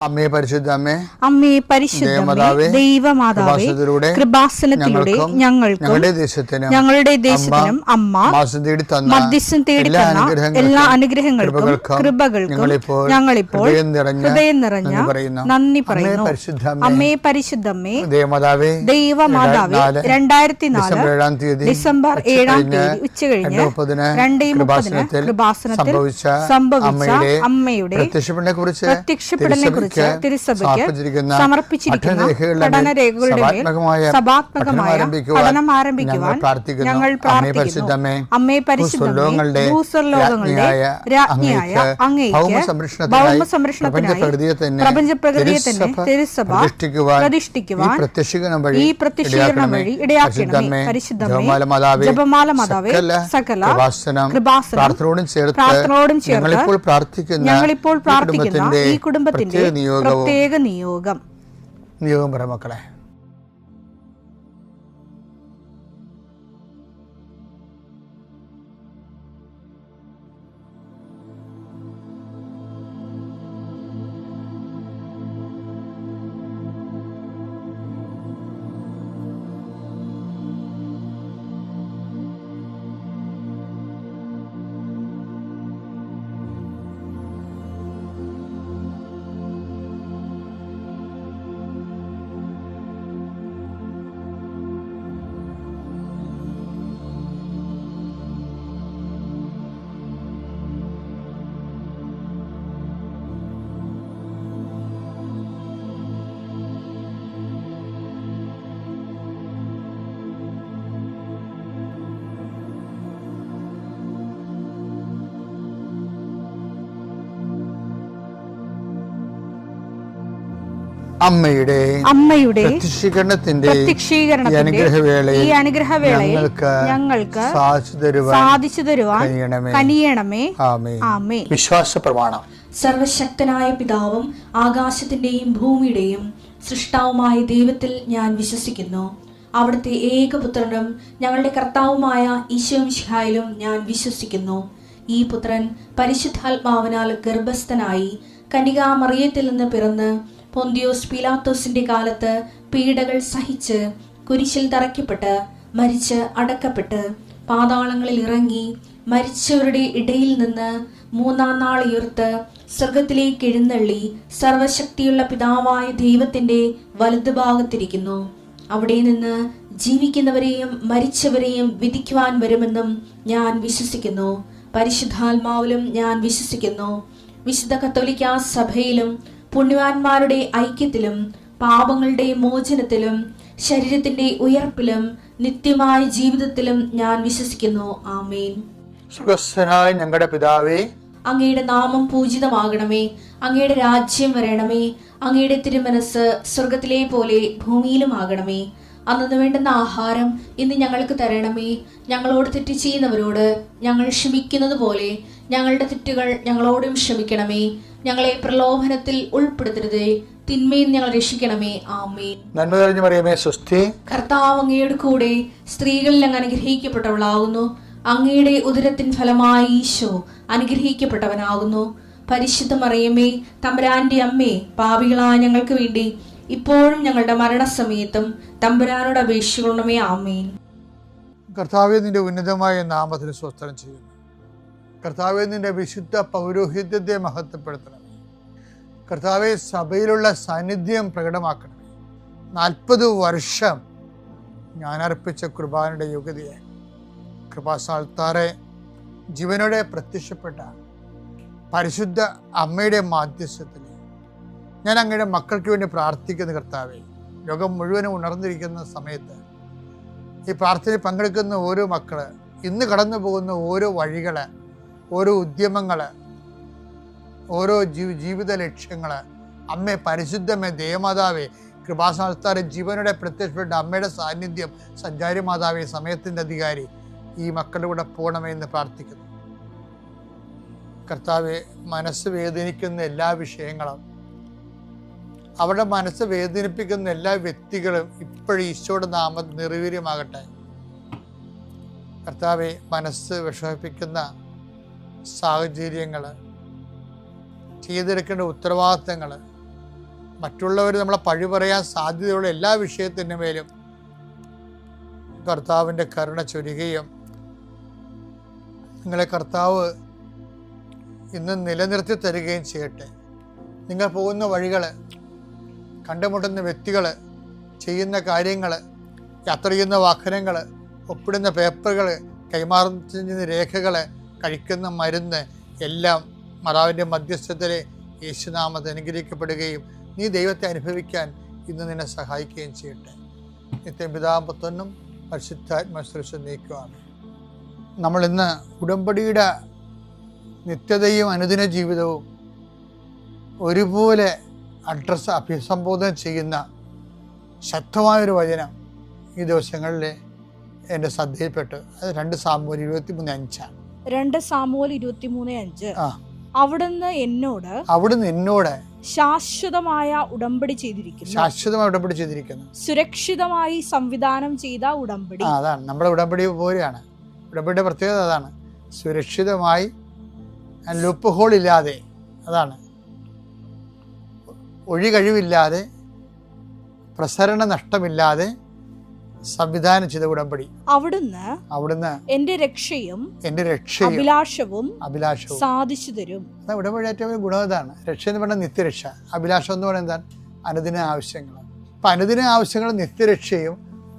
അമ്മേ പരിശുദ്ധമ്മേ, അമ്മേ പരിശുദ്ധമേ, ദൈവമാതാവേ, കൃപാസനത്തിലൂടെ ഞങ്ങൾക്കും ഞങ്ങളുടെ ദേശത്തിനും അമ്മ മധ്യസ്ഥം തേടി തന്ന എല്ലാ അനുഗ്രഹങ്ങൾക്കും കൃപകൾക്കും ഞങ്ങളിപ്പോൾ ഹൃദയം നിറഞ്ഞ നന്ദി പറയുന്നു. അമ്മേ പരിശുദ്ധമ്മേ, ദൈവമാതാവേ, 2004 ഡിസംബർ 7 ഉച്ചകഴിഞ്ഞ് 2:30 കൃപാസനത്തിൽ സംഭവിച്ച അമ്മയുടെ പ്രത്യക്ഷപ്പെടലിനെ കുറിച്ച് തിരുസഭയ്ക്ക് സമർപ്പിച്ചിരിക്കുന്ന പഠനരേഖകളുടെ മേൽ സഭാത്മകമായ പഠനം ആരംഭിക്കുവാൻ ഞങ്ങൾ പ്രാർത്ഥിക്കുന്നു. അമ്മേ പരിശുദ്ധമേ, ഭൂസ്വർലോകങ്ങളുടെ രാജ്ഞിയായ അങ്ങേയ്ക്ക് ഭൗമസംരക്ഷണത്തിനായി പ്രപഞ്ചപ്രകൃതിയെ തന്നെ തിരുസഭ പ്രതിഷ്ഠിക്കുവാൻ ഈ പ്രത്യക്ഷീകരണം വഴി ഇടയാക്കണമേ. പരിശുദ്ധമേ, ജപമാല മാതാവേ, സകല കൃപാസനം പ്രാർത്ഥനയോടും ചേർത്ത് ഞങ്ങളിപ്പോൾ പ്രാർത്ഥിക്കുന്ന ഈ കുടുംബത്തിന്റെ പ്രത്യേക നിയോഗം പറ മക്കളെ. അമ്മയുടെ പ്രത്യക്ഷീകരണത്തിന്റെ ഈ അനുഗ്രഹവേളയിൽ ഞങ്ങൾക്ക് സാധിച്ചു തരുവാൻ കനിയണമേ. ആമേൻ. വിശ്വാസ പ്രമാണം. സർവശക്തനായ പിതാവും ആകാശത്തിന്റെയും ഭൂമിയുടെയും സൃഷ്ടാവുമായ ദൈവത്തിൽ ഞാൻ വിശ്വസിക്കുന്നു. അവിടുത്തെ ഏകപുത്രനും ഞങ്ങളുടെ കർത്താവുമായ ഈശോമിശിഹായിലും ഞാൻ വിശ്വസിക്കുന്നു. ഈ പുത്രൻ പരിശുദ്ധാത്മാവിനാൽ ഗർഭസ്ഥനായി കന്യകാമറിയത്തിൽ നിന്ന് പിറന്ന് പൊന്തിയോസ് പീലാത്തോസിന്റെ കാലത്ത് പീഡകൾ സഹിച്ച് കുരിശിൽ തറയ്ക്കപ്പെട്ട് മരിച്ച് അടക്കപ്പെട്ട് പാതാളങ്ങളിൽ ഇറങ്ങി മരിച്ചവരുടെ ഇടയിൽ നിന്ന് 3-ാം നാൾ ഉയർത്ത് സ്വർഗത്തിലേക്ക് എഴുന്നള്ളി സർവശക്തിയുള്ള പിതാവായ ദൈവത്തിന്റെ വലതുഭാഗത്തിരിക്കുന്നു. അവിടെ നിന്ന് ജീവിക്കുന്നവരെയും മരിച്ചവരെയും വിധിക്കുവാൻ വരുമെന്നും ഞാൻ വിശ്വസിക്കുന്നു. പരിശുദ്ധാത്മാവിലും ഞാൻ വിശ്വസിക്കുന്നു. വിശുദ്ധ കത്തോലിക്കാ സഭയിലും പുണ്യവാന്മാരുടെ ഐക്യത്തിലും പാപങ്ങളുടെ മോചനത്തിലും ശരീരത്തിന്റെ ഉയർപ്പിലും നിത്യമായ ജീവിതത്തിലും ഞാൻ വിശ്വസിക്കുന്നു. ആമേൻ. സുഖസ്ഥനായ ഞങ്ങളുടെ പിതാവേ, അങ്ങയുടെ നാമം പൂജിതമാകണമേ. അങ്ങയുടെ രാജ്യം വരണമേ. അങ്ങയുടെ തിരുമനസ് സ്വർഗത്തിലെ പോലെ ഭൂമിയിലും ആകണമേ. അന്നു വേണ്ടുന്ന ആഹാരം ഇന്ന് ഞങ്ങൾക്ക് തരണമേ. ഞങ്ങളോട് തെറ്റ് ചെയ്യുന്നവരോട് ഞങ്ങൾ ക്ഷമിക്കുന്നത് പോലെ ഞങ്ങളുടെ തെറ്റുകൾ ഞങ്ങളോടും ക്ഷമിക്കണമേ. ഞങ്ങളെ പ്രലോഭനത്തിൽ ഉൾപ്പെടുത്തരുതേ, തിന്മയിൽ ഞങ്ങൾ രക്ഷിക്കണമേ. ആമേൻ. നന്മ നിറഞ്ഞ മറിയമേ, സ്വസ്തി. കർത്താവ് അങ്ങയുടെ കൂടെ സ്ത്രീകളിൽ അങ്ങ് അനുഗ്രഹിക്കപ്പെട്ടവളാകുന്നു. അങ്ങയുടെ ഉദരത്തിൻ ഫലമായി ഈശോ അനുഗ്രഹിക്കപ്പെട്ടവനാകുന്നു. പരിശുദ്ധ മറിയമേ, തമ്പുരാന്റെ അമ്മേ, പാപികളായ ഞങ്ങൾക്ക് വേണ്ടി ഇപ്പോഴും ഞങ്ങളുടെ മരണസമയത്തും തമ്പുരാനോട് അപേക്ഷിക്കണമേ. ആമേൻ. കർത്താവേ, നിന്റെ ഉന്നതമായ നാമത്തിന് സ്വസ്ത്രം ചെയ്യുന്നു. കർത്താവേ, നിന്റെ വിശുദ്ധ പൗരോഹിത്യത്തെ മഹത്വപ്പെടുത്തണമേ. കർത്താവെ, സഭയിലുള്ള സാന്നിധ്യം പ്രകടമാക്കണമേ. 40 വർഷം ഞാൻ അർപ്പിച്ച കുർബാനയുടെ യോഗ്യതയെ കൃപാസാൽത്താറെ ജീവനോടെ പ്രത്യക്ഷപ്പെട്ട പരിശുദ്ധ അമ്മയുടെ മാധ്യസ്ഥത്തിൽ ഞാൻ അങ്ങയുടെ മക്കൾക്ക് വേണ്ടി പ്രാർത്ഥിക്കുന്ന കർത്താവെ, ലോകം മുഴുവനും ഉണർന്നിരിക്കുന്ന സമയത്ത് ഈ പ്രാർത്ഥനയിൽ പങ്കെടുക്കുന്ന ഓരോ മക്കള്, ഇന്ന് കടന്നു പോകുന്ന ഓരോ വഴികള്, ഓരോ ഉദ്യമങ്ങള്, ഓരോ ജീവിത ലക്ഷ്യങ്ങള്, അമ്മേ പരിശുദ്ധമേ, ദേവമാതാവേ, കൃപാസാൽത്താറെ ജീവനോടെ പ്രത്യക്ഷപ്പെട്ട അമ്മയുടെ സാന്നിധ്യം, സഞ്ചാരി മാതാവേ, സമയത്തിൻ്റെ അധികാരി, ഈ മക്കളുടെ കൂടെ പോകണമെന്ന് പ്രാർത്ഥിക്കുന്നു. കർത്താവെ, മനസ്സ് വേദനിക്കുന്ന എല്ലാ വിഷയങ്ങളും, അവരുടെ മനസ്സ് വേദനിപ്പിക്കുന്ന എല്ലാ വ്യക്തികളും ഇപ്പോഴും ഈശോയുടെ നാമം നിർവീര്യമാകട്ടെ. കർത്താവെ, മനസ്സ് വിഷമിപ്പിക്കുന്ന സാഹചര്യങ്ങൾ, ചെയ്തെടുക്കേണ്ട ഉത്തരവാദിത്തങ്ങൾ, മറ്റുള്ളവർ നമ്മളെ പഴി പറയാൻ സാധ്യതയുള്ള എല്ലാ വിഷയത്തിൻ്റെ മേലും കർത്താവിൻ്റെ കരുണ ചൊരിയുകയും നിങ്ങളെ കർത്താവ് ഇന്ന് നിലനിർത്തി തരികയും ചെയ്യട്ടെ. നിങ്ങൾ പോകുന്ന വഴികൾ, കണ്ടുമുട്ടുന്ന വ്യക്തികൾ, ചെയ്യുന്ന കാര്യങ്ങൾ, യാത്ര ചെയ്യുന്ന വാഹനങ്ങൾ, ഒപ്പിടുന്ന പേപ്പറുകൾ, കൈമാറുന്ന രേഖകൾ, കഴിക്കുന്ന മരുന്ന് എല്ലാം മാതാവിൻ്റെ മധ്യസ്ഥതയിൽ യേശുനാമത്തിൽ അനുഗ്രഹിക്കപ്പെടുകയും നീ ദൈവത്തെ അനുഭവിക്കാൻ ഇന്ന് നിന്നെ സഹായിക്കുകയും ചെയ്യട്ടെ. നിത്യം പിതാവും പുത്രനും പരിശുദ്ധാത്മാശ്രേഷ്ഠ നീക്കുവാണ്. നമ്മളിന്ന് ഉടമ്പടിയുടെ നിത്യതയും അനുദിന ജീവിതവും ഒരുപോലെ അഭിസംബോധന ചെയ്യുന്ന ശക്തമായൊരു വചനം ഈ ദിവസങ്ങളിൽ എൻ്റെ ശ്രദ്ധയിൽപ്പെട്ടു. അത് 2 സാമുവേൽ 23:5. 2 സാമുവേൽ 23:5. അവിടുന്ന് എന്നോട് ശാശ്വതമായ ഉടമ്പടി ചെയ്തിരിക്കുന്നു. സുരക്ഷിതമായി സംവിധാനം ചെയ്ത ഉടമ്പടി. അതാണ് നമ്മുടെ ഉടമ്പടി പോലെയാണ്. ഉടമ്പടിയുടെ പ്രത്യേകത അതാണ്. സുരക്ഷിതമായി, ലൂപ്പ് ഹോൾ ഇല്ലാതെ, അതാണ് ഒഴികഴിവില്ലാതെ, പ്രസരണ നഷ്ടമില്ലാതെ സംവിധാനം ചെയ്ത ഉടമ്പടി. അവിടുന്ന് എന്റെ രക്ഷയും അഭിലാഷവും സാധിച്ചു തരും. ഉടമ്പടി ഏറ്റവും ഗുണം ഇതാണ്. രക്ഷ എന്ന് പറഞ്ഞാൽ നിത്യരക്ഷ, അഭിലാഷം എന്ന് പറയുന്നത് എന്താണ്? അനുദിന ആവശ്യങ്ങൾ. അപ്പം അനുദിന ആവശ്യങ്ങൾ നിത്യരക്ഷയും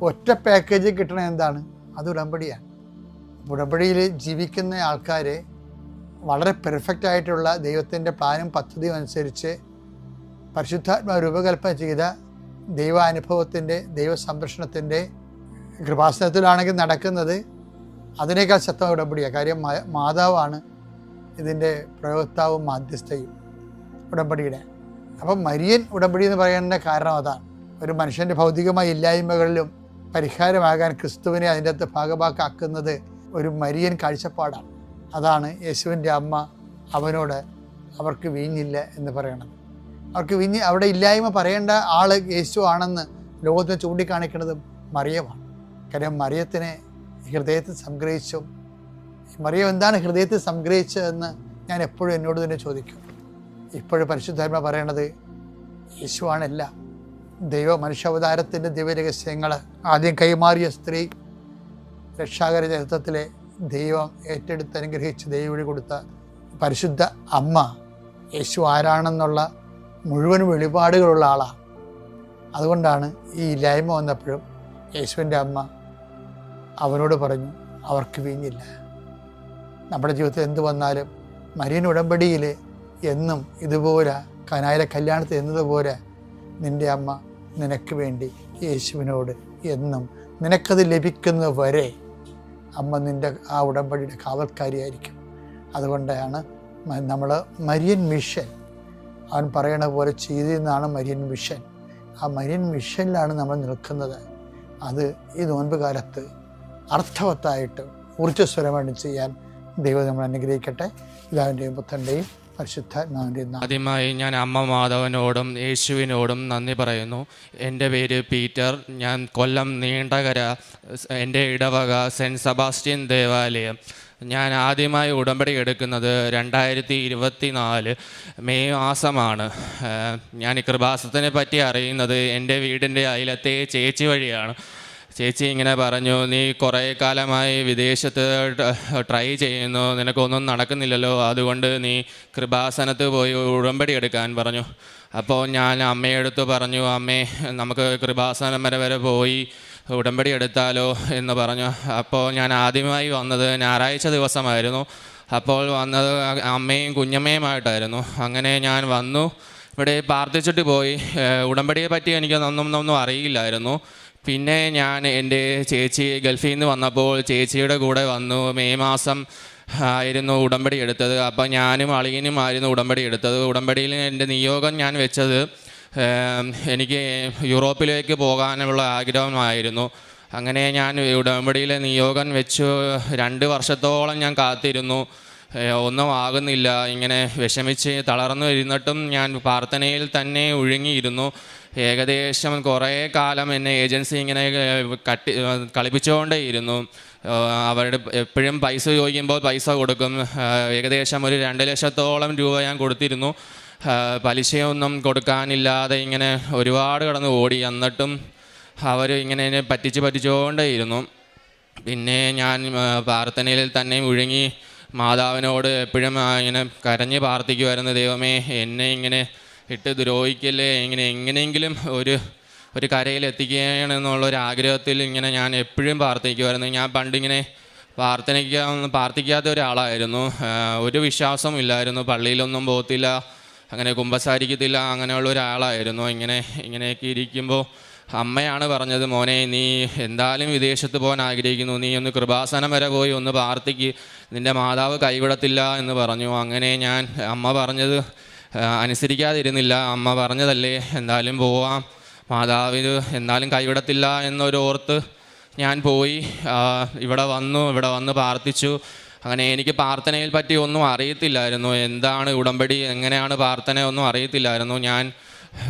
ഒറ്റ പാക്കേജിൽ കിട്ടണത് എന്താണ്? അത് ഉടമ്പടിയാണ്. ഉടമ്പടിയിൽ ജീവിക്കുന്ന ആൾക്കാർ വളരെ പെർഫെക്റ്റ് ആയിട്ടുള്ള ദൈവത്തിൻ്റെ പ്ലാനും പദ്ധതിയും അനുസരിച്ച് പരിശുദ്ധാത്മാ രൂപകൽപ്പന ചെയ്ത ദൈവാനുഭവത്തിൻ്റെ, ദൈവസംരക്ഷണത്തിൻ്റെ കൃപാസനത്തിലാണെങ്കിൽ നടക്കുന്നത് അതിനേക്കാൾ ശക്തമായ ഉടമ്പടിയാണ്. കാര്യം മാതാവാണ് ഇതിൻ്റെ പ്രയോക്താവും മാധ്യസ്ഥയും ഉടമ്പടിയുടെ. അപ്പം മരിയൻ ഉടമ്പടി എന്ന് പറയുന്നതിൻ്റെ കാരണം അതാണ്. ഒരു മനുഷ്യൻ്റെ ഭൗതികമായ ഇല്ലായ്മകളിലും പരിഹാരമാകാൻ ക്രിസ്തുവിനെ അതിൻ്റെ അകത്ത് ഭാഗമാക്കാക്കുന്നത് ഒരു മരിയൻ കാഴ്ചപ്പാടാണ്. അതാണ് യേശുവിൻ്റെ അമ്മ അവനോട് അവർക്ക് വീഞ്ഞില്ല എന്ന് പറയണത്. അവർക്ക് അവിടെ ഇല്ലായ്മ പറയേണ്ട ആൾ യേശു ആണെന്ന് ലോകത്തിന് ചൂണ്ടിക്കാണിക്കുന്നത് മറിയമാണ്. കാര്യം മറിയത്തിനെ ഹൃദയത്തിൽ സംഗ്രഹിച്ചു. മറിയം എന്താണ് ഹൃദയത്തിൽ സംഗ്രഹിച്ചതെന്ന് ഞാൻ എപ്പോഴും എന്നോട് തന്നെ ചോദിക്കും. ഇപ്പോഴും പരിശുദ്ധാത്മ പറയണത് യേശുവാണല്ല. മനുഷ്യാവതാരത്തിൻ്റെ ദിവ്യരഹസ്യങ്ങൾ ആദ്യം കൈമാറിയ സ്ത്രീ, രക്ഷാകര ചരിത്രത്തിലെ ദൈവം ഏറ്റെടുത്ത് അനുഗ്രഹിച്ച് ദൈവം കൊടുത്ത പരിശുദ്ധ അമ്മ യേശു ആരാണെന്നുള്ള മുഴുവൻ വെളിപാടുകളുള്ള ആളാണ്. അതുകൊണ്ടാണ് ഈ ഇല്ലായ്മ വന്നപ്പോഴും യേശുവിൻ്റെ അമ്മ അവനോട് പറഞ്ഞു അവർക്ക് വീഞ്ഞില്ല. നമ്മുടെ ജീവിതത്തിൽ എന്ത് വന്നാലും മരിയൻ ഉടമ്പടിയിൽ എന്നും ഇതുപോലെ കനായിലെ കല്യാണത്തിൽ എന്നതുപോലെ നിൻ്റെ അമ്മ നിനക്ക് വേണ്ടി യേശുവിനോട് എന്നും നിനക്കത് ലഭിക്കുന്നത് വരെ അമ്മ നിൻ്റെ ആ ഉടമ്പടിയുടെ കാവൽക്കാരിയായിരിക്കും. അതുകൊണ്ടാണ് നമ്മൾ മരിയൻ മിഷൻ, അവൻ പറയണ പോലെ ചെയ്തെന്നാണ് മരിയൻ മിഷൻ. ആ മരിയൻ മിഷനിലാണ് നമ്മൾ നിൽക്കുന്നത്. അത് ഈ നോൻപ് കാലത്ത് അർത്ഥവത്തായിട്ട് ഊർജ്ജസ്വരമായിട്ട് ചെയ്യാൻ ദൈവം നമ്മൾ അനുഗ്രഹിക്കട്ടെ. പിതാവിൻ്റെയും പുത്രൻ്റെയും പരിശുദ്ധാത്മാവിൻ്റെയും. ആദ്യമായി ഞാൻ അമ്മ മാധവനോടും യേശുവിനോടും നന്ദി പറയുന്നു. എൻ്റെ പേര് പീറ്റർ. ഞാൻ കൊല്ലം നീണ്ടകര എൻ്റെ ഇടവക സെൻറ്റ് സെബാസ്റ്റ്യൻ ദേവാലയം. ഞാൻ ആദ്യമായി ഉടമ്പടി എടുക്കുന്നത് 2024 മെയ് മാസമാണ്. ഞാൻ ഈ കൃപാസനത്തിനെ പറ്റി അറിയുന്നത് എൻ്റെ വീടിൻ്റെ അയലത്തെ ചേച്ചി വഴിയാണ്. ചേച്ചി ഇങ്ങനെ പറഞ്ഞു, നീ കുറേ കാലമായി വിദേശത്ത് ട്രൈ ചെയ്യുന്നു, നിനക്കൊന്നും നടക്കുന്നില്ലല്ലോ, അതുകൊണ്ട് നീ കൃപാസനത്ത് പോയി ഉടമ്പടി എടുക്കാൻ പറഞ്ഞു. അപ്പോൾ ഞാൻ അമ്മയെടുത്ത് പറഞ്ഞു, അമ്മേ നമുക്ക് കൃപാസനം വരെ പോയി ഉടമ്പടി എടുത്താലോ എന്ന് പറഞ്ഞു. അപ്പോൾ ഞാൻ ആദ്യമായി വന്നത് ഞായറാഴ്ച ദിവസമായിരുന്നു. അപ്പോൾ വന്നത് അമ്മയും കുഞ്ഞമ്മയുമായിട്ടായിരുന്നു. അങ്ങനെ ഞാൻ വന്നു, ഇവിടെ പ്രാർത്ഥിച്ചിട്ട് പോയി. ഉടമ്പടിയെ പറ്റി എനിക്ക് ഒന്നും അറിയില്ലായിരുന്നു. പിന്നെ ഞാൻ എൻ്റെ ചേച്ചി ഗൾഫിൽ നിന്ന് വന്നപ്പോൾ ചേച്ചിയുടെ കൂടെ വന്നു. മെയ് മാസം ആയിരുന്നു ഉടമ്പടി എടുത്തത്. അപ്പോൾ ഞാനും അളിയനുമായിരുന്നു ഉടമ്പടി എടുത്തത്. ഉടമ്പടിയിൽ എൻ്റെ നിയോഗം ഞാൻ വെച്ചത് എനിക്ക് യൂറോപ്പിലേക്ക് പോകാനുള്ള ആഗ്രഹമായിരുന്നു. അങ്ങനെ ഞാൻ ഉടമ്പടിയിലെ നിയോഗം വെച്ചു. 2 വർഷത്തോളം ഞാൻ കാത്തിരുന്നു. ഒന്നും ആകുന്നില്ല. ഇങ്ങനെ വിഷമിച്ച് തളർന്നു ഇരുന്നിട്ടും ഞാൻ പ്രാർത്ഥനയിൽ തന്നെ ഒഴുങ്ങിയിരുന്നു. ഏകദേശം കുറേ കാലം എന്നെ ഏജൻസി ഇങ്ങനെ കളിപ്പിച്ചുകൊണ്ടേയിരുന്നു. അവരുടെ എപ്പോഴും പൈസ ചോദിക്കുമ്പോൾ പൈസ കൊടുക്കും. ഏകദേശം ഒരു 2 ലക്ഷത്തോളം രൂപ ഞാൻ കൊടുത്തിരുന്നു. പലിശയൊന്നും കൊടുക്കാനില്ലാതെ ഇങ്ങനെ ഒരുപാട് കടന്ന് ഓടി. എന്നിട്ടും അവർ ഇങ്ങനെ എന്നെ പറ്റിച്ചുകൊണ്ടേയിരുന്നു. പിന്നെ ഞാൻ പ്രാർത്ഥനയിൽ തന്നെ മുഴുകി മാതാവിനോട് എപ്പോഴും ഇങ്ങനെ കരഞ്ഞ് പ്രാർത്ഥിക്കുമായിരുന്നു, ദൈവമേ എന്നെ ഇങ്ങനെ ഇട്ട് ദ്രോഹിക്കല്ലേ, എങ്ങനെയെങ്കിലും ഒരു കരയിൽ എത്തിക്കണമെന്നുള്ളൊരാഗ്രഹത്തിൽ ഇങ്ങനെ ഞാൻ എപ്പോഴും പ്രാർത്ഥിക്കുമായിരുന്നു. ഞാൻ പണ്ടിങ്ങനെ പ്രാർത്ഥിക്കാത്ത ഒരാളായിരുന്നു. ഒരു വിശ്വാസം ഇല്ലായിരുന്നു, പള്ളിയിലൊന്നും പോകത്തില്ല, അങ്ങനെ കുമ്പസാരിക്കത്തില്ല, അങ്ങനെയുള്ള ഒരാളായിരുന്നു. ഇങ്ങനെയൊക്കെ ഇരിക്കുമ്പോൾ അമ്മയാണ് പറഞ്ഞത്, മോനെ നീ എന്തായാലും വിദേശത്ത് പോകാൻ ആഗ്രഹിക്കുന്നു, നീ ഒന്ന് കൃപാസനം വരെ പോയി ഒന്ന് പ്രാർത്ഥിക്ക്, നിൻ്റെ മാതാവ് കൈവിടത്തില്ല എന്ന് പറഞ്ഞു. അങ്ങനെ ഞാൻ അമ്മ പറഞ്ഞത് അനുസരിക്കാതിരുന്നില്ല. അമ്മ പറഞ്ഞതല്ലേ, എന്തായാലും പോവാം, മാതാവിന് എന്നാലും കൈവിടത്തില്ല എന്നൊരോർത്ത് ഞാൻ പോയി. ഇവിടെ വന്ന് പ്രാർത്ഥിച്ചു. അങ്ങനെ എനിക്ക് പ്രാർത്ഥനയിൽ പറ്റി ഒന്നും അറിയത്തില്ലായിരുന്നു, എന്താണ് ഉടമ്പടി, എങ്ങനെയാണ് പ്രാർത്ഥന ഒന്നും അറിയത്തില്ലായിരുന്നു. ഞാൻ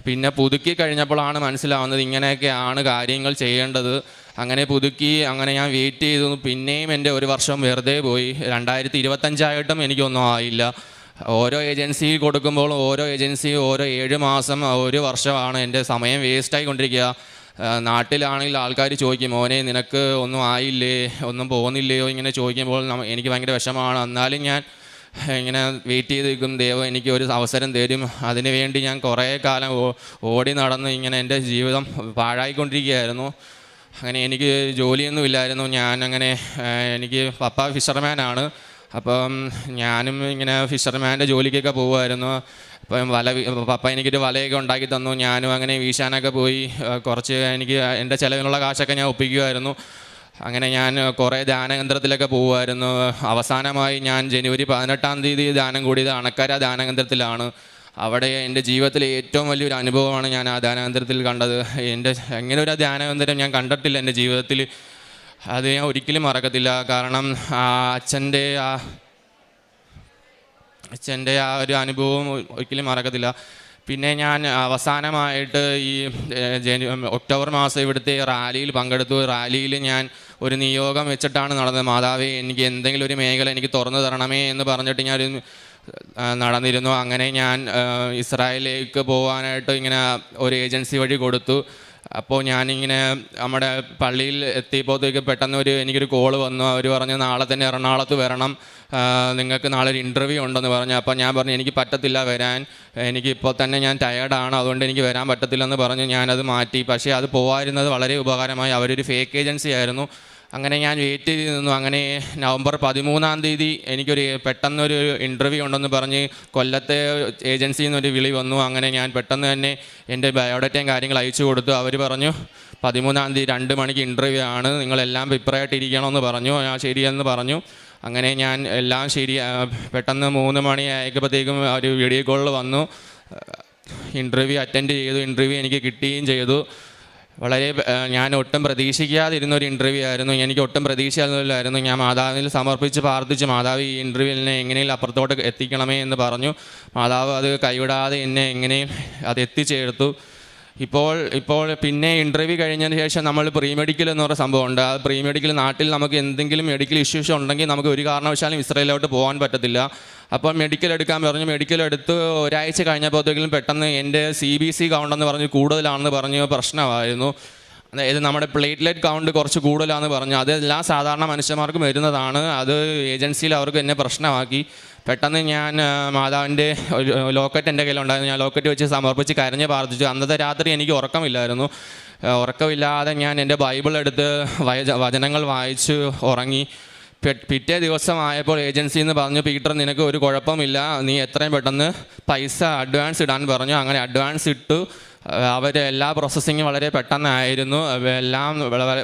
പിന്നെ പുതുക്കി കഴിഞ്ഞപ്പോഴാണ് മനസ്സിലാവുന്നത് ഇങ്ങനെയൊക്കെയാണ് കാര്യങ്ങൾ ചെയ്യേണ്ടത്. അങ്ങനെ പുതുക്കി, അങ്ങനെ ഞാൻ വെയിറ്റ് ചെയ്തു. പിന്നെയും എൻ്റെ ഒരു വർഷം വെറുതെ പോയി. 2025 എനിക്കൊന്നും ആയില്ല. ഓരോ ഏജൻസി കൊടുക്കുമ്പോൾ ഓരോ 7 മാസം 1 വർഷമാണ് എൻ്റെ സമയം വേസ്റ്റായിക്കൊണ്ടിരിക്കുക. നാട്ടിലാണെങ്കിൽ ആൾക്കാർ ചോദിക്കും, മോനെ നിനക്ക് ഒന്നും ആയില്ലേ, ഒന്നും പോകുന്നില്ലയോ, ഇങ്ങനെ ചോദിക്കുമ്പോൾ എനിക്ക് ഭയങ്കര വിഷമമാണ്. എന്നാലും ഞാൻ ഇങ്ങനെ വെയിറ്റ് ചെയ്ത് നിൽക്കും, ദൈവം എനിക്ക് ഒരു അവസരം തരും. അതിനു വേണ്ടി ഞാൻ കുറേ കാലം ഓടി നടന്ന് ഇങ്ങനെ എൻ്റെ ജീവിതം പാഴായിക്കൊണ്ടിരിക്കുകയായിരുന്നു. അങ്ങനെ എനിക്ക് ജോലിയൊന്നും ഇല്ലായിരുന്നു. എനിക്ക് പപ്പ ഫിഷർമാനാണ്. അപ്പം ഞാനും ഇങ്ങനെ ഫിഷർമാൻ്റെ ജോലിക്കൊക്കെ പോകുമായിരുന്നു. അപ്പം പപ്പ എനിക്കൊരു വലയൊക്കെ ഉണ്ടാക്കി തന്നു. ഞാനും അങ്ങനെ വീശാനൊക്കെ പോയി കുറച്ച് എൻ്റെ ചിലവിനുള്ള കാശൊക്കെ ഞാൻ ഒപ്പിക്കുമായിരുന്നു. അങ്ങനെ ഞാൻ കുറേ ധ്യാനകേന്ദ്രത്തിലൊക്കെ പോകുമായിരുന്നു. അവസാനമായി ഞാൻ ജനുവരി 18 ധ്യാനം കൂടിയത് അണക്കര ധ്യാനകേന്ദ്രത്തിലാണ്. അവിടെ എൻ്റെ ജീവിതത്തിലെ ഏറ്റവും വലിയൊരു അനുഭവമാണ് ഞാൻ ആ ധ്യാനകേന്ദ്രത്തിൽ കണ്ടത്. അങ്ങനെ ഒരു ധ്യാനകേന്ദ്രം ഞാൻ കണ്ടിട്ടില്ല എൻ്റെ ജീവിതത്തിൽ. അത് ഞാൻ ഒരിക്കലും മറക്കത്തില്ല. കാരണം അച്ഛൻ്റെ ആ ഒരു അനുഭവം ഒരിക്കലും മറക്കത്തില്ല. പിന്നെ ഞാൻ അവസാനമായിട്ട് ഈ ഒക്ടോബർ മാസം ഇവിടുത്തെ റാലിയിൽ പങ്കെടുത്തു. റാലിയിൽ ഞാൻ ഒരു നിയോഗം വെച്ചിട്ടാണ് നടന്നത്. മാതാവേ എനിക്ക് എന്തെങ്കിലും ഒരു മേഖല എനിക്ക് തുറന്നു തരണമേ എന്ന് പറഞ്ഞിട്ട് ഞാൻ നടന്നിരുന്നു. അങ്ങനെ ഞാൻ ഇസ്രായേലിലേക്ക് പോകാനായിട്ട് ഇങ്ങനെ ഒരു ഏജൻസി വഴി കൊടുത്തു. അപ്പോൾ ഞാനിങ്ങനെ നമ്മുടെ പള്ളിയിൽ എത്തിയപ്പോഴത്തേക്ക് പെട്ടെന്ന് എനിക്കൊരു കോള് വന്നു. അവർ പറഞ്ഞു നാളെ തന്നെ എറണാകുളത്ത് വരണം, നിങ്ങൾക്ക് നാളെ ഒരു ഇൻ്റർവ്യൂ ഉണ്ടെന്ന് പറഞ്ഞു. അപ്പോൾ ഞാൻ പറഞ്ഞു എനിക്ക് പറ്റത്തില്ല വരാൻ, എനിക്കിപ്പോൾ തന്നെ ഞാൻ ടയേർഡാണ്, അതുകൊണ്ട് എനിക്ക് വരാൻ പറ്റത്തില്ലെന്ന് പറഞ്ഞു. ഞാനത് മാറ്റി. പക്ഷേ അത് പോകാതിരുന്നത് വളരെ ഉപകാരമായി. അവരൊരു ഫേക്ക് ഏജൻസി ആയിരുന്നു. അങ്ങനെ ഞാൻ വെയിറ്റ് ചെയ്ത് നിന്നു. അങ്ങനെ നവംബർ 13 എനിക്കൊരു പെട്ടെന്നൊരു ഇൻ്റർവ്യൂ ഉണ്ടെന്ന് പറഞ്ഞ് കൊല്ലത്തെ ഏജൻസിയിൽ നിന്നൊരു വിളി വന്നു. അങ്ങനെ ഞാൻ പെട്ടെന്ന് തന്നെ എൻ്റെ ബയോഡേറ്റയും കാര്യങ്ങൾ അയച്ചു കൊടുത്തു. അവർ പറഞ്ഞു 13 2 മണിക്ക് ഇൻ്റർവ്യൂ ആണ്, നിങ്ങളെല്ലാം പ്രിപ്പയറായിട്ടിരിക്കണമെന്ന് പറഞ്ഞു. ഞാൻ ശരിയെന്ന് പറഞ്ഞു. അങ്ങനെ ഞാൻ എല്ലാം പെട്ടെന്ന് 3 മണി ആയപ്പോഴത്തേക്കും ഒരു വീഡിയോ കോളിൽ വന്നു. ഇൻ്റർവ്യൂ അറ്റൻഡ് ചെയ്തു. ഇൻ്റർവ്യൂ എനിക്ക് കിട്ടുകയും ചെയ്തു. ഞാൻ ഒട്ടും പ്രതീക്ഷിക്കാതിരുന്നൊരു ഇൻ്റർവ്യൂ ആയിരുന്നു. എനിക്ക് ഒട്ടും പ്രതീക്ഷയില്ലായിരുന്നു. ഞാൻ മാതാവിൽ സമർപ്പിച്ച് പ്രാർത്ഥിച്ചു, മാതാവ് ഈ ഇൻ്റർവ്യൂവിനെ എങ്ങനെയും അപ്പുറത്തോട്ട് എത്തിക്കണമേ എന്ന് പറഞ്ഞു. മാതാവ് അത് കൈവിടാതെ എന്നെ എങ്ങനെയും അത് എത്തിച്ചേർത്തു. ഇപ്പോൾ പിന്നെ ഇൻ്റർവ്യൂ കഴിഞ്ഞതിന് ശേഷം നമ്മൾ പ്രീ മെഡിക്കൽ എന്ന് പറയുന്ന സംഭവമുണ്ട്. ആ പ്രീ മെഡിക്കൽ നാട്ടിൽ നമുക്ക് എന്തെങ്കിലും മെഡിക്കൽ ഇഷ്യൂസ് ഉണ്ടെങ്കിൽ നമുക്ക് ഒരു കാരണവശാലും ഇസ്രായേലിലോട്ട് പോകാൻ പറ്റത്തില്ല. അപ്പോൾ മെഡിക്കൽ എടുക്കാൻ പറഞ്ഞു. മെഡിക്കൽ എടുത്ത് ഒരാഴ്ച കഴിഞ്ഞപ്പോഴത്തേക്കും പെട്ടെന്ന് എൻ്റെ CBC കൗണ്ടെന്ന് പറഞ്ഞ് കൂടുതലാണെന്ന് പറഞ്ഞ് പ്രശ്നമായിരുന്നു. അതായത് നമ്മുടെ പ്ലേറ്റ്ലെറ്റ് കൗണ്ട് കുറച്ച് കൂടുതലാണെന്ന് പറഞ്ഞു. അതെല്ലാം സാധാരണ മനുഷ്യന്മാർക്കും വരുന്നതാണ്. അത് ഏജൻസിയിൽ അവർക്ക് എന്നെ പ്രശ്നമാക്കി. പെട്ടെന്ന് ഞാൻ മാതാവിൻ്റെ ലോക്കറ്റ് എൻ്റെ കയ്യിലുണ്ടായിരുന്നു. ഞാൻ ലോക്കറ്റ് വെച്ച് സമർപ്പിച്ച് കരഞ്ഞ് പ്രാർത്ഥിച്ചു. അന്നത്തെ രാത്രി എനിക്ക് ഉറക്കമില്ലായിരുന്നു. ഉറക്കമില്ലാതെ ഞാൻ എൻ്റെ ബൈബിൾ എടുത്ത് വചനങ്ങൾ വായിച്ച് ഉറങ്ങി. പിറ്റേ ദിവസമായപ്പോൾ ഏജൻസിയിൽ നിന്ന് പറഞ്ഞു, പീറ്റർ നിനക്ക് ഒരു കുഴപ്പമില്ല, നീ എത്രയും പെട്ടെന്ന് പൈസ അഡ്വാൻസ് ഇടാൻ പറഞ്ഞു. അങ്ങനെ അഡ്വാൻസ് ഇട്ടു. എല്ലാ പ്രോസസ്സിങ്ങും വളരെ പെട്ടെന്നായിരുന്നു. എല്ലാം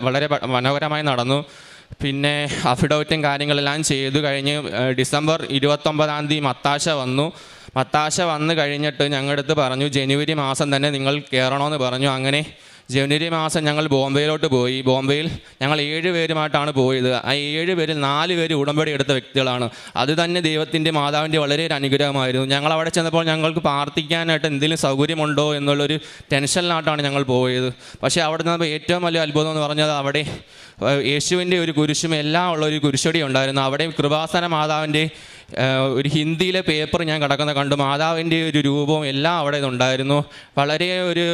വളരെ മനോഹരമായി നടന്നു. പിന്നെ അഫിഡവിറ്റും കാര്യങ്ങളെല്ലാം ചെയ്തു കഴിഞ്ഞ് ഡിസംബർ 29 മത്താശ വന്നു. മത്താശ വന്നു കഴിഞ്ഞിട്ട് ഞങ്ങളുടെ അടുത്ത് പറഞ്ഞു ജനുവരി മാസം തന്നെ നിങ്ങൾ കയറണമെന്ന് പറഞ്ഞു. അങ്ങനെ ജനുവരി മാസം ഞങ്ങൾ ബോംബെയിലോട്ട് പോയി. ബോംബെയിൽ ഞങ്ങൾ 7 പേരുമായിട്ടാണ് പോയത്. ആ 7 പേരിൽ 4 പേര് ഉടമ്പടി എടുത്ത വ്യക്തികളാണ്. അത് തന്നെ ദൈവത്തിൻ്റെ മാതാവിൻ്റെ വളരെ ഒരു അനുഗ്രഹമായിരുന്നു. ഞങ്ങൾ അവിടെ ചെന്നപ്പോൾ ഞങ്ങൾക്ക് പ്രാർത്ഥിക്കാനായിട്ട് എന്തെങ്കിലും സൗകര്യമുണ്ടോ എന്നുള്ളൊരു ടെൻഷനിലായിട്ടാണ് ഞങ്ങൾ പോയത്. പക്ഷേ അവിടെ നിന്ന് ഏറ്റവും വലിയ അത്ഭുതം എന്ന് പറഞ്ഞത് അവിടെ യേശുവിൻ്റെ ഒരു കുരിശും എല്ലാം ഉള്ള ഒരു കുരിശടി ഉണ്ടായിരുന്നു. അവിടെ കൃപാസന മാതാവിൻ്റെ ഒരു ഹിന്ദിയിലെ പേപ്പർ ഞാൻ കിടക്കുന്ന കണ്ടു. മാതാവിൻ്റെ ഒരു രൂപവും എല്ലാം അവിടെ ഉണ്ടായിരുന്നു. വളരെ ഒരു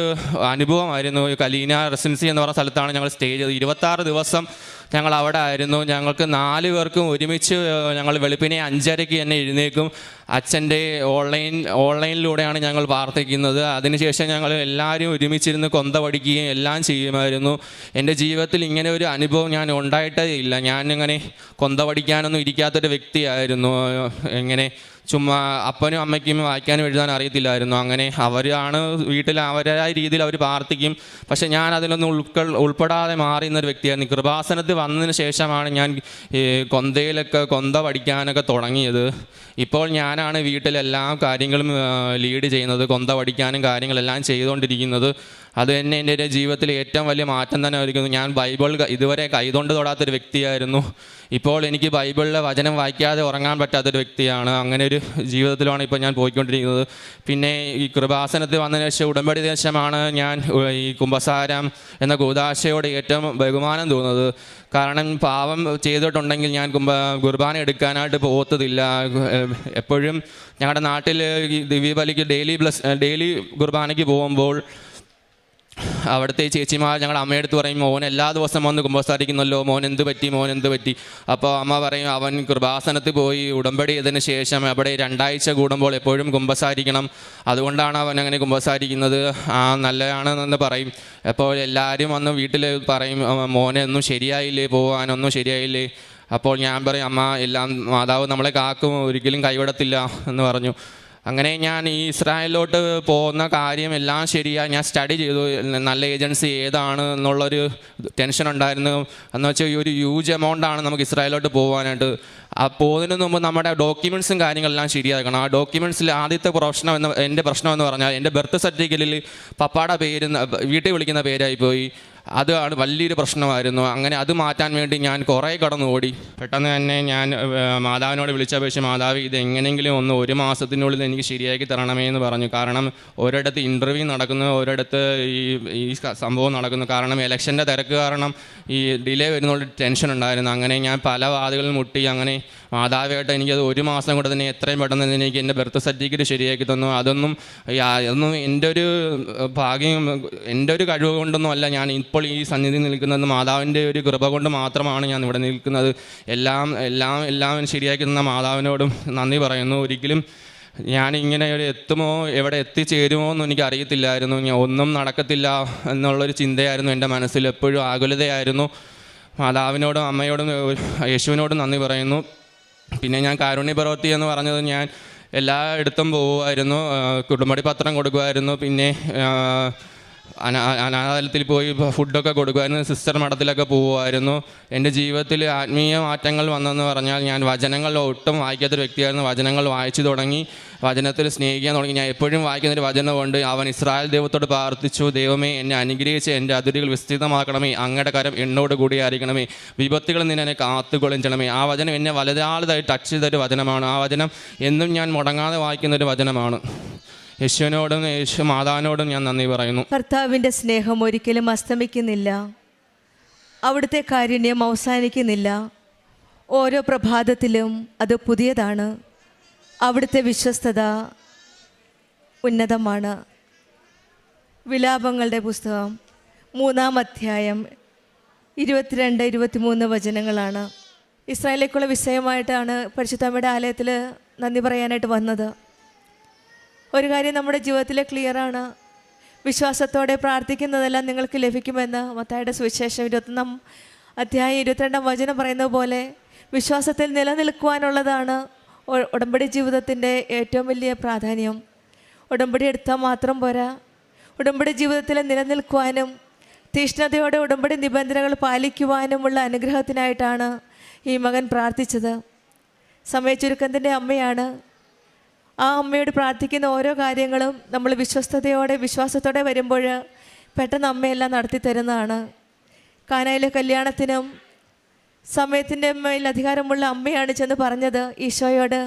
അനുഭവമായിരുന്നു. കലീന റെസിഡൻസി എന്ന് പറഞ്ഞ സ്ഥലത്താണ് ഞങ്ങൾ സ്റ്റേ ചെയ്തത്. 26 ദിവസം ഞങ്ങൾ അവിടെ ആയിരുന്നു. ഞങ്ങൾക്ക് 4 പേർക്കും ഒരുമിച്ച് ഞങ്ങൾ വെളുപ്പിനെ 5:30 തന്നെ എഴുന്നേക്കും. അച്ഛൻ്റെ ഓൺലൈനിലൂടെയാണ് ഞങ്ങൾ പ്രാർത്ഥിക്കുന്നത്. അതിനുശേഷം ഞങ്ങൾ എല്ലാവരും ഒരുമിച്ചിരുന്ന് കൊന്ത പഠിക്കുകയും എല്ലാം ചെയ്യുമായിരുന്നു. എൻ്റെ ജീവിതത്തിൽ ഇങ്ങനെ ഒരു അനുഭവം ഞാൻ ഉണ്ടായിട്ടേ ഇല്ല. ഞാനിങ്ങനെ കൊന്ത പഠിക്കാനൊന്നും ഇരിക്കാത്തൊരു വ്യക്തിയായിരുന്നു. ഇങ്ങനെ ചുമ്മാ അപ്പനും അമ്മയ്ക്കും വായിക്കാനും എഴുതാനും അറിയത്തില്ലായിരുന്നു. അങ്ങനെ അവരാണ് വീട്ടിൽ അവരായ രീതിയിൽ അവർ പ്രാർത്ഥിക്കും. പക്ഷേ ഞാൻ അതിലൊന്നും ഉൾപ്പെടാതെ മാറിയുന്നൊരു വ്യക്തിയായിരുന്നു. കൃപാസനത്തിൽ വന്നതിന് ശേഷമാണ് ഞാൻ കൊന്തയിലൊക്കെ കൊന്ത പഠിക്കാനൊക്കെ തുടങ്ങിയത്. ഇപ്പോൾ ഞാനാണ് വീട്ടിലെല്ലാ കാര്യങ്ങളും ലീഡ് ചെയ്യുന്നത്, കൊന്ത പഠിക്കാനും കാര്യങ്ങളെല്ലാം ചെയ്തുകൊണ്ടിരിക്കുന്നത്. അത് തന്നെ എൻ്റെ ജീവിതത്തിൽ ഏറ്റവും വലിയ മാറ്റം തന്നെ ആയിരിക്കുന്നു. ഞാൻ ബൈബിൾ ഇതുവരെ കൈകൊണ്ട് തൊടാത്തൊരു വ്യക്തിയായിരുന്നു. ഇപ്പോൾ എനിക്ക് ബൈബിളിലെ വചനം വായിക്കാതെ ഉറങ്ങാൻ പറ്റാത്തൊരു വ്യക്തിയാണ്. അങ്ങനെ ഒരു ജീവിതത്തിലാണ് ഇപ്പോൾ ഞാൻ പോയിക്കൊണ്ടിരിക്കുന്നത്. പിന്നെ ഈ കൃപാസനത്തിൽ വന്നതിന് ശേഷം ഉടമ്പടി ദേശമാണ് ഞാൻ ഈ കുമ്പസാരം എന്ന കൂദാശയോട് ഏറ്റവും ബഹുമാനം തോന്നുന്നത്. കാരണം പാപം ചെയ്തിട്ടുണ്ടെങ്കിൽ ഞാൻ കുർബാന എടുക്കാനായിട്ട് പോകത്തതില്ല. എപ്പോഴും ഞങ്ങളുടെ നാട്ടിൽ ദിവ്യബലിക്ക് ഡെയിലി കുർബാനയ്ക്ക് പോകുമ്പോൾ അവിടുത്തെ ചേച്ചിമാർ ഞങ്ങളുടെ അമ്മയെടുത്ത് പറയും, മോൻ എല്ലാ ദിവസം വന്ന് കുമ്പസാരിക്കുന്നല്ലോ, മോൻ എന്ത് പറ്റി. അപ്പോൾ അമ്മ പറയും, അവൻ കൃപാസനത്തിൽ പോയി ഉടമ്പടി ചെയ്തതിന് ശേഷം അവിടെ 2 ആഴ്ച കൂടുമ്പോൾ എപ്പോഴും കുമ്പസാരിക്കണം, അതുകൊണ്ടാണ് അവൻ അങ്ങനെ കുമ്പസാരിക്കുന്നത്. നല്ലതാണെന്ന് പറയും. അപ്പോൾ എല്ലാവരും വന്ന് വീട്ടിൽ പറയും, മോനെ ഒന്നും ശരിയായില്ലേ, പോകാനൊന്നും ശരിയായില്ലേ. അപ്പോൾ ഞാൻ പറയും, അമ്മ എല്ലാം മാതാവ് നമ്മളെ കാക്കും, ഒരിക്കലും കൈവിടത്തില്ല എന്ന് പറഞ്ഞു. അങ്ങനെ ഞാൻ ഈ ഇസ്രായേലിലോട്ട് പോകുന്ന കാര്യം എല്ലാം ശരിയാണ്. ഞാൻ സ്റ്റഡി ചെയ്തു, നല്ല ഏജൻസി ഏതാണ് എന്നുള്ളൊരു ടെൻഷൻ ഉണ്ടായിരുന്നു. എന്ന് വെച്ചാൽ ഈ ഒരു ഹ്യൂജ് എമൗണ്ടാണ് നമുക്ക് ഇസ്രായേലിലോട്ട് പോകാനായിട്ട്. ആ പോകുന്നതിന് മുമ്പ് നമ്മുടെ ഡോക്യുമെൻറ്റ്സും കാര്യങ്ങളെല്ലാം ശരിയാക്കണം. ആ ഡോക്യുമെൻറ്റ്സിൽ ആദ്യത്തെ എൻ്റെ പ്രശ്നം എന്ന് പറഞ്ഞാൽ എൻ്റെ ബർത്ത് സർട്ടിഫിക്കറ്റിൽ പപ്പായുടെ പേര് വീട്ടിൽ വിളിക്കുന്ന പേരായിപ്പോയി. അതാണ് വലിയൊരു പ്രശ്നമായിരുന്നു. അങ്ങനെ അത് മാറ്റാൻ വേണ്ടി ഞാൻ കുറേ കടന്നു ഓടി. പെട്ടെന്ന് തന്നെ ഞാൻ മാതാവിനോട് വിളിച്ചപേക്ഷിച്ച്, മാതാവ് ഇത് എങ്ങനെയെങ്കിലും ഒന്ന് 1 മാസത്തിനുള്ളിൽ എനിക്ക് ശരിയാക്കി തരണമേ എന്ന് പറഞ്ഞു. കാരണം ഒരിടത്ത് ഇൻ്റർവ്യൂ നടക്കുന്നു, ഒരിടത്ത് ഈ സംഭവം നടക്കുന്നു. കാരണം ഇലക്ഷൻ്റെ തിരക്ക് കാരണം ഈ ഡിലേ വരുന്നുള്ള ടെൻഷൻ ഉണ്ടായിരുന്നു. അങ്ങനെ ഞാൻ പല വാതികളിൽ മുട്ടി. അങ്ങനെ മാതാവായിട്ട് എനിക്കത് 1 മാസം കൊണ്ട് തന്നെ എത്രയും പെട്ടെന്ന് തന്നെ എനിക്ക് എൻ്റെ ബർത്ത് സർട്ടിഫിക്കറ്റ് ശരിയാക്കി തന്നു. അതൊന്നും എൻ്റെ ഒരു ഭാഗ്യം, എൻ്റെ ഒരു കഴിവ് കൊണ്ടൊന്നും അല്ല ഞാൻ ഇപ്പോൾ ഈ സന്നിധി നിൽക്കുന്നത്. മാതാവിൻ്റെ ഒരു കൃപ കൊണ്ട് മാത്രമാണ് ഞാൻ ഇവിടെ നിൽക്കുന്നത്. എല്ലാം ശരിയാക്കി തന്ന മാതാവിനോടും നന്ദി പറയുന്നു. ഒരിക്കലും ഞാനിങ്ങനെ എത്തുമോ, എവിടെ എത്തിച്ചേരുമോ എന്ന് എനിക്ക് അറിയത്തില്ലായിരുന്നു. ഒന്നും നടക്കത്തില്ല എന്നുള്ളൊരു ചിന്തയായിരുന്നു എൻ്റെ മനസ്സിൽ. എപ്പോഴും ആകുലതയായിരുന്നു. മാതാവിനോടും അമ്മയോടും യേശുവിനോടും നന്ദി പറയുന്നു. പിന്നെ ഞാൻ കാരുണ്യ പ്രവൃത്തി എന്ന് പറഞ്ഞത് ഞാൻ എല്ലായിടത്തും പോകുമായിരുന്നു. കുടുംബടി പത്രം കൊടുക്കുമായിരുന്നു. പിന്നെ അനാഥാലയത്തിൽ പോയി ഫുഡൊക്കെ കൊടുക്കുമായിരുന്നു. സിസ്റ്റർ മഠത്തിലൊക്കെ പോകുമായിരുന്നു. എൻ്റെ ജീവിതത്തിൽ ആത്മീയ മാറ്റങ്ങൾ വന്നെന്ന് പറഞ്ഞാൽ ഞാൻ വചനങ്ങൾ ഒട്ടും വായിക്കാത്തൊരു വ്യക്തിയായിരുന്നു. വചനങ്ങൾ വായിച്ചു തുടങ്ങി, വചനത്തിൽ സ്നേഹിക്കാൻ തുടങ്ങി. ഞാൻ എപ്പോഴും വായിക്കുന്നൊരു വചനമുണ്ട്, അവൻ ഇസ്രായേൽ ദൈവത്തോട് പ്രാർത്ഥിച്ചു, ദൈവമേ എന്നെ അനുഗ്രഹിച്ച് എൻ്റെ അതിരുകൾ വിസ്തൃതമാക്കണമേ, അങ്ങയുടെ കരം എന്നോട് കൂടി ആയിരിക്കണമേ, വിപത്തുകളിൽ നിന്ന് എന്നെ കാത്തുകൊള്ളിച്ചണമേ. ആ വചനം എന്നെ വലുതാളതായി ടച്ച് ചെയ്തൊരു വചനമാണ്. ആ വചനം എന്നും ഞാൻ മുടങ്ങാതെ വായിക്കുന്നൊരു വചനമാണ്. യേശുവിനോടും യേശു മാതാവിനോടും ഞാൻ നന്ദി പറയുന്നു. കർത്താവിൻ്റെ സ്നേഹം ഒരിക്കലും അസ്തമിക്കുന്നില്ല, അവിടുത്തെ കാരുണ്യം അവസാനിക്കുന്നില്ല. ഓരോ പ്രഭാതത്തിലും അത് പുതിയതാണ്. അവിടുത്തെ വിശ്വസ്തത ഉന്നതമാണ്. വിലാപങ്ങളുടെ പുസ്തകം 3-ാം അധ്യായം 22-23 വചനങ്ങളാണ്. ഇസ്രായേലിലേക്കുള്ള വിഷയമായിട്ടാണ് പരിശുദ്ധമ്മയുടെ ആലയത്തിൽ നന്ദി പറയാനായിട്ട് വന്നത്. ഒരു കാര്യം നമ്മുടെ ജീവിതത്തിൽ ക്ലിയറാണ്. വിശ്വാസത്തോടെ പ്രാർത്ഥിക്കുന്നതെല്ലാം നിങ്ങൾക്ക് ലഭിക്കുമെന്ന് മത്തായിയുടെ സുവിശേഷം 21-ാം അധ്യായം 22-ാം വചനം പറയുന്നത് പോലെ വിശ്വാസത്തിൽ നിലനിൽക്കുവാനുള്ളതാണ് ഉടമ്പടി ജീവിതത്തിൻ്റെ ഏറ്റവും വലിയ പ്രാധാന്യം. ഉടമ്പടി എടുത്താൽ മാത്രം പോരാ, ഉടമ്പടി ജീവിതത്തിൽ നിലനിൽക്കുവാനും തീഷ്ണതയോടെ ഉടമ്പടി നിബന്ധനകൾ പാലിക്കുവാനുമുള്ള അനുഗ്രഹത്തിനായിട്ടാണ് ഈ മകൻ പ്രാർത്ഥിച്ചത്. സമയച്ചുരുക്കത്തിൻ്റെ അമ്മയാണ്. ആ അമ്മയോട് പ്രാർത്ഥിക്കുന്ന ഓരോ കാര്യങ്ങളും നമ്മൾ വിശ്വസ്തയോടെ വിശ്വാസത്തോടെ വരുമ്പോൾ പെട്ടെന്ന് അമ്മയെല്ലാം നടത്തി തരുന്നതാണ്. കാനായിലെ കല്യാണത്തിനും സമയത്തിൻ്റെ മേൽ അധികാരമുള്ള അമ്മയാണ് ചെന്ന് പറഞ്ഞത് ഈശോയോട്,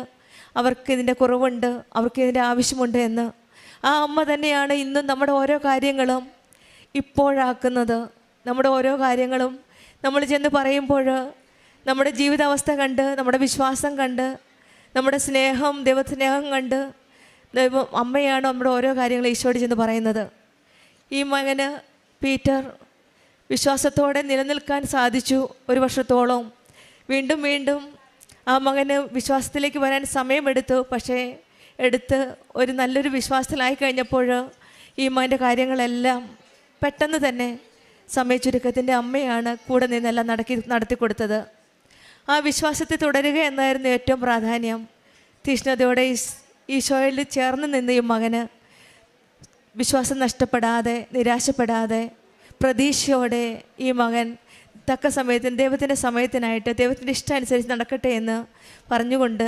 അവർക്ക് ഇതിൻ്റെ കുറവുണ്ട്, അവർക്ക് ഇതിൻ്റെ ആവശ്യമുണ്ട് എന്ന്. ആ അമ്മ തന്നെയാണ് ഇന്നും നമ്മുടെ ഓരോ കാര്യങ്ങളും ഇപ്പോഴാക്കുന്നത്. നമ്മുടെ ഓരോ കാര്യങ്ങളും നമ്മൾ ചെന്ന് പറയുമ്പോൾ നമ്മുടെ ജീവിതാവസ്ഥ കണ്ട്, നമ്മുടെ വിശ്വാസം കണ്ട്, നമ്മുടെ സ്നേഹം, ദൈവസ്നേഹം കണ്ട് അമ്മയാണ് നമ്മുടെ ഓരോ കാര്യങ്ങളും ഈശോയോട് ചെന്ന് പറയുന്നത്. ഈ മകന് പീറ്റർ വിശ്വാസത്തോടെ നിലനിൽക്കാൻ സാധിച്ചു 1 വർഷത്തോളം. വീണ്ടും വീണ്ടും ആ മകന് വിശ്വാസത്തിലേക്ക് വരാൻ സമയമെടുത്തു. പക്ഷേ ഒരു നല്ലൊരു വിശ്വാസത്തിലായി കഴിഞ്ഞപ്പോൾ ഈ മകൻ്റെ കാര്യങ്ങളെല്ലാം പെട്ടെന്ന് തന്നെ സമയച്ചുരുക്കത്തിൻ്റെ അമ്മയാണ് കൂടെ നിന്നെല്ലാം നടത്തി കൊടുത്തത്. ആ വിശ്വാസത്തെ തുടരുക എന്നായിരുന്നു ഏറ്റവും പ്രാധാന്യം. തീഷ്ണതയോടെ ഈശോയിൽ ചേർന്ന് നിന്ന് ഈ മകന് വിശ്വാസം നഷ്ടപ്പെടാതെ, നിരാശപ്പെടാതെ, പ്രതീക്ഷയോടെ ഈ മകൻ തക്ക സമയത്തിന് ദൈവത്തിൻ്റെ സമയത്തിനായിട്ട് ദൈവത്തിൻ്റെ ഇഷ്ടം അനുസരിച്ച് നടക്കട്ടെ എന്ന് പറഞ്ഞുകൊണ്ട്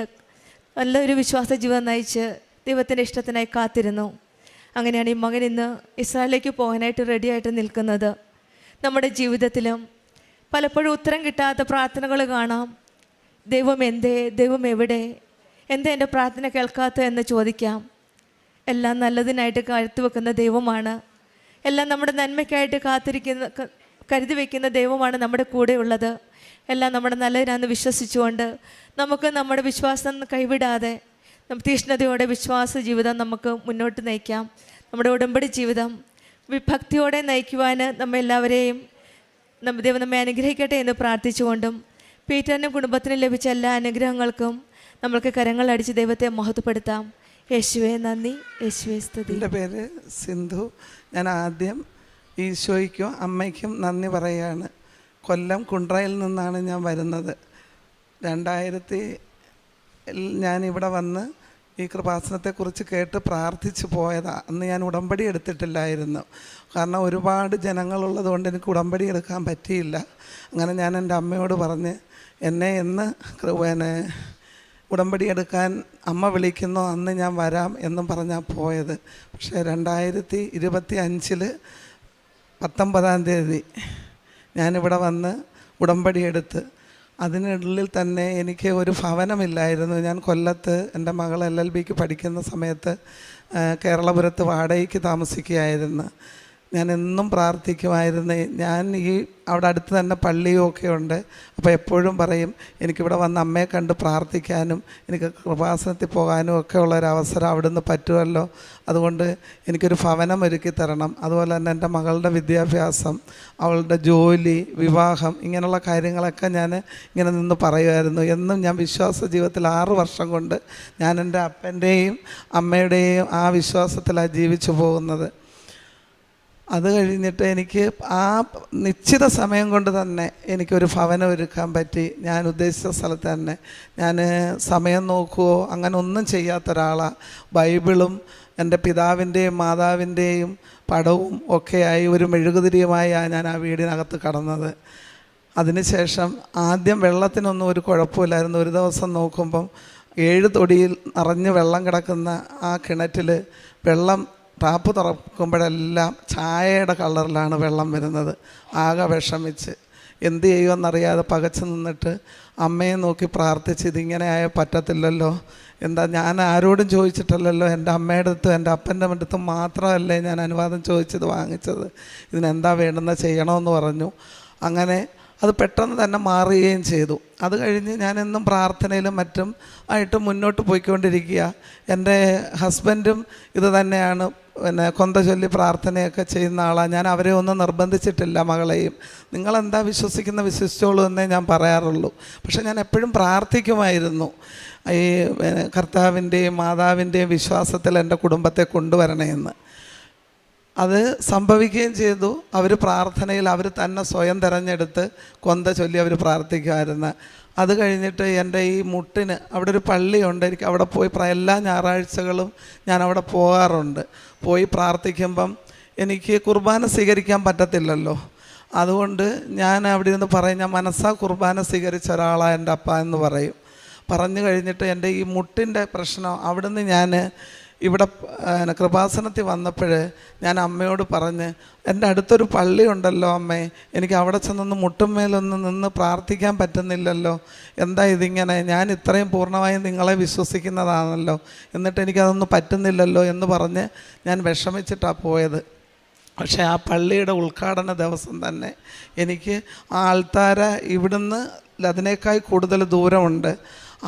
നല്ലൊരു വിശ്വാസ ജീവിതം നയിച്ച് ദൈവത്തിൻ്റെ ഇഷ്ടത്തിനായി കാത്തിരുന്നു. അങ്ങനെയാണ് ഈ മകൻ ഇന്ന് ഇസ്രായേലിലേക്ക് പോകാനായിട്ട് റെഡിയായിട്ട് നിൽക്കുന്നത്. നമ്മുടെ ജീവിതത്തിലും പലപ്പോഴും ഉത്തരം കിട്ടാത്ത പ്രാർത്ഥനകൾ കാണാം. ദൈവം എന്തേ, ദൈവം എവിടെ, എന്താ എൻ്റെ പ്രാർത്ഥന കേൾക്കാത്ത എന്ന് ചോദിക്കാം. എല്ലാം നല്ലതിനായിട്ട് കാത്തുവെക്കുന്ന ദൈവമാണ്. എല്ലാം നമ്മുടെ നന്മയ്ക്കായിട്ട് കരുതി വയ്ക്കുന്ന ദൈവമാണ് നമ്മുടെ കൂടെ ഉള്ളത്. എല്ലാം നമ്മുടെ നല്ലതിനാന്ന് വിശ്വസിച്ചുകൊണ്ട് നമുക്ക് നമ്മുടെ വിശ്വാസം കൈവിടാതെ തീഷ്ണതയോടെ വിശ്വാസ ജീവിതം നമുക്ക് മുന്നോട്ട് നയിക്കാം. നമ്മുടെ ഉടമ്പടി ജീവിതം ഭക്തിയോടെ നയിക്കുവാൻ നമ്മെല്ലാവരെയും ദൈവം നമ്മെ അനുഗ്രഹിക്കട്ടെ എന്ന് പ്രാർത്ഥിച്ചുകൊണ്ടും പീറ്ററിനും കുടുംബത്തിനും ലഭിച്ച എല്ലാ അനുഗ്രഹങ്ങൾക്കും നമ്മൾക്ക് കരങ്ങളടിച്ച് ദൈവത്തെ മഹത്വപ്പെടുത്താം. യേശുവേ നന്ദി, യേശുവേ സ്തുതി. എൻ്റെ പേര് സിന്ധു. ഞാൻ ആദ്യം ഈശോയ്ക്കും അമ്മയ്ക്കും നന്ദി പറയുകയാണ്. കൊല്ലം കുണ്ട്രയിൽ നിന്നാണ് ഞാൻ വരുന്നത്. 2000 ഞാനിവിടെ വന്ന് ഈ കൃപാസനത്തെക്കുറിച്ച് കേട്ട് പ്രാർത്ഥിച്ച് പോയതാണ്. അന്ന് ഞാൻ ഉടമ്പടി എടുത്തിട്ടില്ലായിരുന്നു. കാരണം ഒരുപാട് ജനങ്ങളുള്ളത് കൊണ്ട് എനിക്ക് ഉടമ്പടി എടുക്കാൻ പറ്റിയില്ല. അങ്ങനെ ഞാൻ എൻ്റെ അമ്മയോട് പറഞ്ഞ് എന്നെ എന്ന് ഉടമ്പടി എടുക്കാൻ അമ്മ വിളിക്കുന്നോ അന്ന് ഞാൻ വരാം എന്നും പറഞ്ഞാൽ പോയത്. പക്ഷേ 2025 19-ാം തീയതി ഞാനിവിടെ വന്ന് ഉടമ്പടി എടുത്ത് അതിനുള്ളിൽ തന്നെ എനിക്ക് ഒരു ഭവനമില്ലായിരുന്നു. ഞാൻ കൊല്ലത്ത് എൻ്റെ മകൾ LLBക്ക് പഠിക്കുന്ന സമയത്ത് കേരളപുരത്ത് വാടകയ്ക്ക് താമസിക്കുകയായിരുന്നു. ഞാൻ എന്നും പ്രാർത്ഥിക്കുമായിരുന്നു. ഞാൻ അവിടെ അടുത്ത് തന്നെ പള്ളിയും ഒക്കെ ഉണ്ട്. അപ്പോൾ എപ്പോഴും പറയും എനിക്കിവിടെ വന്ന് അമ്മയെ കണ്ട് പ്രാർത്ഥിക്കാനും എനിക്ക് കൃപാസനത്തിൽ പോകാനും ഒക്കെ ഉള്ളൊരവസരം അവിടുന്ന് പറ്റുമല്ലോ. അതുകൊണ്ട് എനിക്കൊരു ഭവനം ഒരുക്കി തരണം. അതുപോലെ തന്നെ എൻ്റെ മകളുടെ വിദ്യാഭ്യാസം, അവളുടെ ജോലി, വിവാഹം, ഇങ്ങനെയുള്ള കാര്യങ്ങളൊക്കെ ഞാൻ ഇങ്ങനെ നിന്ന് പറയുമായിരുന്നു. എന്നും ഞാൻ വിശ്വാസ ജീവിതത്തിൽ 6 വർഷം കൊണ്ട് ഞാൻ എൻ്റെ അപ്പൻ്റെയും അമ്മയുടെയും ആ വിശ്വാസത്തിലാണ് ജീവിച്ചു പോകുന്നത്. അത് കഴിഞ്ഞിട്ട് എനിക്ക് ആ നിശ്ചിത സമയം കൊണ്ട് തന്നെ എനിക്കൊരു ഭവനം ഒരുക്കാൻ പറ്റി. ഞാൻ ഉദ്ദേശിച്ച സ്ഥലത്ത് തന്നെ. ഞാൻ സമയം നോക്കുകയോ അങ്ങനെ ഒന്നും ചെയ്യാത്ത ഒരാളാണ്. ബൈബിളും എൻ്റെ പിതാവിൻ്റെയും മാതാവിൻ്റെയും പടവും ഒക്കെയായി ഒരു മെഴുകുതിരിയുമായാണ് ഞാൻ ആ വീടിനകത്ത് കടന്നത്. അതിനുശേഷം ആദ്യം വെള്ളത്തിനൊന്നും ഒരു കുഴപ്പമില്ലായിരുന്നു. ഒരു ദിവസം നോക്കുമ്പം 7 തൊടിയിൽ നിറഞ്ഞ് വെള്ളം കിടക്കുന്ന ആ കിണറ്റിൽ വെള്ളം ടാപ്പ് തുറക്കുമ്പോഴെല്ലാം ചായയുടെ കളറിലാണ് വെള്ളം വരുന്നത്. ആകെ വിഷമിച്ച് എന്ത് ചെയ്യുമെന്നറിയാതെ പകച്ചു നിന്നിട്ട് അമ്മയെ നോക്കി പ്രാർത്ഥിച്ച് ഇതിങ്ങനെ ആയ പറ്റത്തില്ലല്ലോ. എന്താ ഞാൻ ആരോടും ചോദിച്ചിട്ടല്ലല്ലോ, എൻ്റെ അമ്മയുടെ അടുത്തും എൻ്റെ അപ്പൻ്റെ അടുത്തും മാത്രമല്ലേ ഞാൻ അനുവാദം ചോദിച്ചത് വാങ്ങിച്ചത്. ഇതിനെന്താ വേണ്ടുന്നത് ചെയ്യണമെന്ന് പറഞ്ഞു. അങ്ങനെ അത് പെട്ടെന്ന് തന്നെ മാറുകയും ചെയ്തു. അത് കഴിഞ്ഞ് ഞാനെന്നും പ്രാർത്ഥനയിലും മറ്റും ആയിട്ട് മുന്നോട്ട് പോയിക്കൊണ്ടിരിക്കുക. എൻ്റെ ഹസ്ബൻഡും ഇത് തന്നെയാണ്, കൊന്ത ചൊല്ലി പ്രാർത്ഥനയൊക്കെ ചെയ്യുന്ന ആളാണ്. ഞാൻ അവരെ ഒന്നും നിർബന്ധിച്ചിട്ടില്ല. മകളെയും നിങ്ങളെന്താ വിശ്വസിച്ചോളൂ എന്നേ ഞാൻ പറയാറുള്ളൂ. പക്ഷെ ഞാൻ എപ്പോഴും പ്രാർത്ഥിക്കുമായിരുന്നു, ഈ കർത്താവിൻ്റെയും മാതാവിൻ്റെയും വിശ്വാസത്തിൽ എൻ്റെ കുടുംബത്തെ കൊണ്ടുവരണേന്ന്. അത് സംഭവിക്കുകയും ചെയ്തു. അവർ പ്രാർത്ഥനയിൽ അവർ തന്നെ സ്വയം തിരഞ്ഞെടുത്ത് കൊന്ത ചൊല്ലി അവർ പ്രാർത്ഥിക്കുമായിരുന്നു. അത് കഴിഞ്ഞിട്ട് എൻ്റെ ഈ മുട്ടിന് അവിടെ ഒരു പള്ളിയുണ്ട്. എനിക്ക് അവിടെ പോയി എല്ലാ ഞായറാഴ്ചകളും ഞാൻ അവിടെ പോകാറുണ്ട്. പോയി പ്രാർത്ഥിക്കുമ്പം എനിക്ക് കുർബാന സ്വീകരിക്കാൻ പറ്റത്തില്ലല്ലോ. അതുകൊണ്ട് ഞാൻ അവിടെ നിന്ന് പറയും, ഞാൻ മനസ്സാ കുർബാന സ്വീകരിച്ച ഒരാളാണ് എൻ്റെ അപ്പ എന്ന് പറയും. പറഞ്ഞു കഴിഞ്ഞിട്ട് എൻ്റെ ഈ മുട്ടിൻ്റെ പ്രശ്നം അവിടുന്ന് ഞാൻ ഇവിടെ കൃപാസനത്തിൽ വന്നപ്പോൾ ഞാൻ അമ്മയോട് പറഞ്ഞ്, എൻ്റെ അടുത്തൊരു പള്ളി ഉണ്ടല്ലോ അമ്മേ, എനിക്ക് അവിടെ ചെന്നൊന്ന് മുട്ടുമേലൊന്ന് നിന്ന് പ്രാർത്ഥിക്കാൻ പറ്റുന്നില്ലല്ലോ, എന്താ ഇതിങ്ങനെ, ഞാൻ ഇത്രയും പൂർണ്ണമായും നിങ്ങളെ വിശ്വസിക്കുന്നതാണല്ലോ, എന്നിട്ട് എനിക്കതൊന്നും പറ്റുന്നില്ലല്ലോ എന്ന് പറഞ്ഞ് ഞാൻ വിഷമിച്ചിട്ടാണ് പോയത്. പക്ഷേ ആ പള്ളിയുടെ ഉദ്ഘാടന ദിവസം തന്നെ എനിക്ക് ആ ആൾത്താര ഇവിടുന്ന് അതിനേക്കാൾ കൂടുതൽ ദൂരമുണ്ട്.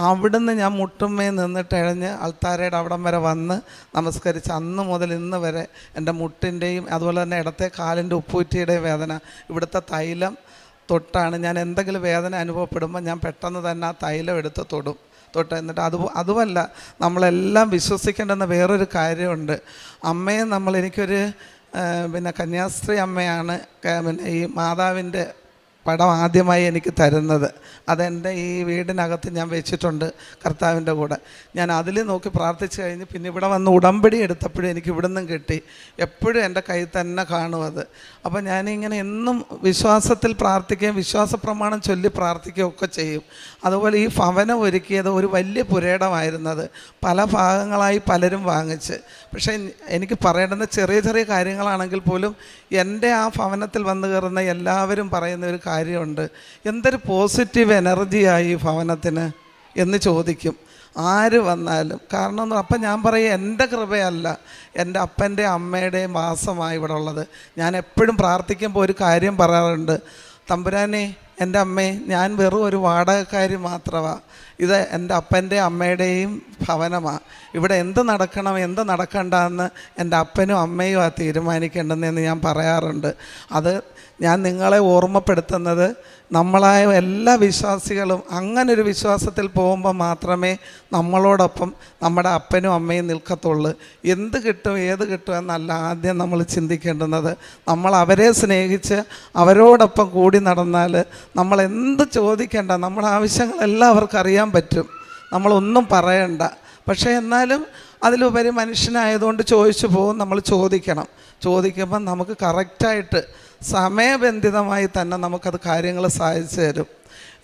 അവിടുന്ന് ഞാൻ മുട്ടുമ്മേ നിന്നിട്ട് എഴഞ്ഞ് അൾത്താരയുടെ അവിടം വരെ വന്ന് നമസ്കരിച്ച് അന്ന് മുതൽ ഇന്ന് വരെ എൻ്റെ മുട്ടിൻ്റെയും അതുപോലെ തന്നെ ഇടത്തെ കാലിൻ്റെ ഉപ്പൂറ്റിയുടെയും വേദന, ഇവിടുത്തെ തൈലം തൊട്ടാണ് ഞാൻ എന്തെങ്കിലും വേദന അനുഭവപ്പെടുമ്പോൾ ഞാൻ പെട്ടെന്ന് തന്നെ ആ തൈലം എടുത്ത് തൊട്ട് എന്നിട്ട് അതുമല്ല, നമ്മളെല്ലാം വിശ്വസിക്കേണ്ടുന്ന വേറൊരു കാര്യമുണ്ട്. അമ്മയെ എനിക്കൊരു കന്യാസ്ത്രീ അമ്മയാണ് ഈ മാതാവിൻ്റെ പടം ആദ്യമായി എനിക്ക് തരുന്നത്. അതെൻ്റെ ഈ വീടിനകത്ത് ഞാൻ വെച്ചിട്ടുണ്ട് കർത്താവിൻ്റെ കൂടെ. ഞാൻ അതിൽ നോക്കി പ്രാർത്ഥിച്ച് കഴിഞ്ഞ് പിന്നെ ഇവിടെ വന്ന് ഉടമ്പടി എടുത്തപ്പോഴും എനിക്ക് ഇവിടെ നിന്നും കിട്ടി. എപ്പോഴും എൻ്റെ കയ്യിൽ തന്നെ കാണും അത്. അപ്പോൾ ഞാനിങ്ങനെ എന്നും വിശ്വാസത്തിൽ പ്രാർത്ഥിക്കുകയും വിശ്വാസ പ്രമാണം ചൊല്ലി പ്രാർത്ഥിക്കുകയും ഒക്കെ ചെയ്യും. അതുപോലെ ഈ ഭവനം ഒരുക്കിയത് ഒരു വലിയ പുരേടമായിരുന്നത് പല ഭാഗങ്ങളായി പലരും വാങ്ങിച്ച്. പക്ഷേ എനിക്ക് പറയേണ്ടുന്ന ചെറിയ ചെറിയ കാര്യങ്ങളാണെങ്കിൽ പോലും എൻ്റെ ആ ഭവനത്തിൽ വന്നു കയറുന്ന എല്ലാവരും പറയുന്ന ഒരു കാര്യമുണ്ട്, എന്തൊരു പോസിറ്റീവ് എനർജിയായി ഈ ഭവനത്തിന് എന്ന് ചോദിക്കും ആര് വന്നാലും. കാരണം അപ്പം ഞാൻ പറയും, എൻ്റെ കൃപയല്ല, എൻ്റെ അപ്പൻ്റെ അമ്മയുടെയും വാസമായി ഇവിടെ ഉള്ളത്. ഞാൻ എപ്പോഴും പ്രാർത്ഥിക്കുമ്പോൾ ഒരു കാര്യം പറയാറുണ്ട്, തമ്പുരാനെ എൻ്റെ അമ്മേ, ഞാൻ വെറും ഒരു വാടകക്കാരി മാത്രമാണ്, ഇത് എൻ്റെ അപ്പൻ്റെ അമ്മയുടെയും ഭവനമാണ്. ഇവിടെ എന്ത് നടക്കണം എന്ത് നടക്കണ്ടെന്ന് എൻ്റെ അപ്പനും അമ്മയും തീരുമാനിക്കേണ്ടതെന്ന് ഞാൻ പറയാറുണ്ട്. അത് ഞാൻ നിങ്ങളെ ഓർമ്മപ്പെടുത്തുന്നത്, നമ്മളായ എല്ലാ വിശ്വാസികളും അങ്ങനൊരു വിശ്വാസത്തിൽ പോകുമ്പോൾ മാത്രമേ നമ്മളോടൊപ്പം നമ്മുടെ അപ്പനും അമ്മയും നിൽക്കത്തുള്ളൂ. എന്ത് കിട്ടും ഏത് കിട്ടും എന്നല്ല ആദ്യം നമ്മൾ ചിന്തിക്കേണ്ടുന്നത്. നമ്മൾ അവരെ സ്നേഹിച്ച് അവരോടൊപ്പം കൂടി നടന്നാൽ നമ്മൾ എന്ത് ചോദിക്കേണ്ട, നമ്മുടെ ആവശ്യങ്ങളെല്ലാം അവർക്കറിയാൻ പറ്റും, നമ്മളൊന്നും പറയണ്ട. പക്ഷേ എന്നാലും അതിലുപരി മനുഷ്യനായതുകൊണ്ട് ചോദിച്ചു പോകും. നമ്മൾ ചോദിക്കുമ്പം നമുക്ക് കറക്റ്റായിട്ട് സമയബന്ധിതമായി തന്നെ നമുക്കത് കാര്യങ്ങൾ സാധിച്ചു തരും.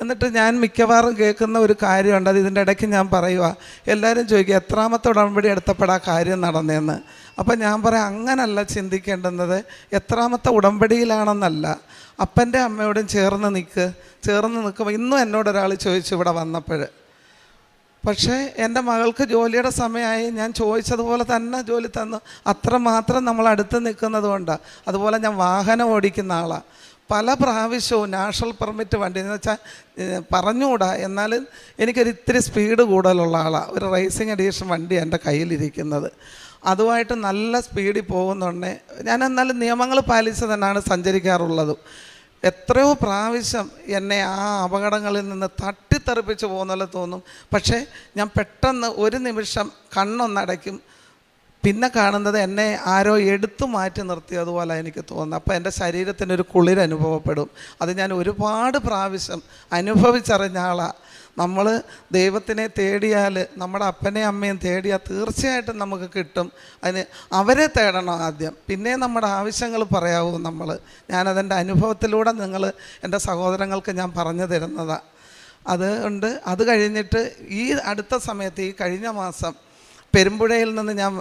എന്നിട്ട് ഞാൻ മിക്കവാറും കേൾക്കുന്ന ഒരു കാര്യമുണ്ട്, അത് ഇതിൻ്റെ ഇടയ്ക്ക് ഞാൻ പറയുക, എല്ലാവരും ചോദിക്കുക എത്രാമത്തെ ഉടമ്പടി എടുത്തപ്പോഴാ കാര്യം നടന്നതെന്ന്. അപ്പം ഞാൻ പറയാം, അങ്ങനല്ല ചിന്തിക്കേണ്ടുന്നത്, എത്രാമത്തെ ഉടമ്പടിയിലാണെന്നല്ല, അപ്പൻ്റെ അമ്മയോടും ചേർന്ന് നിൽക്കുമ്പോൾ ഇന്നും എന്നോടൊരാൾ ചോദിച്ചു ഇവിടെ വന്നപ്പോൾ. പക്ഷേ എൻ്റെ മകൾക്ക് ജോലിയുടെ സമയമായി, ഞാൻ ചോദിച്ചതുപോലെ തന്നെ ജോലി തന്നു. അത്രമാത്രം നമ്മൾ അടുത്ത് നിൽക്കുന്നത് കൊണ്ടാണ്. അതുപോലെ ഞാൻ വാഹനം ഓടിക്കുന്ന ആളാണ്. പല പ്രാവശ്യവും നാഷണൽ പെർമിറ്റ് വണ്ടി എന്ന് വെച്ചാൽ പറഞ്ഞുകൂടാ, എന്നാലും എനിക്കൊരു ഇത്തിരി സ്പീഡ് കൂടുതലുള്ള ആളാണ്. ഒരു റേസിംഗ് എഡീഷൻ വണ്ടി എൻ്റെ കയ്യിലിരിക്കുന്നത്. അതുമായിട്ട് നല്ല സ്പീഡിൽ പോകുന്നുണ്ടേ ഞാൻ എന്നാലും നിയമങ്ങൾ പാലിച്ച് തന്നെയാണ് സഞ്ചരിക്കാറുള്ളത്. എത്രയോ പ്രാവശ്യം എന്നെ ആ അപകടങ്ങളിൽ നിന്ന് തട്ടിത്തെറിപ്പിച്ച് പോകുന്നപോലെ തോന്നും. പക്ഷേ ഞാൻ പെട്ടെന്ന് ഒരു നിമിഷം കണ്ണൊന്നടയ്ക്കും, പിന്നെ കാണുന്നത് എന്നെ ആരോ എടുത്തു മാറ്റി നിർത്തിയതുപോലെ എനിക്ക് തോന്നുന്നു. അപ്പോൾ എൻ്റെ ശരീരത്തിനൊരു കുളിരനുഭവപ്പെടും. അത് ഞാൻ ഒരുപാട് പ്രാവശ്യം അനുഭവിച്ചറിഞ്ഞ ആളാണ്. നമ്മൾ ദൈവത്തിനെ തേടിയാൽ, നമ്മുടെ അപ്പനെയും അമ്മയും തേടിയാൽ തീർച്ചയായിട്ടും നമുക്ക് കിട്ടും. അതിന് അവരെ തേടണം ആദ്യം, പിന്നെ നമ്മുടെ ആവശ്യങ്ങൾ പറയാവൂ നമ്മൾ. ഞാനതെൻ്റെ അനുഭവത്തിലൂടെ എൻ്റെ സഹോദരങ്ങൾക്ക് ഞാൻ പറഞ്ഞു തരുന്നതാണ്. അതുകൊണ്ട് അത് കഴിഞ്ഞിട്ട് ഈ അടുത്ത സമയത്ത്, ഈ കഴിഞ്ഞ മാസം പെരുമ്പുഴയിൽ നിന്ന് ഞാൻ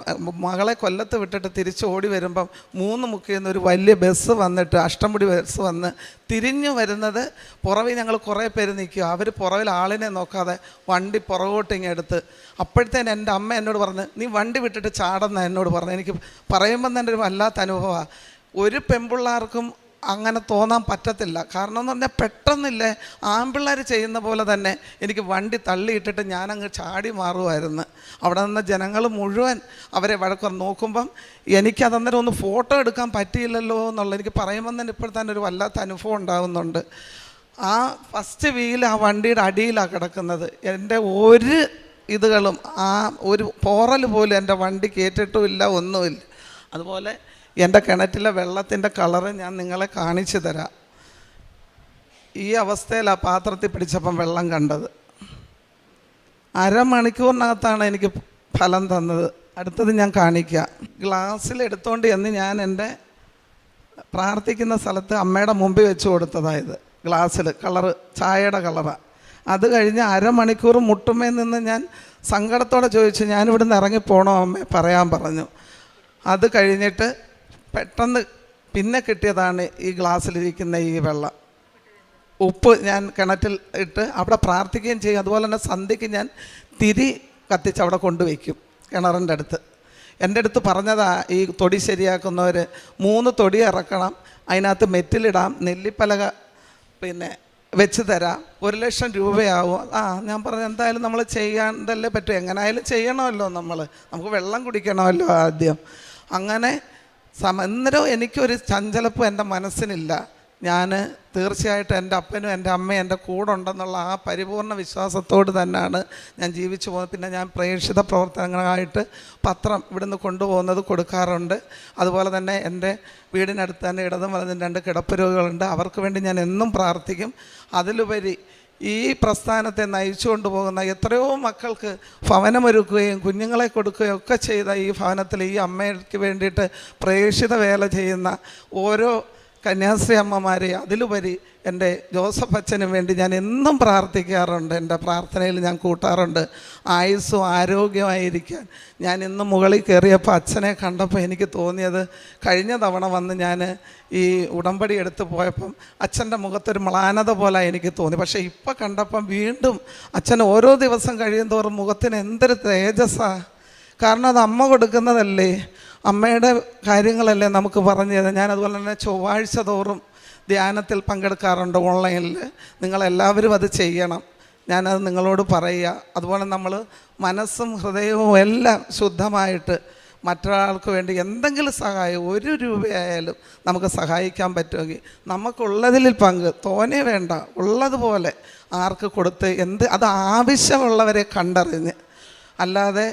മകളെ കൊല്ലത്ത് വിട്ടിട്ട് തിരിച്ച് ഓടി വരുമ്പം 3 മുക്കിൽ നിന്ന് ഒരു വലിയ ബസ് വന്നിട്ട്, അഷ്ടമുടി ബസ് വന്ന് തിരിഞ്ഞു വരുന്നത്, പുറവിൽ ഞങ്ങൾ കുറേ പേര് നിൽക്കുക, അവർ പുറവിൽ ആളിനെ നോക്കാതെ വണ്ടി പുറകോട്ടിങ്ങെടുത്ത്. അപ്പോഴത്തേന് എൻ്റെ അമ്മ എന്നോട് പറഞ്ഞ്, നീ വണ്ടി വിട്ടിട്ട് ചാടുന്ന എന്നോട് പറഞ്ഞു. എനിക്ക് പറയുമ്പം തന്നെ ഒരു വല്ലാത്ത അനുഭവമാണ്. ഒരു പെൺപിള്ളേർക്കും അങ്ങനെ തോന്നാൻ പറ്റത്തില്ല. കാരണം എന്ന് പറഞ്ഞാൽ പെട്ടെന്നില്ലേ, ആൺപിള്ളേർ ചെയ്യുന്ന പോലെ തന്നെ എനിക്ക് വണ്ടി തള്ളിയിട്ടിട്ട് ഞാനങ്ങ് ചാടി മാറുമായിരുന്നു. അവിടെ നിന്ന് ജനങ്ങൾ മുഴുവൻ അവരെ വഴക്ക് നോക്കുമ്പം എനിക്കതന്നേരം ഒന്ന് ഫോട്ടോ എടുക്കാൻ പറ്റിയില്ലല്ലോ എന്നുള്ള, എനിക്ക് പറയുമ്പം തന്നെ ഇപ്പോൾ തന്നെ ഒരു വല്ലാത്ത അനുഭവം ഉണ്ടാകുന്നുണ്ട്. ആ ഫസ്റ്റ് വീൽ ആ വണ്ടിയുടെ അടിയിലാണ് കിടക്കുന്നത്. എൻ്റെ ഒരു ഇതുകളും ആ ഒരു പോറൽ പോലും എൻ്റെ വണ്ടി കേട്ടിട്ടുമില്ല, ഒന്നുമില്ല. അതുപോലെ എൻ്റെ കിണറ്റിലെ വെള്ളത്തിൻ്റെ കളറ് ഞാൻ നിങ്ങളെ കാണിച്ചു തരാം. ഈ അവസ്ഥയിലാണ് പാത്രത്തിൽ പിടിച്ചപ്പം വെള്ളം കണ്ടത്. അരമണിക്കൂറിനകത്താണ് എനിക്ക് ഫലം തന്നത്. അടുത്തത് ഞാൻ കാണിക്കാം. ഗ്ലാസ്സിൽ എടുത്തുകൊണ്ട് എന്ന് ഞാൻ എൻ്റെ പ്രാർത്ഥിക്കുന്ന സ്ഥലത്ത് അമ്മയുടെ മുമ്പിൽ വെച്ച് കൊടുത്തതായത്. ഗ്ലാസ്സിൽ കളറ്, ചായയുടെ കളറാണ്. അത് കഴിഞ്ഞ് അരമണിക്കൂർ മുട്ടുമേ നിന്ന് ഞാൻ സങ്കടത്തോടെ ചോദിച്ചു, ഞാനിവിടുന്ന് ഇറങ്ങിപ്പോണോ അമ്മേ, പറയാൻ പറഞ്ഞു. അത് കഴിഞ്ഞിട്ട് പെട്ടെന്ന് പിന്നെ കിട്ടിയതാണ് ഈ ഗ്ലാസ്സിലിരിക്കുന്ന ഈ വെള്ളം. ഉപ്പ് ഞാൻ കിണറ്റിൽ ഇട്ട് അവിടെ പ്രാർത്ഥിക്കുകയും ചെയ്യും. അതുപോലെ തന്നെ സന്ധ്യയ്ക്ക് ഞാൻ തിരി കത്തിച്ച് അവിടെ കൊണ്ടുവയ്ക്കും കിണറിൻ്റെ അടുത്ത്. എൻ്റെ അടുത്ത് പറഞ്ഞതാ, ഈ തൊടി ശരിയാക്കുന്നവർ 3 തൊടി ഇറക്കണം, അതിനകത്ത് മെറ്റിലിടാം, നെല്ലിപ്പലക പിന്നെ വെച്ച് തരാം, 1 ലക്ഷം രൂപയാവും. ഞാൻ പറഞ്ഞു എന്തായാലും നമ്മൾ ചെയ്യാണ്ടല്ലേ പറ്റും, എങ്ങനെയായാലും ചെയ്യണമല്ലോ, നമുക്ക് വെള്ളം കുടിക്കണമല്ലോ ആദ്യം. അങ്ങനെ അന്നേരം എനിക്കൊരു ചഞ്ചലപ്പ് എൻ്റെ മനസ്സിനില്ല. ഞാൻ തീർച്ചയായിട്ടും എൻ്റെ അപ്പനും എൻ്റെ അമ്മയും എൻ്റെ കൂടെ ഉണ്ടെന്നുള്ള ആ പരിപൂർണ്ണ വിശ്വാസത്തോട് തന്നെയാണ് ഞാൻ ജീവിച്ചു പോകുന്നത്. പിന്നെ ഞാൻ പ്രേക്ഷിത പ്രവർത്തനങ്ങളായിട്ട് പത്രം ഇവിടുന്ന് കൊണ്ടുപോകുന്നത് കൊടുക്കാറുണ്ട്. അതുപോലെ തന്നെ എൻ്റെ വീടിനടുത്ത് തന്നെ ഇടതും വലതും 2 കിടപ്പ് രോഗികളുണ്ട്. അവർക്ക് വേണ്ടി ഞാൻ എന്നും പ്രാർത്ഥിക്കും. അതിലുപരി ഈ പ്രസ്ഥാനത്തെ നയിച്ചു കൊണ്ടുപോകുന്ന എത്രയോ മക്കൾക്ക് ഭവനമൊരുക്കുകയും കുഞ്ഞുങ്ങളെ കൊടുക്കുകയും ഒക്കെ ചെയ്ത ഈ ഭവനത്തിൽ ഈ അമ്മയ്ക്ക് വേണ്ടിയിട്ട് പ്രേക്ഷിത വേല ചെയ്യുന്ന ഓരോ കന്യാസ്ത്രീ അമ്മമാരെ, അതിലുപരി എൻ്റെ ജോസഫ് അച്ഛനും വേണ്ടി ഞാൻ എന്നും പ്രാർത്ഥിക്കാറുണ്ട്. എൻ്റെ പ്രാർത്ഥനയിൽ ഞാൻ കൂട്ടാറുണ്ട്. ആയുസ്സും ആരോഗ്യമായിരിക്കാൻ. ഞാൻ ഇന്ന് മുകളിൽ കയറിയപ്പോൾ അച്ഛനെ കണ്ടപ്പോൾ എനിക്ക് തോന്നിയത്, കഴിഞ്ഞ തവണ വന്ന് ഞാൻ ഈ ഉടമ്പടി എടുത്ത് പോയപ്പം അച്ഛൻ്റെ മുഖത്തൊരു മ്ലാനത പോലെ എനിക്ക് തോന്നി. പക്ഷേ ഇപ്പം കണ്ടപ്പം വീണ്ടും അച്ഛൻ ഓരോ ദിവസം കഴിയും തോറും മുഖത്തിന് എന്തൊരു തേജസ്സാണ്. കാരണം അത് അമ്മ കൊടുക്കുന്നതല്ലേ, അമ്മയുടെ കാര്യങ്ങളല്ലേ നമുക്ക് പറഞ്ഞു തരാം. ഞാനതുപോലെ തന്നെ ചൊവ്വാഴ്ച തോറും ധ്യാനത്തിൽ പങ്കെടുക്കാറുണ്ട് ഓൺലൈനിൽ. നിങ്ങളെല്ലാവരും അത് ചെയ്യണം, ഞാനത് നിങ്ങളോട് പറയുക. അതുപോലെ നമ്മൾ മനസ്സും ഹൃദയവും എല്ലാം ശുദ്ധമായിട്ട് മറ്റൊരാൾക്ക് വേണ്ടി എന്തെങ്കിലും സഹായം 1 രൂപയായാലും നമുക്ക് സഹായിക്കാൻ പറ്റുമെങ്കിൽ നമുക്കുള്ളതിൽ പങ്ക്, തോനെ വേണ്ട, ഉള്ളതുപോലെ ആർക്ക് കൊടുത്ത് അത് ആവശ്യമുള്ളവരെ കണ്ടറിഞ്ഞ്, അല്ലാതെ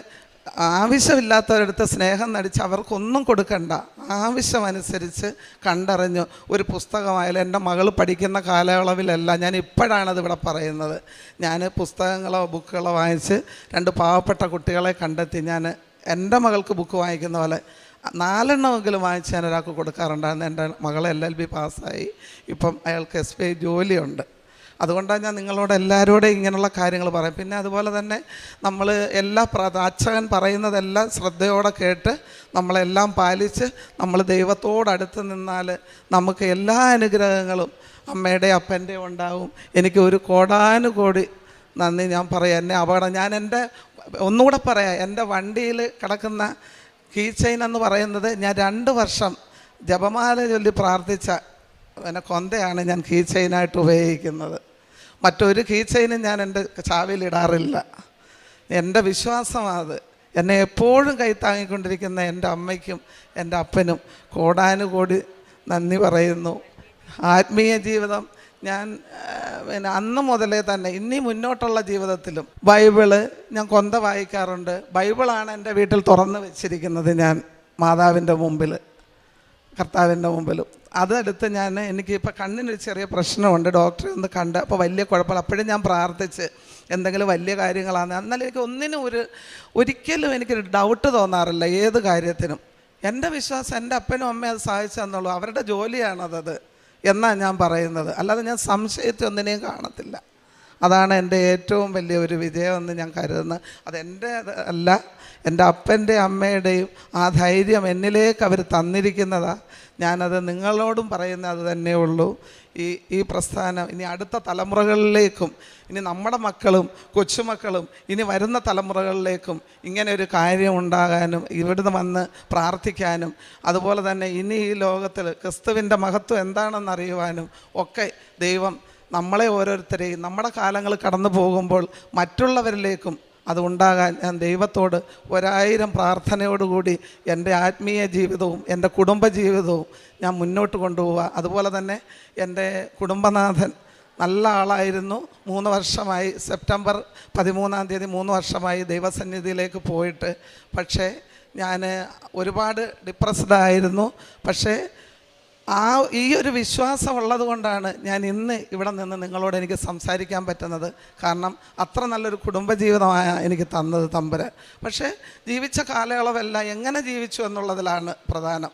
ആവശ്യമില്ലാത്തവരടുത്ത് സ്നേഹം നടിച്ച് അവർക്കൊന്നും കൊടുക്കണ്ട. ആവശ്യമനുസരിച്ച് കണ്ടറിഞ്ഞു ഒരു പുസ്തകമായാലും, എൻ്റെ മകൾ പഠിക്കുന്ന കാലയളവിലല്ല, ഞാൻ ഇപ്പോഴാണത് ഇവിടെ പറയുന്നത്, ഞാൻ പുസ്തകങ്ങളോ ബുക്കുകളോ വാങ്ങിച്ച് 2 പാവപ്പെട്ട കുട്ടികളെ കണ്ടെത്തി ഞാൻ എൻ്റെ മകൾക്ക് ബുക്ക് വാങ്ങിക്കുന്ന പോലെ 4 എണ്ണമെങ്കിലും വാങ്ങിച്ച് ഞാൻ ഒരാൾക്ക് കൊടുക്കാറുണ്ടായിരുന്നു. എൻ്റെ മകൾ LLB പാസ്സായി, ഇപ്പം അയാൾക്ക് SBI ജോലിയുണ്ട്. അതുകൊണ്ടാണ് ഞാൻ നിങ്ങളോട് എല്ലാവരോടും ഇങ്ങനെയുള്ള കാര്യങ്ങൾ പറയും. പിന്നെ അതുപോലെ തന്നെ നമ്മൾ അച്ഛൻ പറയുന്നതെല്ലാം ശ്രദ്ധയോടെ കേട്ട് നമ്മളെല്ലാം പാലിച്ച് നമ്മൾ ദൈവത്തോടടുത്ത് നിന്നാൽ നമുക്ക് എല്ലാ അനുഗ്രഹങ്ങളും അമ്മയുടെ അപ്പൻ്റെ ഉണ്ടാവും. എനിക്ക് 1 കോടാനുകോടി നന്ദി ഞാൻ പറയാം. എന്നെ ഞാൻ ഒന്നുകൂടെ പറയാം, എൻ്റെ വണ്ടിയിൽ കിടക്കുന്ന കീ ചെയിൻ എന്ന് പറയുന്നത് ഞാൻ 2 വർഷം ജപമാല ചൊല്ലി പ്രാർത്ഥിച്ച കൊന്തയാണ് ഞാൻ കീ ചെയിനായിട്ട് ഉപയോഗിക്കുന്നത്. മറ്റൊരു കീ ചെയിനും ഞാൻ എൻ്റെ ചാവിലിടാറില്ല. എൻ്റെ വിശ്വാസമാത്. എന്നെ എപ്പോഴും കൈത്താങ്ങിക്കൊണ്ടിരിക്കുന്ന എൻ്റെ അമ്മയ്ക്കും എൻ്റെ അപ്പനും കോടാനുകോടി നന്ദി പറയുന്നു. ആത്മീയ ജീവിതം ഞാൻ അന്ന് മുതലേ തന്നെ ഇനി മുന്നോട്ടുള്ള ജീവിതത്തിലും ബൈബിള് ഞാൻ കൊന്ത വായിക്കാറുണ്ട്. ബൈബിളാണ് എൻ്റെ വീട്ടിൽ തുറന്ന് വെച്ചിരിക്കുന്നത്. ഞാൻ മാതാവിൻ്റെ മുമ്പിൽ, കർത്താവിൻ്റെ മുമ്പിലും അതെടുത്ത് എനിക്കിപ്പോൾ കണ്ണിനൊരു ചെറിയ പ്രശ്നമുണ്ട്, ഡോക്ടറെ ഒന്ന് കണ്ട്. അപ്പോൾ വലിയ കുഴപ്പമില്ല. അപ്പോഴും ഞാൻ പ്രാർത്ഥിച്ച് എന്തെങ്കിലും വലിയ കാര്യങ്ങളാണ്. എന്നാലും എനിക്ക് ഒരിക്കലും എനിക്കൊരു ഡൗട്ട് തോന്നാറില്ല ഏത് കാര്യത്തിനും. എൻ്റെ വിശ്വാസം എൻ്റെ അപ്പനും അമ്മയും അത് സാധിച്ചു തന്നുള്ളൂ, അവരുടെ ജോലിയാണത് എന്നാണ് ഞാൻ പറയുന്നത്. അല്ലാതെ ഞാൻ സംശയിച്ചൊന്നിനെയും കാണത്തില്ല. അതാണ് എൻ്റെ ഏറ്റവും വലിയ ഒരു വിജയമെന്ന് ഞാൻ കരുതുന്നത്. അതെൻ്റെ അല്ല, എൻ്റെ അപ്പൻ്റെ അമ്മയുടെയും ആ ധൈര്യം എന്നിലേക്ക് അവർ തന്നിരിക്കുന്നതാണ്. ഞാനത് നിങ്ങളോടും പറയുന്നത് അത് തന്നെ ഉള്ളൂ. ഈ പ്രസ്ഥാനം ഇനി അടുത്ത തലമുറകളിലേക്കും, ഇനി നമ്മുടെ മക്കളും കൊച്ചുമക്കളും ഇനി വരുന്ന തലമുറകളിലേക്കും ഇങ്ങനെ ഒരു കാര്യം ഉണ്ടാകാനും ഇവിടുന്ന് വന്ന് പ്രാർത്ഥിക്കാനും, അതുപോലെ തന്നെ ഇനി ഈ ലോകത്തിൽ ക്രിസ്തുവിൻ്റെ മഹത്വം എന്താണെന്ന് അറിയുവാനും ഒക്കെ ദൈവം നമ്മളെ ഓരോരുത്തരെയും നമ്മുടെ കാലങ്ങൾ കടന്നു പോകുമ്പോൾ മറ്റുള്ളവരിലേക്കും അതുണ്ടാകാൻ ഞാൻ ദൈവത്തോട് 1000 പ്രാർത്ഥനയോടുകൂടി എൻ്റെ ആത്മീയ ജീവിതവും എൻ്റെ കുടുംബജീവിതവും ഞാൻ മുന്നോട്ട് കൊണ്ടുപോവുക. അതുപോലെ തന്നെ എൻ്റെ കുടുംബനാഥൻ നല്ല ആളായിരുന്നു. 3 വർഷമായി, സെപ്റ്റംബർ 13 3 വർഷമായി ദൈവസന്നിധിയിലേക്ക് പോയിട്ട്. പക്ഷേ ഞാൻ ഒരുപാട് ഡിപ്രസ്ഡ് ആയിരുന്നു. പക്ഷേ ഈ ഒരു വിശ്വാസം ഉള്ളത് കൊണ്ടാണ് ഞാൻ ഇന്ന് ഇവിടെ നിന്ന് നിങ്ങളോട് എനിക്ക് സംസാരിക്കാൻ പറ്റുന്നത്. കാരണം അത്ര നല്ലൊരു കുടുംബജീവിതമായ എനിക്ക് തന്നത് തമ്പുരാൻ. പക്ഷേ ജീവിച്ച കാലയളവെല്ലാം എങ്ങനെ ജീവിച്ചു എന്നുള്ളതിലാണ് പ്രധാനം.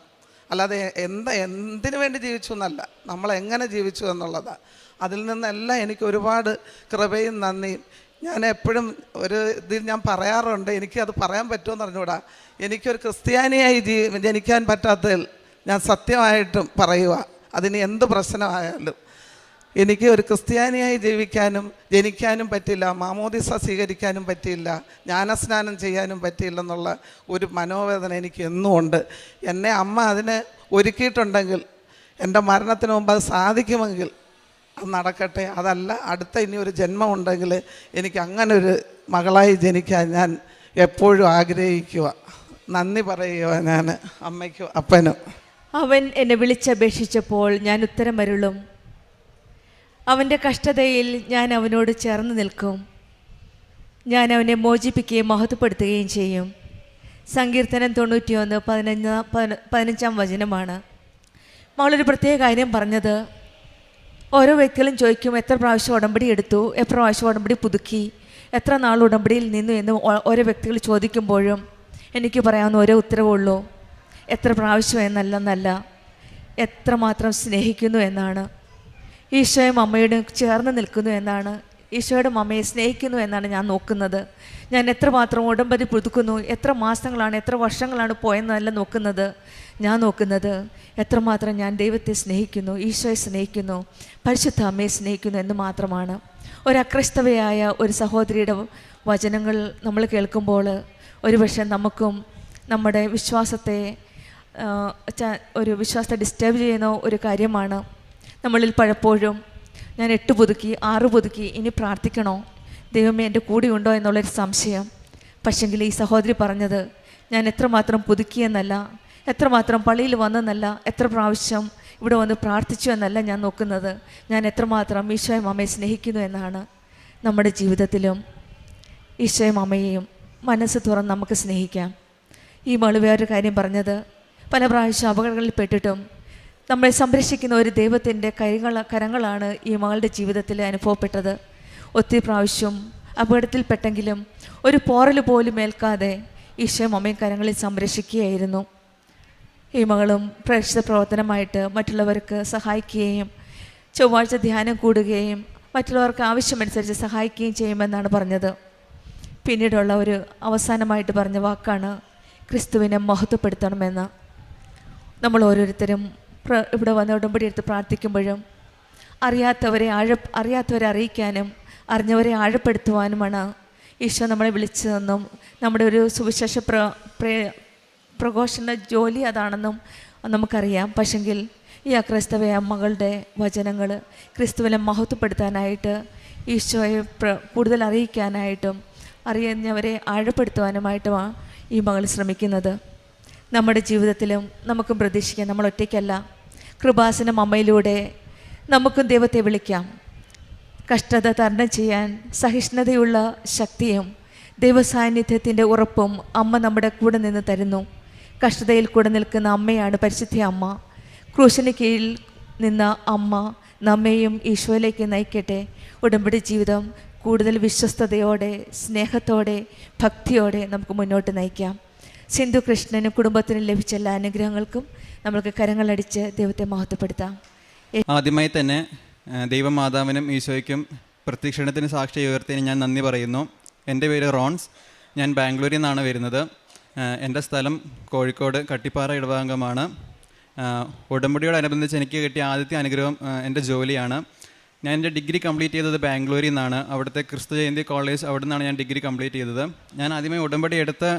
അല്ലാതെ എന്തിനു വേണ്ടി ജീവിച്ചു എന്നല്ല, നമ്മളെങ്ങനെ ജീവിച്ചു എന്നുള്ളതാണ്. അതിൽ നിന്നെല്ലാം എനിക്ക് ഒരുപാട് കൃപയും നന്ദിയും ഞാൻ എപ്പോഴും ഒരു ഇതിൽ ഞാൻ പറയാറുണ്ട്, എനിക്കത് പറയാൻ പറ്റുമെന്ന് അറിഞ്ഞൂടാ. എനിക്കൊരു ക്രിസ്ത്യാനിയായി ജനിക്കാൻ പറ്റാത്തതിൽ ഞാൻ സത്യമായിട്ടും പറയുക, അതിന് എന്ത് പ്രശ്നമായാലും എനിക്ക് ഒരു ക്രിസ്ത്യാനിയായി ജനിക്കാനും പറ്റില്ല, മാമോദിസ സ്വീകരിക്കാനും പറ്റില്ല, ജ്ഞാനസ്നാനം ചെയ്യാനും പറ്റിയില്ലെന്നുള്ള ഒരു മനോവേദന എനിക്ക് എന്നും ഉണ്ട്. എന്നെ അമ്മ അതിന് ഒരുക്കിയിട്ടുണ്ടെങ്കിൽ എൻ്റെ മരണത്തിന് മുമ്പ് അത് സാധിക്കുമെങ്കിൽ അത് നടക്കട്ടെ. അതല്ല, അടുത്ത ഇനി ഒരു ജന്മം ഉണ്ടെങ്കിൽ എനിക്ക് അങ്ങനെ ഒരു മകളായി ജനിക്കാൻ ഞാൻ എപ്പോഴും ആഗ്രഹിക്കുക. നന്ദി പറയുക ഞാൻ അമ്മയ്ക്കും അപ്പനും. അവൻ എന്നെ വിളിച്ചപേക്ഷിച്ചപ്പോൾ ഞാൻ ഉത്തരമരുളും. അവൻ്റെ കഷ്ടതയിൽ ഞാൻ അവനോട് ചേർന്ന് നിൽക്കും. ഞാൻ അവനെ മോചിപ്പിക്കുകയും മഹത്വപ്പെടുത്തുകയും ചെയ്യും. സങ്കീർത്തനം 91:15 വചനമാണ്. മകളൊരു പ്രത്യേക കാര്യം പറഞ്ഞത്, ഓരോ വ്യക്തികളും ചോദിക്കും എത്ര പ്രാവശ്യം ഉടമ്പടി എടുത്തു, എത്ര പ്രാവശ്യം ഉടമ്പടി പുതുക്കി, എത്ര നാൾ ഉടമ്പടിയിൽ നിന്നു എന്ന് ഓരോ വ്യക്തികൾ ചോദിക്കുമ്പോഴും എനിക്ക് പറയാവുന്ന ഒരേ ഉത്തരവുള്ളൂ, എത്ര പ്രാവശ്യം എന്നല്ല, എത്രമാത്രം സ്നേഹിക്കുന്നു എന്നാണ്. ഈശോയും അമ്മയോട് ചേർന്ന് നിൽക്കുന്നു എന്നാണ്, ഈശോയുടെ അമ്മയെ സ്നേഹിക്കുന്നു എന്നാണ് ഞാൻ നോക്കുന്നത്. ഞാൻ എത്രമാത്രം ഉടമ്പടി പുതുക്കുന്നു, എത്ര മാസങ്ങളാണ് എത്ര വർഷങ്ങളാണ് പോയെന്നല്ല നോക്കുന്നത്. ഞാൻ നോക്കുന്നത് എത്രമാത്രം ഞാൻ ദൈവത്തെ സ്നേഹിക്കുന്നു, ഈശോയെ സ്നേഹിക്കുന്നു, പരിശുദ്ധ അമ്മയെ സ്നേഹിക്കുന്നു എന്ന് മാത്രമാണ്. ഒരക്രൈസ്തവയായ ഒരു സഹോദരിയുടെ വചനങ്ങൾ നമ്മൾ കേൾക്കുമ്പോൾ ഒരുപക്ഷെ നമുക്കും നമ്മുടെ വിശ്വാസത്തെ ഡിസ്റ്റർബ് ചെയ്യുന്ന ഒരു കാര്യമാണ്. നമ്മളിൽ പലപ്പോഴും ഞാൻ 8 പുതുക്കി 6 പുതുക്കി, ഇനി പ്രാർത്ഥിക്കണോ, ദൈവമേ എൻ്റെ കൂടെ ഉണ്ടോ എന്നുള്ളൊരു സംശയം. പക്ഷെങ്കിൽ ഈ സഹോദരി പറഞ്ഞത്, ഞാൻ എത്രമാത്രം പുതുക്കിയെന്നല്ല, എത്രമാത്രം പള്ളിയിൽ വന്നെന്നല്ല, എത്ര പ്രാവശ്യം ഇവിടെ വന്ന് പ്രാർത്ഥിച്ചു എന്നല്ല ഞാൻ നോക്കുന്നത്, ഞാൻ എത്രമാത്രം ഈശോയും അമ്മയെ സ്നേഹിക്കുന്നു എന്നാണ്. നമ്മുടെ ജീവിതത്തിലും ഈശോയും അമ്മയെയും മനസ്സ് തുറന്ന് നമുക്ക് സ്നേഹിക്കാം. ഈ മകള് വേറൊരു കാര്യം പറഞ്ഞത്, പല പ്രാവശ്യം അപകടങ്ങളിൽ പെട്ടിട്ടും നമ്മളെ സംരക്ഷിക്കുന്ന ഒരു ദൈവത്തിൻ്റെ കരങ്ങളാണ് ഈ മകളുടെ ജീവിതത്തിൽ അനുഭവപ്പെട്ടത്. ഒത്തിരി പ്രാവശ്യം അപകടത്തിൽപ്പെട്ടെങ്കിലും ഒരു പോറൽ പോലും ഏൽക്കാതെ ഈശോയും അമ്മയും കരങ്ങളിൽ സംരക്ഷിക്കുകയായിരുന്നു. ഈ മകളും പ്രേക്ഷിത പ്രവർത്തനമായിട്ട് മറ്റുള്ളവർക്ക് സഹായിക്കുകയും ചൊവ്വാഴ്ച ധ്യാനം കൂടുകയും മറ്റുള്ളവർക്ക് ആവശ്യമനുസരിച്ച് സഹായിക്കുകയും ചെയ്യുമെന്നാണ് പറഞ്ഞത്. പിന്നീടുള്ള ഒരു അവസാനമായിട്ട് പറഞ്ഞ വാക്കാണ് ക്രിസ്തുവിനെ മഹത്വപ്പെടുത്തണമെന്ന്. നമ്മൾ ഓരോരുത്തരും ഇവിടെ വന്ന് ഉടമ്പടി എടുത്ത് പ്രാർത്ഥിക്കുമ്പോഴും അറിയാത്തവരെ അറിയിക്കാനും അറിഞ്ഞവരെ ആഴപ്പെടുത്തുവാനുമാണ് ഈശോ നമ്മളെ വിളിച്ചതെന്നും നമ്മുടെ ഒരു സുവിശേഷ പ്രഘോഷണ ജോലി അതാണെന്നും നമുക്കറിയാം. പക്ഷെങ്കിൽ ഈ അക്രൈസ്തവ അമ്മകളുടെ വചനങ്ങൾ ക്രിസ്തുവിനെ മഹത്വപ്പെടുത്താനായിട്ട്, ഈശോയെ കൂടുതൽ അറിയിക്കാനായിട്ടും അറിയുന്നവരെ ആഴപ്പെടുത്തുവാനുമായിട്ടുമാണ് ഈ മകൾ ശ്രമിക്കുന്നത്. നമ്മുടെ ജീവിതത്തിലും നമുക്കും പ്രതീക്ഷിക്കാം, നമ്മൾ ഒറ്റയ്ക്കല്ല. കൃപാസനം അമ്മയിലൂടെ നമുക്കും ദൈവത്തെ വിളിക്കാം. കഷ്ടത തരണം ചെയ്യാൻ സഹിഷ്ണുതയുള്ള ശക്തിയും ദൈവസാന്നിധ്യത്തിൻ്റെ ഉറപ്പും അമ്മ നമ്മുടെ കൂടെ നിന്ന് തരുന്നു. കഷ്ടതയിൽ കൂടെ നിൽക്കുന്ന അമ്മയാണ് പരിശുദ്ധ അമ്മ. ക്രൂശിന് കീഴിൽ നിന്ന അമ്മ നമ്മെയും ഈശോയിലേക്ക് നയിക്കട്ടെ. ഉടമ്പടി ജീവിതം കൂടുതൽ വിശ്വസ്തയോടെ, സ്നേഹത്തോടെ, ഭക്തിയോടെ നമുക്ക് മുന്നോട്ട് നയിക്കാം. സിന്ധു കൃഷ്ണനും കുടുംബത്തിനും ലഭിച്ച എല്ലാ അനുഗ്രഹങ്ങൾക്കും നമ്മൾക്ക് കരങ്ങളടിച്ച് ദൈവത്തെ മഹത്വപ്പെടുത്താം. ആദ്യമായി തന്നെ ദൈവമാതാവിനും ഈശോയ്ക്കും പ്രത്യക്ഷണത്തിന് സാക്ഷി ഉയർത്തിയതിന് ഞാൻ നന്ദി പറയുന്നു. എൻ്റെ പേര് റോൺസ്. ഞാൻ ബാംഗ്ലൂരിൽ നിന്നാണ് വരുന്നത്. എൻ്റെ സ്ഥലം കോഴിക്കോട് കട്ടിപ്പാറ ഇടവകമാണ്. ഉടമ്പടിയോടനുബന്ധിച്ച് എനിക്ക് കിട്ടിയ ആദ്യത്തെ അനുഗ്രഹം എൻ്റെ ജോലിയാണ്. ഞാൻ എൻ്റെ ഡിഗ്രി കംപ്ലീറ്റ് ചെയ്തത് ബാംഗ്ലൂരിൽ നിന്നാണ്. അവിടുത്തെ ക്രിസ്തു ജയന്തി കോളേജ്, അവിടെ നിന്നാണ് ഞാൻ ഡിഗ്രി കംപ്ലീറ്റ് ചെയ്തത്. ഞാൻ ആദ്യമായി ഉടമ്പടി എടുത്തത്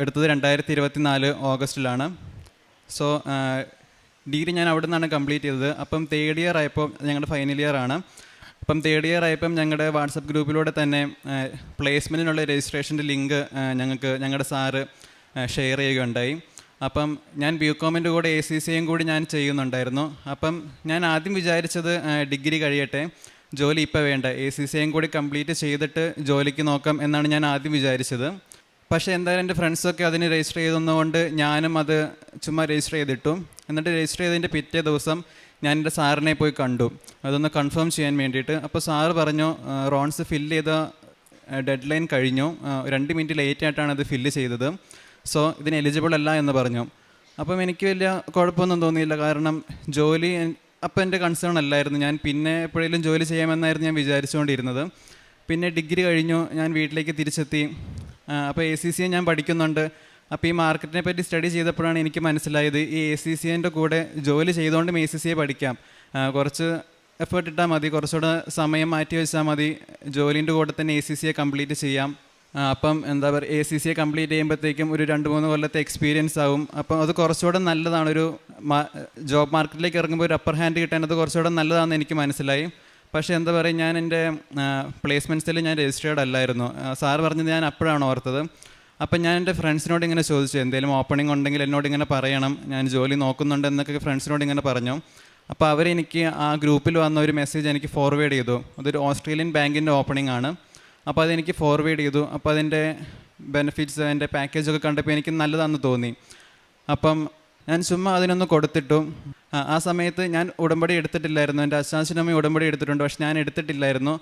2024 ഓഗസ്റ്റിലാണ്. സോ ഡിഗ്രി ഞാൻ അവിടെ നിന്നാണ് കംപ്ലീറ്റ് ചെയ്തത്. അപ്പം 3rd ഇയർ ആയപ്പോൾ, ഞങ്ങളുടെ ഫൈനൽ ഇയർ ആണ്. അപ്പം 3rd ഇയർ ആയപ്പം ഞങ്ങളുടെ വാട്സപ്പ് ഗ്രൂപ്പിലൂടെ തന്നെ പ്ലേസ്മെൻറ്റിനുള്ള രജിസ്ട്രേഷൻ്റെ ലിങ്ക് ഞങ്ങളുടെ സാറ് ഷെയർ ചെയ്യുകയുണ്ടായി. അപ്പം ഞാൻ BComൻ്റെ കൂടെ ACCയും കൂടി ഞാൻ ചെയ്യുന്നുണ്ടായിരുന്നു. അപ്പം ഞാൻ ആദ്യം വിചാരിച്ചത് ഡിഗ്രി കഴിയട്ടെ, ജോലി ഇപ്പോൾ വേണ്ട, ACCയും കൂടി കംപ്ലീറ്റ് ചെയ്തിട്ട് ജോലിക്ക് നോക്കാം എന്നാണ് ഞാൻ ആദ്യം വിചാരിച്ചത്. പക്ഷേ എന്തായാലും എൻ്റെ ഫ്രണ്ട്സൊക്കെ അതിന് രജിസ്റ്റർ ചെയ്തെന്നുകൊണ്ട് ഞാനും അത് ചുമ്മാ രജിസ്റ്റർ ചെയ്തിട്ടു. എന്നിട്ട് രജിസ്റ്റർ ചെയ്തതിൻ്റെ പിറ്റേ ദിവസം ഞാൻ എൻ്റെ സാറിനെ പോയി കണ്ടു, അതൊന്ന് കൺഫേം ചെയ്യാൻ വേണ്ടിയിട്ട്. അപ്പോൾ സാറ് പറഞ്ഞു, റോൺസ് ഫില്ല് ചെയ്ത ഡെഡ് ലൈൻ കഴിഞ്ഞു, 2 മിനിറ്റ് ലേറ്റ് ആയിട്ടാണ് അത് ഫില്ല് ചെയ്തത്, സോ ഇതിന് എലിജിബിൾ അല്ല എന്ന് പറഞ്ഞു. അപ്പം എനിക്ക് വലിയ കുഴപ്പമൊന്നും തോന്നിയില്ല, കാരണം ജോലി അപ്പം എൻ്റെ കൺസേൺ അല്ലായിരുന്നു. ഞാൻ പിന്നെ എപ്പോഴെങ്കിലും ജോലി ചെയ്യാമെന്നായിരുന്നു ഞാൻ വിചാരിച്ചുകൊണ്ടിരുന്നത്. പിന്നെ ഡിഗ്രി കഴിഞ്ഞു, ഞാൻ വീട്ടിലേക്ക് തിരിച്ചെത്തി. അപ്പോൾ ACCA ഞാൻ പഠിക്കുന്നുണ്ട്. അപ്പോൾ ഈ മാർക്കറ്റിനെ പറ്റി സ്റ്റഡി ചെയ്തപ്പോഴാണ് എനിക്ക് മനസ്സിലായത് ഈ ACCAൻ്റെ കൂടെ ജോലി ചെയ്തുകൊണ്ടും ACCA പഠിക്കാം. കുറച്ച് എഫേർട്ട് ഇട്ടാൽ മതി, കുറച്ചുകൂടെ സമയം മാറ്റി വെച്ചാൽ മതി, ജോലിൻ്റെ കൂടെ തന്നെ ACCA കംപ്ലീറ്റ് ചെയ്യാം. അപ്പം എന്താ പറയുക, ACCA കംപ്ലീറ്റ് ചെയ്യുമ്പോഴത്തേക്കും ഒരു 2-3 കൊല്ലത്തെ എക്സ്പീരിയൻസ് ആവും. അപ്പം അത് കുറച്ചുകൂടെ നല്ലതാണ്. ഒരു ജോബ് മാർക്കറ്റിലേക്ക് ഇറങ്ങുമ്പോൾ ഒരു അപ്പർ ഹാൻഡ് കിട്ടാൻ അത് കുറച്ചുകൂടെ നല്ലതാണെന്ന് എനിക്ക് മനസ്സിലായി. പക്ഷേ എന്താ പറയുക, ഞാൻ എൻ്റെ പ്ലേസ്മെൻറ്റ്സിൽ ഞാൻ രജിസ്റ്റേർഡ് അല്ലായിരുന്നു. സാർ പറഞ്ഞത് ഞാൻ അപ്പോഴാണ് ഓർത്തത്. അപ്പം ഞാൻ എൻ്റെ ഫ്രണ്ട്സിനോട് ഇങ്ങനെ ചോദിച്ചു, എന്തെങ്കിലും ഓപ്പണിംഗ് ഉണ്ടെങ്കിൽ എന്നോട് ഇങ്ങനെ പറയണം, ഞാൻ ജോലി നോക്കുന്നുണ്ട് എന്നൊക്കെ ഫ്രണ്ട്സിനോട് ഇങ്ങനെ പറഞ്ഞു. അപ്പോൾ അവരെനിക്ക് ആ ഗ്രൂപ്പിൽ വന്ന ഒരു മെസ്സേജ് എനിക്ക് ഫോർവേഡ് ചെയ്തു. അതൊരു ഓസ്ട്രേലിയൻ ബാങ്കിൻ്റെ ഓപ്പണിംഗ് ആണ്. അപ്പോൾ അതെനിക്ക് ഫോർവേഡ് ചെയ്തു. അപ്പോൾ അതിൻ്റെ ബെനിഫിറ്റ്സ്, അതിൻ്റെ പാക്കേജൊക്കെ കണ്ടപ്പോൾ എനിക്ക് നല്ലതാണെന്ന് തോന്നി. അപ്പം ഞാൻ ചുമ്മാ അതിനൊന്ന് കൊടുത്തിട്ടു. ആ സമയത്ത് ഞാൻ ഉടമ്പടി എടുത്തിട്ടില്ലായിരുന്നു. എൻ്റെ അച്ചാച്ചനമ്മ ഉടമ്പടി എടുത്തിട്ടുണ്ട്, പക്ഷെ ഞാൻ എടുത്തിട്ടില്ലായിരുന്നു.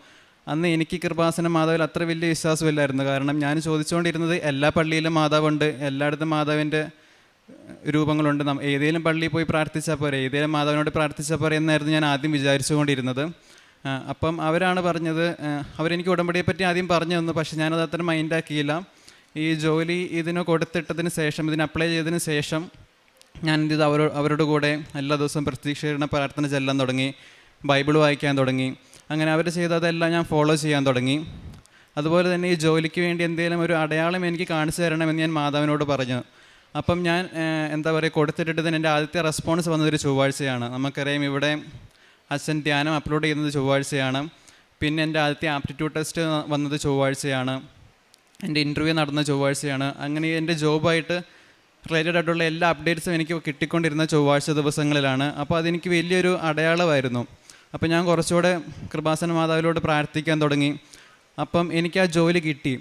അന്ന് എനിക്ക് കൃപാസന മാതാവിൽ അത്ര വലിയ വിശ്വാസമില്ലായിരുന്നു. കാരണം ഞാൻ ചോദിച്ചുകൊണ്ടിരുന്നത് എല്ലാ പള്ളിയിലും മാതാവുണ്ട്, എല്ലായിടത്തും മാതാവിൻ്റെ രൂപങ്ങളുണ്ട്, ഏതെങ്കിലും പള്ളിയിൽ പോയി പ്രാർത്ഥിച്ചാൽ പോരെ, ഏതെങ്കിലും മാതാവിനോട് പ്രാർത്ഥിച്ചാൽ പോരെ എന്നായിരുന്നു ഞാൻ ആദ്യം വിചാരിച്ചുകൊണ്ടിരുന്നത്. അപ്പം അവരാണ് പറഞ്ഞത്, അവരെനിക്ക് ഉടമ്പടിയെപ്പറ്റി ആദ്യം പറഞ്ഞു തന്നു. പക്ഷേ ഞാനത് അത്ര മൈൻഡാക്കിയില്ല. ഈ ജോലി ഇതിന് കൊടുത്തിട്ടതിന് ശേഷം, ഇതിന് അപ്ലൈ ചെയ്തതിന് ശേഷം ഞാൻ ഇത് അവരുടെ കൂടെ എല്ലാ ദിവസവും പ്രത്യക്ഷീകരണ പ്രാർത്ഥന ചെല്ലാൻ തുടങ്ങി, ബൈബിൾ വായിക്കാൻ തുടങ്ങി. അങ്ങനെ അവർ ചെയ്തതെല്ലാം ഞാൻ ഫോളോ ചെയ്യാൻ തുടങ്ങി. അതുപോലെ തന്നെ ഈ ജോലിക്ക് വേണ്ടി എന്തെങ്കിലും ഒരു അടയാളം എനിക്ക് കാണിച്ചു തരണമെന്ന് ഞാൻ മാതാവിനോട് പറഞ്ഞു. അപ്പം ഞാൻ എന്താ പറയുക, കൊടുത്തിട്ടിട്ടതിന് എൻ്റെ ആദ്യത്തെ റെസ്പോൺസ് വന്നതൊരു ചൊവ്വാഴ്ചയാണ്. നമുക്കറിയാം ഇവിടെ അച്ഛൻ ധ്യാനം അപ്ലോഡ് ചെയ്യുന്നത് ചൊവ്വാഴ്ചയാണ്. പിന്നെ എൻ്റെ ആദ്യത്തെ ആപ്റ്റിറ്റ്യൂഡ് ടെസ്റ്റ് വന്നത് ചൊവ്വാഴ്ചയാണ്. എൻ്റെ ഇൻ്റർവ്യൂ നടന്ന ചൊവ്വാഴ്ചയാണ്. അങ്ങനെ എൻ്റെ ജോബായിട്ട് റിലേറ്റഡ് ആയിട്ടുള്ള എല്ലാ അപ്ഡേറ്റ്സും എനിക്ക് കിട്ടിക്കൊണ്ടിരുന്ന ചൊവ്വാഴ്ച ദിവസങ്ങളിലാണ്. അപ്പോൾ അതെനിക്ക് വലിയൊരു അടയാളമായിരുന്നു. അപ്പം ഞാൻ കുറച്ചുകൂടെ കൃപാസന മാതാവിനോട് പ്രാർത്ഥിക്കാൻ തുടങ്ങി. അപ്പം എനിക്ക് ആ ജോലി കിട്ടി.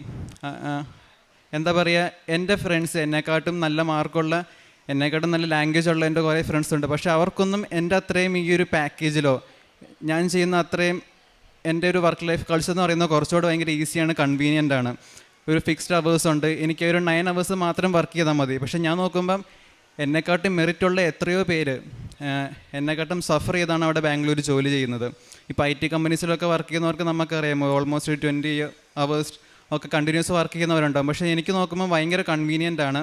എന്താ പറയുക, എൻ്റെ ഫ്രണ്ട്സ്, എന്നെക്കാട്ടും നല്ല മാർക്കുള്ള, എന്നെക്കാട്ടും നല്ല ലാംഗ്വേജ് ഉള്ള എൻ്റെ കുറേ ഫ്രണ്ട്സ് ഉണ്ട്. പക്ഷേ അവർക്കൊന്നും എൻ്റെ അത്രയും ഈ ഒരു പാക്കേജിലോ ഞാൻ ചെയ്യുന്ന അത്രയും എൻ്റെ ഒരു വർക്ക് ലൈഫ് കൾച്ചർ എന്ന് പറയുന്നത് കുറച്ചുകൂടെ ഭയങ്കര ഈസിയാണ്, കൺവീനിയൻ്റ് ആണ്. ഒരു ഫിക്സ്ഡ് അവേഴ്സ് ഉണ്ട്. എനിക്ക് ഒരു 9 അവേഴ്സ് മാത്രം വർക്ക് ചെയ്താൽ മതി. പക്ഷേ ഞാൻ നോക്കുമ്പം എന്നെക്കാട്ടും മെറിറ്റുള്ള എത്രയോ പേര് എന്നെക്കാട്ടും സഫർ ചെയ്താണ് അവിടെ ബാംഗ്ലൂർ ജോലി ചെയ്യുന്നത്. ഇപ്പോൾ IT കമ്പനീസിലൊക്കെ വർക്ക് ചെയ്യുന്നവർക്ക് നമുക്കറിയാമോ, ഓൾമോസ്റ്റ് 20 അവേഴ്സ് ഒക്കെ കണ്ടിന്യൂസ് വർക്ക് ചെയ്യുന്നവരുണ്ടാകും. പക്ഷേ എനിക്ക് നോക്കുമ്പോൾ ഭയങ്കര കൺവീനിയൻ്റ് ആണ്.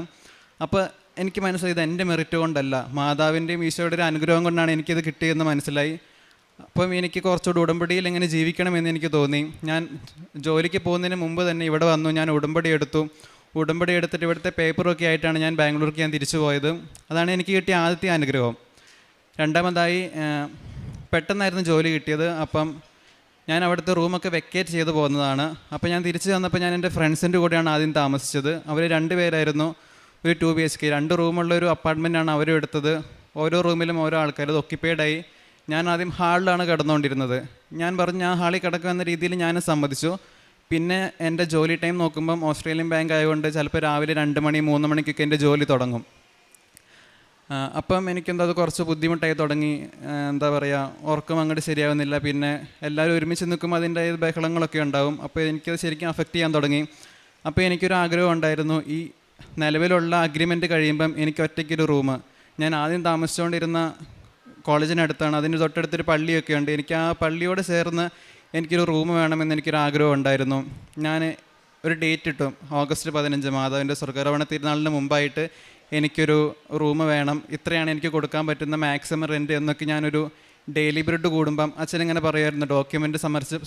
അപ്പോൾ എനിക്ക് മനസ്സിലായത് എൻ്റെ മെറിറ്റ് കൊണ്ടല്ല, മാതാവിൻ്റെയും ഈശോയുടെ ഒരു അനുഗ്രഹം കൊണ്ടാണ് എനിക്കിത് കിട്ടിയതെന്ന് മനസ്സിലായി. അപ്പം എനിക്ക് കുറച്ചുകൂടി ഉടമ്പടിയിൽ എങ്ങനെ ജീവിക്കണമെന്ന് എനിക്ക് തോന്നി. ഞാൻ ജോലിക്ക് പോകുന്നതിന് മുമ്പ് തന്നെ ഇവിടെ വന്നു, ഞാൻ ഉടമ്പടി എടുത്തു. ഉടമ്പടി എടുത്തിട്ട് ഇവിടുത്തെ പേപ്പറൊക്കെ ആയിട്ടാണ് ഞാൻ ബാംഗ്ലൂർക്ക് ഞാൻ തിരിച്ചു പോയത്. അതാണ് എനിക്ക് കിട്ടിയ ആദ്യത്തെ അനുഗ്രഹം. രണ്ടാമതായി പെട്ടെന്നായിരുന്നു ജോലി കിട്ടിയത്. അപ്പം ഞാൻ അവിടുത്തെ റൂമൊക്കെ വെക്കേറ്റ് ചെയ്ത് പോകുന്നതാണ്. അപ്പോൾ ഞാൻ തിരിച്ച് വന്നപ്പോൾ ഞാൻ എൻ്റെ ഫ്രണ്ട്സിൻ്റെ കൂടെയാണ് ആദ്യം താമസിച്ചത്. അവർ 2 പേരായിരുന്നു. ഒരു 2 BHK 2 റൂമുള്ള ഒരു അപ്പാർട്ട്മെൻറ്റാണ് അവരും എടുത്തത്. ഓരോ റൂമിലും ഓരോ ആൾക്കാർ, അത് ഒക്യുപ്പൈഡായി. ഞാൻ ആദ്യം ഹാളിലാണ് കിടന്നുകൊണ്ടിരുന്നത്. ഞാൻ പറഞ്ഞു ഞാൻ ഹാളിൽ കിടക്കുമെന്ന രീതിയിൽ ഞാൻ സമ്മതിച്ചു. പിന്നെ എൻ്റെ ജോലി ടൈം നോക്കുമ്പം ഓസ്ട്രേലിയൻ ബാങ്ക് ആയതുകൊണ്ട് ചിലപ്പോൾ രാവിലെ 2 മണി 3 മണിക്കൊക്കെ എൻ്റെ ജോലി തുടങ്ങും. അപ്പം എനിക്കെന്താ അത് കുറച്ച് ബുദ്ധിമുട്ടായി തുടങ്ങി. എന്താ പറയുക, ഉറക്കം അങ്ങോട്ട് ശരിയാവുന്നില്ല. പിന്നെ എല്ലാവരും ഒരുമിച്ച് നിൽക്കുമ്പോൾ അതിൻ്റെ ബഹളങ്ങളൊക്കെ ഉണ്ടാവും. അപ്പോൾ എനിക്കത് ശരിക്കും അഫക്റ്റ് ചെയ്യാൻ തുടങ്ങി. അപ്പോൾ എനിക്കൊരു ആഗ്രഹം ഉണ്ടായിരുന്നു, ഈ നിലവിലുള്ള അഗ്രിമെൻറ്റ് കഴിയുമ്പം എനിക്ക് ഒറ്റയ്ക്കൊരു റൂം, ഞാൻ ആദ്യം താമസിച്ചുകൊണ്ടിരുന്ന കോളേജിനടുത്താണ്, അതിൻ്റെ തൊട്ടടുത്തൊരു പള്ളിയൊക്കെ ഉണ്ട്, എനിക്ക് ആ പള്ളിയോട് ചേർന്ന് എനിക്കൊരു റൂം വേണമെന്ന് എനിക്കൊരു ആഗ്രഹം ഉണ്ടായിരുന്നു. ഞാൻ ഒരു ഡേറ്റ് ഇട്ടു, ഓഗസ്റ്റ് 15 മാതാവിൻ്റെ സ്വർഗ്ഗാരോഹണ തിരുനാളിന് മുമ്പായിട്ട് എനിക്കൊരു റൂം വേണം, ഇത്രയാണ് എനിക്ക് കൊടുക്കാൻ പറ്റുന്ന മാക്സിമം റെൻറ്റ് എന്നൊക്കെ ഞാനൊരു ഡെയിലി ബ്രെഡ് കൂടുമ്പം അച്ഛനിങ്ങനെ പറയുമായിരുന്നു, ഡോക്യുമെൻ്റ്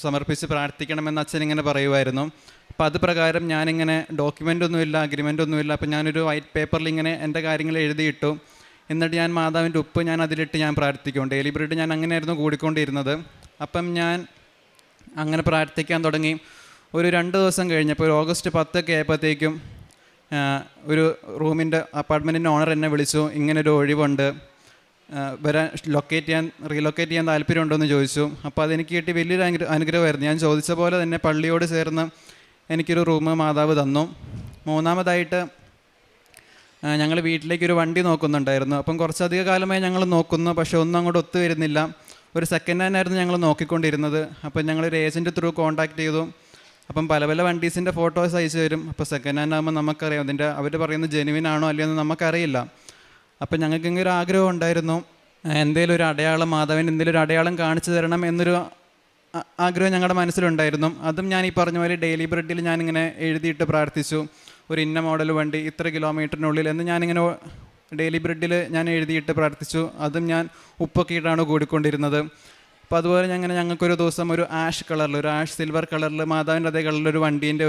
സമർപ്പിച്ച് പ്രാർത്ഥിക്കണമെന്ന് അച്ഛനിങ്ങനെ പറയുമായിരുന്നു. അപ്പോൾ അത് പ്രകാരം ഞാനിങ്ങനെ ഡോക്യുമെൻ്റ് ഒന്നുമില്ല, അഗ്രിമെൻ്റ് ഒന്നുമില്ല. അപ്പോൾ ഞാനൊരു വൈറ്റ് പേപ്പറിൽ ഇങ്ങനെ എൻ്റെ കാര്യങ്ങൾ എഴുതിയിട്ടു. എന്നിട്ട് ഞാൻ മാതാവിൻ്റെ ഉപ്പ് ഞാൻ അതിലിട്ട് ഞാൻ പ്രാർത്ഥിക്കും. ഡെയിലി ബ്രെഡ് ഞാൻ അങ്ങനെയായിരുന്നു കൂടിക്കൊണ്ടിരുന്നത്. അപ്പം ഞാൻ അങ്ങനെ പ്രാർത്ഥിക്കാൻ തുടങ്ങി. ഒരു 2 ദിവസം കഴിഞ്ഞപ്പോൾ, ഒരു ഓഗസ്റ്റ് 10 ഒക്കെ ആയപ്പോഴത്തേക്കും ഒരു റൂമിൻ്റെ അപ്പാർട്ട്മെൻറ്റിൻ്റെ ഓണർ എന്നെ വിളിച്ചു, ഇങ്ങനൊരു ഒഴിവുണ്ട്, വരാൻ റീലൊക്കേറ്റ് ചെയ്യാൻ താല്പര്യമുണ്ടോയെന്ന് ചോദിച്ചു. അപ്പോൾ അതെനിക്ക് കിട്ടി വലിയൊരു അനുഗ്രഹമായിരുന്നു. ഞാൻ ചോദിച്ച പോലെ തന്നെ പള്ളിയോട് ചേർന്ന് എനിക്കൊരു റൂം മാതാവ് തന്നു. മൂന്നാമതായിട്ട് ഞങ്ങൾ വീട്ടിലേക്കൊരു വണ്ടി നോക്കുന്നുണ്ടായിരുന്നു. അപ്പം കുറച്ചധിക കാലമായി ഞങ്ങൾ നോക്കുന്നു, പക്ഷേ ഒന്നും അങ്ങോട്ട് ഒത്തു വരുന്നില്ല. ഒരു സെക്കൻഡ് ഹാൻഡ് ആയിരുന്നു ഞങ്ങൾ നോക്കിക്കൊണ്ടിരുന്നത്. അപ്പം ഞങ്ങളൊരു ഏജൻറ്റ് ത്രൂ കോൺടാക്ട് ചെയ്തു. അപ്പം പല പല വണ്ടീസിൻ്റെ ഫോട്ടോസ് അയച്ചു തരും. അപ്പോൾ സെക്കൻഡ് ഹാൻഡ് ആകുമ്പോൾ നമുക്കറിയാം അതിൻ്റെ അവർ പറയുന്നത് ജെനുവിൻ ആണോ അല്ലയോ എന്ന് നമുക്കറിയില്ല. അപ്പം ഞങ്ങൾക്ക് ഇങ്ങനെ ഒരു ആഗ്രഹം ഉണ്ടായിരുന്നു, എന്തെങ്കിലും ഒരു അടയാളം, മാതാവിന് എന്തെങ്കിലും ഒരു അടയാളം കാണിച്ചു തരണം എന്നൊരു ആഗ്രഹം ഞങ്ങളുടെ മനസ്സിലുണ്ടായിരുന്നു. അതും ഞാൻ ഈ പറഞ്ഞ പോലെ ഡെയിലി ബ്രെഡിൽ ഞാനിങ്ങനെ എഴുതിയിട്ട് പ്രാർത്ഥിച്ചു, ഒരു ഇന്ന മോഡൽ വണ്ടി ഇത്ര കിലോമീറ്ററിനുള്ളിൽ എന്ന് ഞാനിങ്ങനെ ഡെയിലി ബ്രെഡിൽ ഞാൻ എഴുതിയിട്ട് പ്രാർത്ഥിച്ചു. അതും ഞാൻ ഉപ്പൊക്കെ ഇട്ടാണ് കൂടിക്കൊണ്ടിരുന്നത്. അപ്പോൾ അതുപോലെ ഞങ്ങൾക്കൊരു ദിവസം ഒരു ആഷ് കളറിൽ, ഒരു ആഷ് സിൽവർ കളറിൽ മാതാവിൻ്റെ അതേ കളറിലൊരു വണ്ടീൻ്റെ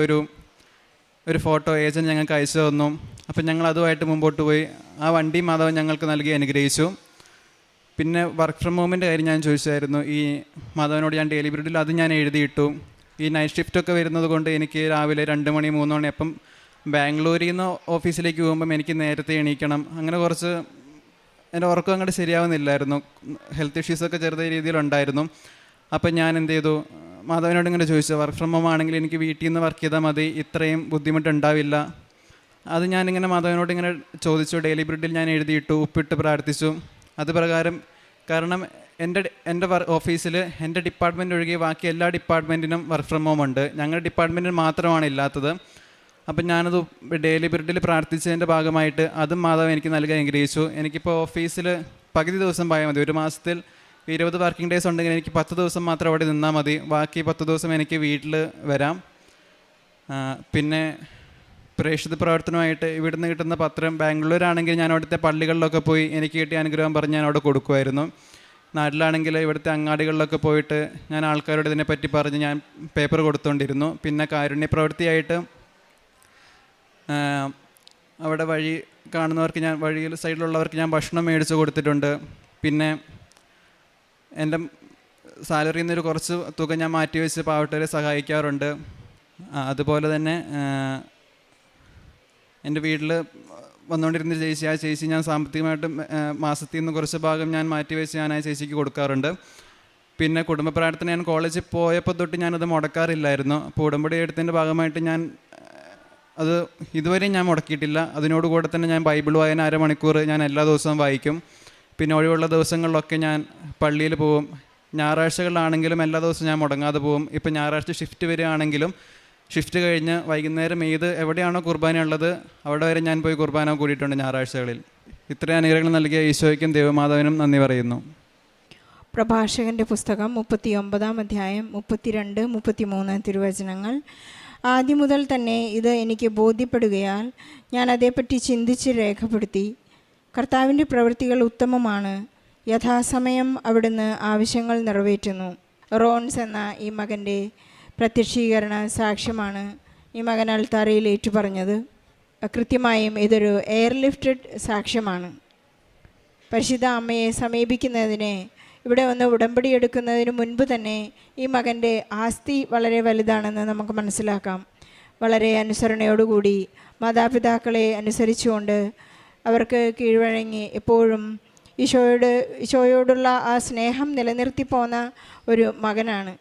ഒരു ഫോട്ടോ ഏജൻറ്റ് ഞങ്ങൾക്ക് അയച്ചു തന്നു. അപ്പം ഞങ്ങൾ അതുമായിട്ട് മുമ്പോട്ട് പോയി. ആ വണ്ടി മാതാവ് ഞങ്ങൾക്ക് നൽകി അനുഗ്രഹിച്ചു. പിന്നെ വർക്ക് ഫ്രം ഹോമിൻ്റെ കാര്യം ഞാൻ ചോദിച്ചായിരുന്നു. ഈ മാതാവിനോട് ഞാൻ ഡെയിലി ബ്രെഡിൽ അത് ഞാൻ എഴുതിയിട്ടു. ഈ നൈറ്റ് ഷിഫ്റ്റൊക്കെ വരുന്നത് കൊണ്ട് എനിക്ക് രാവിലെ 2 മണി 3 മണി, അപ്പം ബാംഗ്ലൂരിൽ നിന്ന് ഓഫീസിലേക്ക് പോകുമ്പം എനിക്ക് നേരത്തെ എണീക്കണം. അങ്ങനെ കുറച്ച് എൻ്റെ ഉറക്കം അങ്ങോട്ട് ശരിയാവുന്നില്ലായിരുന്നു. ഹെൽത്ത് ഇഷ്യൂസൊക്കെ ചെറിയ രീതിയിലുണ്ടായിരുന്നു. അപ്പം ഞാൻ എന്ത് ചെയ്തു, മാധവനോട് ഇങ്ങനെ ചോദിച്ചു, വർക്ക് ഫ്രം ഹോം ആണെങ്കിൽ എനിക്ക് വീട്ടിൽ നിന്ന് വർക്ക് ചെയ്താൽ മതി, ഇത്രയും ബുദ്ധിമുട്ടുണ്ടാവില്ല. അത് ഞാനിങ്ങനെ മാധവനോട് ഇങ്ങനെ ചോദിച്ചു. ഡെയിലി ബ്രെഡിൽ ഞാൻ എഴുതിയിട്ടു, ഉപ്പിട്ട് പ്രാർത്ഥിച്ചു. അത് പ്രകാരം, കാരണം എൻ്റെ ഓഫീസിൽ എൻ്റെ ഡിപ്പാർട്ട്മെൻറ്റ് ഒഴികെ ബാക്കി എല്ലാ ഡിപ്പാർട്ട്മെൻറ്റിനും വർക്ക് ഫ്രം ഹോം ഉണ്ട്. ഞങ്ങളുടെ ഡിപ്പാർട്ട്മെൻറ്റിന് മാത്രമാണ് ഇല്ലാത്തത്. അപ്പം ഞാനത് ഡെയിലി ബ്രെഡിൽ പ്രാർത്ഥിച്ചതിൻ്റെ ഭാഗമായിട്ട് അതും മാതാവ് എനിക്ക് നൽകാൻ അനുഗ്രഹിച്ചു. എനിക്കിപ്പോൾ ഓഫീസിൽ പകുതി ദിവസം പോയാൽ മതി. ഒരു മാസത്തിൽ 20 വർക്കിംഗ് ഡേയ്സ് ഉണ്ടെങ്കിൽ എനിക്ക് 10 ദിവസം മാത്രം അവിടെ നിന്നാൽ മതി. ബാക്കി 10 ദിവസം എനിക്ക് വീട്ടിൽ വരാം. പിന്നെ പ്രേക്ഷിത പ്രവർത്തനമായിട്ട് ഇവിടുന്ന് കിട്ടുന്ന പത്രം, ബാംഗ്ലൂരാണെങ്കിൽ ഞാൻ അവിടുത്തെ പള്ളികളിലൊക്കെ പോയി എനിക്ക് കിട്ടിയ അനുഗ്രഹം പറഞ്ഞ് ഞാൻ അവിടെ കൊടുക്കുമായിരുന്നു. നാട്ടിലാണെങ്കിൽ ഇവിടുത്തെ അങ്ങാടികളിലൊക്കെ പോയിട്ട് ഞാൻ ആൾക്കാരോട് ഇതിനെപ്പറ്റി പറഞ്ഞ് ഞാൻ പേപ്പർ കൊടുത്തുകൊണ്ടിരുന്നു. പിന്നെ കാരുണ്യ പ്രവൃത്തിയായിട്ട് അവിടെ വഴി കാണുന്നവർക്ക് ഞാൻ, വഴിയിൽ സൈഡിലുള്ളവർക്ക് ഞാൻ ഭക്ഷണം മേടിച്ച് കൊടുത്തിട്ടുണ്ട്. പിന്നെ എൻ്റെ സാലറിയിൽ നിന്നൊരു കുറച്ച് തുക ഞാൻ മാറ്റി വെച്ച് പാവപ്പെട്ടവരെ സഹായിക്കാറുണ്ട്. അതുപോലെ തന്നെ എൻ്റെ വീട്ടിൽ വന്നുകൊണ്ടിരുന്ന ചേച്ചി, ആ ചേച്ചി ഞാൻ സാമ്പത്തികമായിട്ട് മാസത്തിൽ നിന്ന് കുറച്ച് ഭാഗം ഞാൻ മാറ്റി വെച്ച് ഞാൻ ആ ചേച്ചിക്ക് കൊടുക്കാറുണ്ട്. പിന്നെ കുടുംബ പ്രാർത്ഥന ഞാൻ കോളേജിൽ പോയപ്പോൾ തൊട്ട് ഞാനത് മുടക്കാറില്ലായിരുന്നു. അപ്പോൾ ഉടമ്പടി എടുത്തതിൻ്റെ ഭാഗമായിട്ട് ഞാൻ അത് ഇതുവരെയും ഞാൻ മുടക്കിയിട്ടില്ല. അതിനോടുകൂടെ തന്നെ ഞാൻ ബൈബിൾ വായന 1/2 മണിക്കൂർ ഞാൻ എല്ലാ ദിവസവും വായിക്കും. പിന്നെ ഒഴിവുള്ള ദിവസങ്ങളിലൊക്കെ ഞാൻ പള്ളിയിൽ പോവും. ഞായറാഴ്ചകളിലാണെങ്കിലും എല്ലാ ദിവസവും ഞാൻ മുടങ്ങാതെ പോവും. ഇപ്പം ഞായറാഴ്ച ഷിഫ്റ്റ് വരികയാണെങ്കിലും ഷിഫ്റ്റ് കഴിഞ്ഞ് വൈകുന്നേരം എവിടെയാണോ കുർബാന ഉള്ളത് അവിടെ വരെ ഞാൻ പോയി കുർബാന കൂടിയിട്ടുണ്ട് ഞായറാഴ്ചകളിൽ. ഇത്രയും അനുഗ്രഹങ്ങൾ നൽകിയ ഈശോയ്ക്കും ദൈവമാതാവിനും നന്ദി പറയുന്നു. പ്രഭാഷകൻ്റെ പുസ്തകം 39-ാം അധ്യായം 32, 33 തിരുവചനങ്ങൾ. ആദ്യം മുതൽ തന്നെ ഇത് എനിക്ക് ബോധ്യപ്പെടുകയാൽ ഞാൻ അതേപ്പറ്റി ചിന്തിച്ച് രേഖപ്പെടുത്തി. കർത്താവിൻ്റെ പ്രവൃത്തികൾ ഉത്തമമാണ്. യഥാസമയം അവിടുന്ന് ആവശ്യങ്ങൾ നിറവേറ്റുന്നു. റോൺസ് എന്ന ഈ മകൻ്റെ പ്രത്യക്ഷീകരണ സാക്ഷ്യമാണ് ഈ മകൻ അൾത്താരയിൽ ഏറ്റുപറഞ്ഞത്. കൃത്യമായും ഇതൊരു എയർലിഫ്റ്റഡ് സാക്ഷ്യമാണ്. പരിശുദ്ധ അമ്മയെ സമീപിക്കുന്നതിന്, ഇവിടെ വന്ന് ഉടമ്പടി എടുക്കുന്നതിന് മുൻപ് തന്നെ ഈ മകൻ്റെ ആസ്തി വളരെ വലുതാണെന്ന് നമുക്ക് മനസ്സിലാക്കാം. വളരെ അനുസരണയോടുകൂടി മാതാപിതാക്കളെ അനുസരിച്ചുകൊണ്ട് അവർക്ക് കീഴ്വഴങ്ങി എപ്പോഴും ഈശോയോടുള്ള ആ സ്നേഹം നിലനിർത്തി പോന്ന ഒരു മകനാണ്.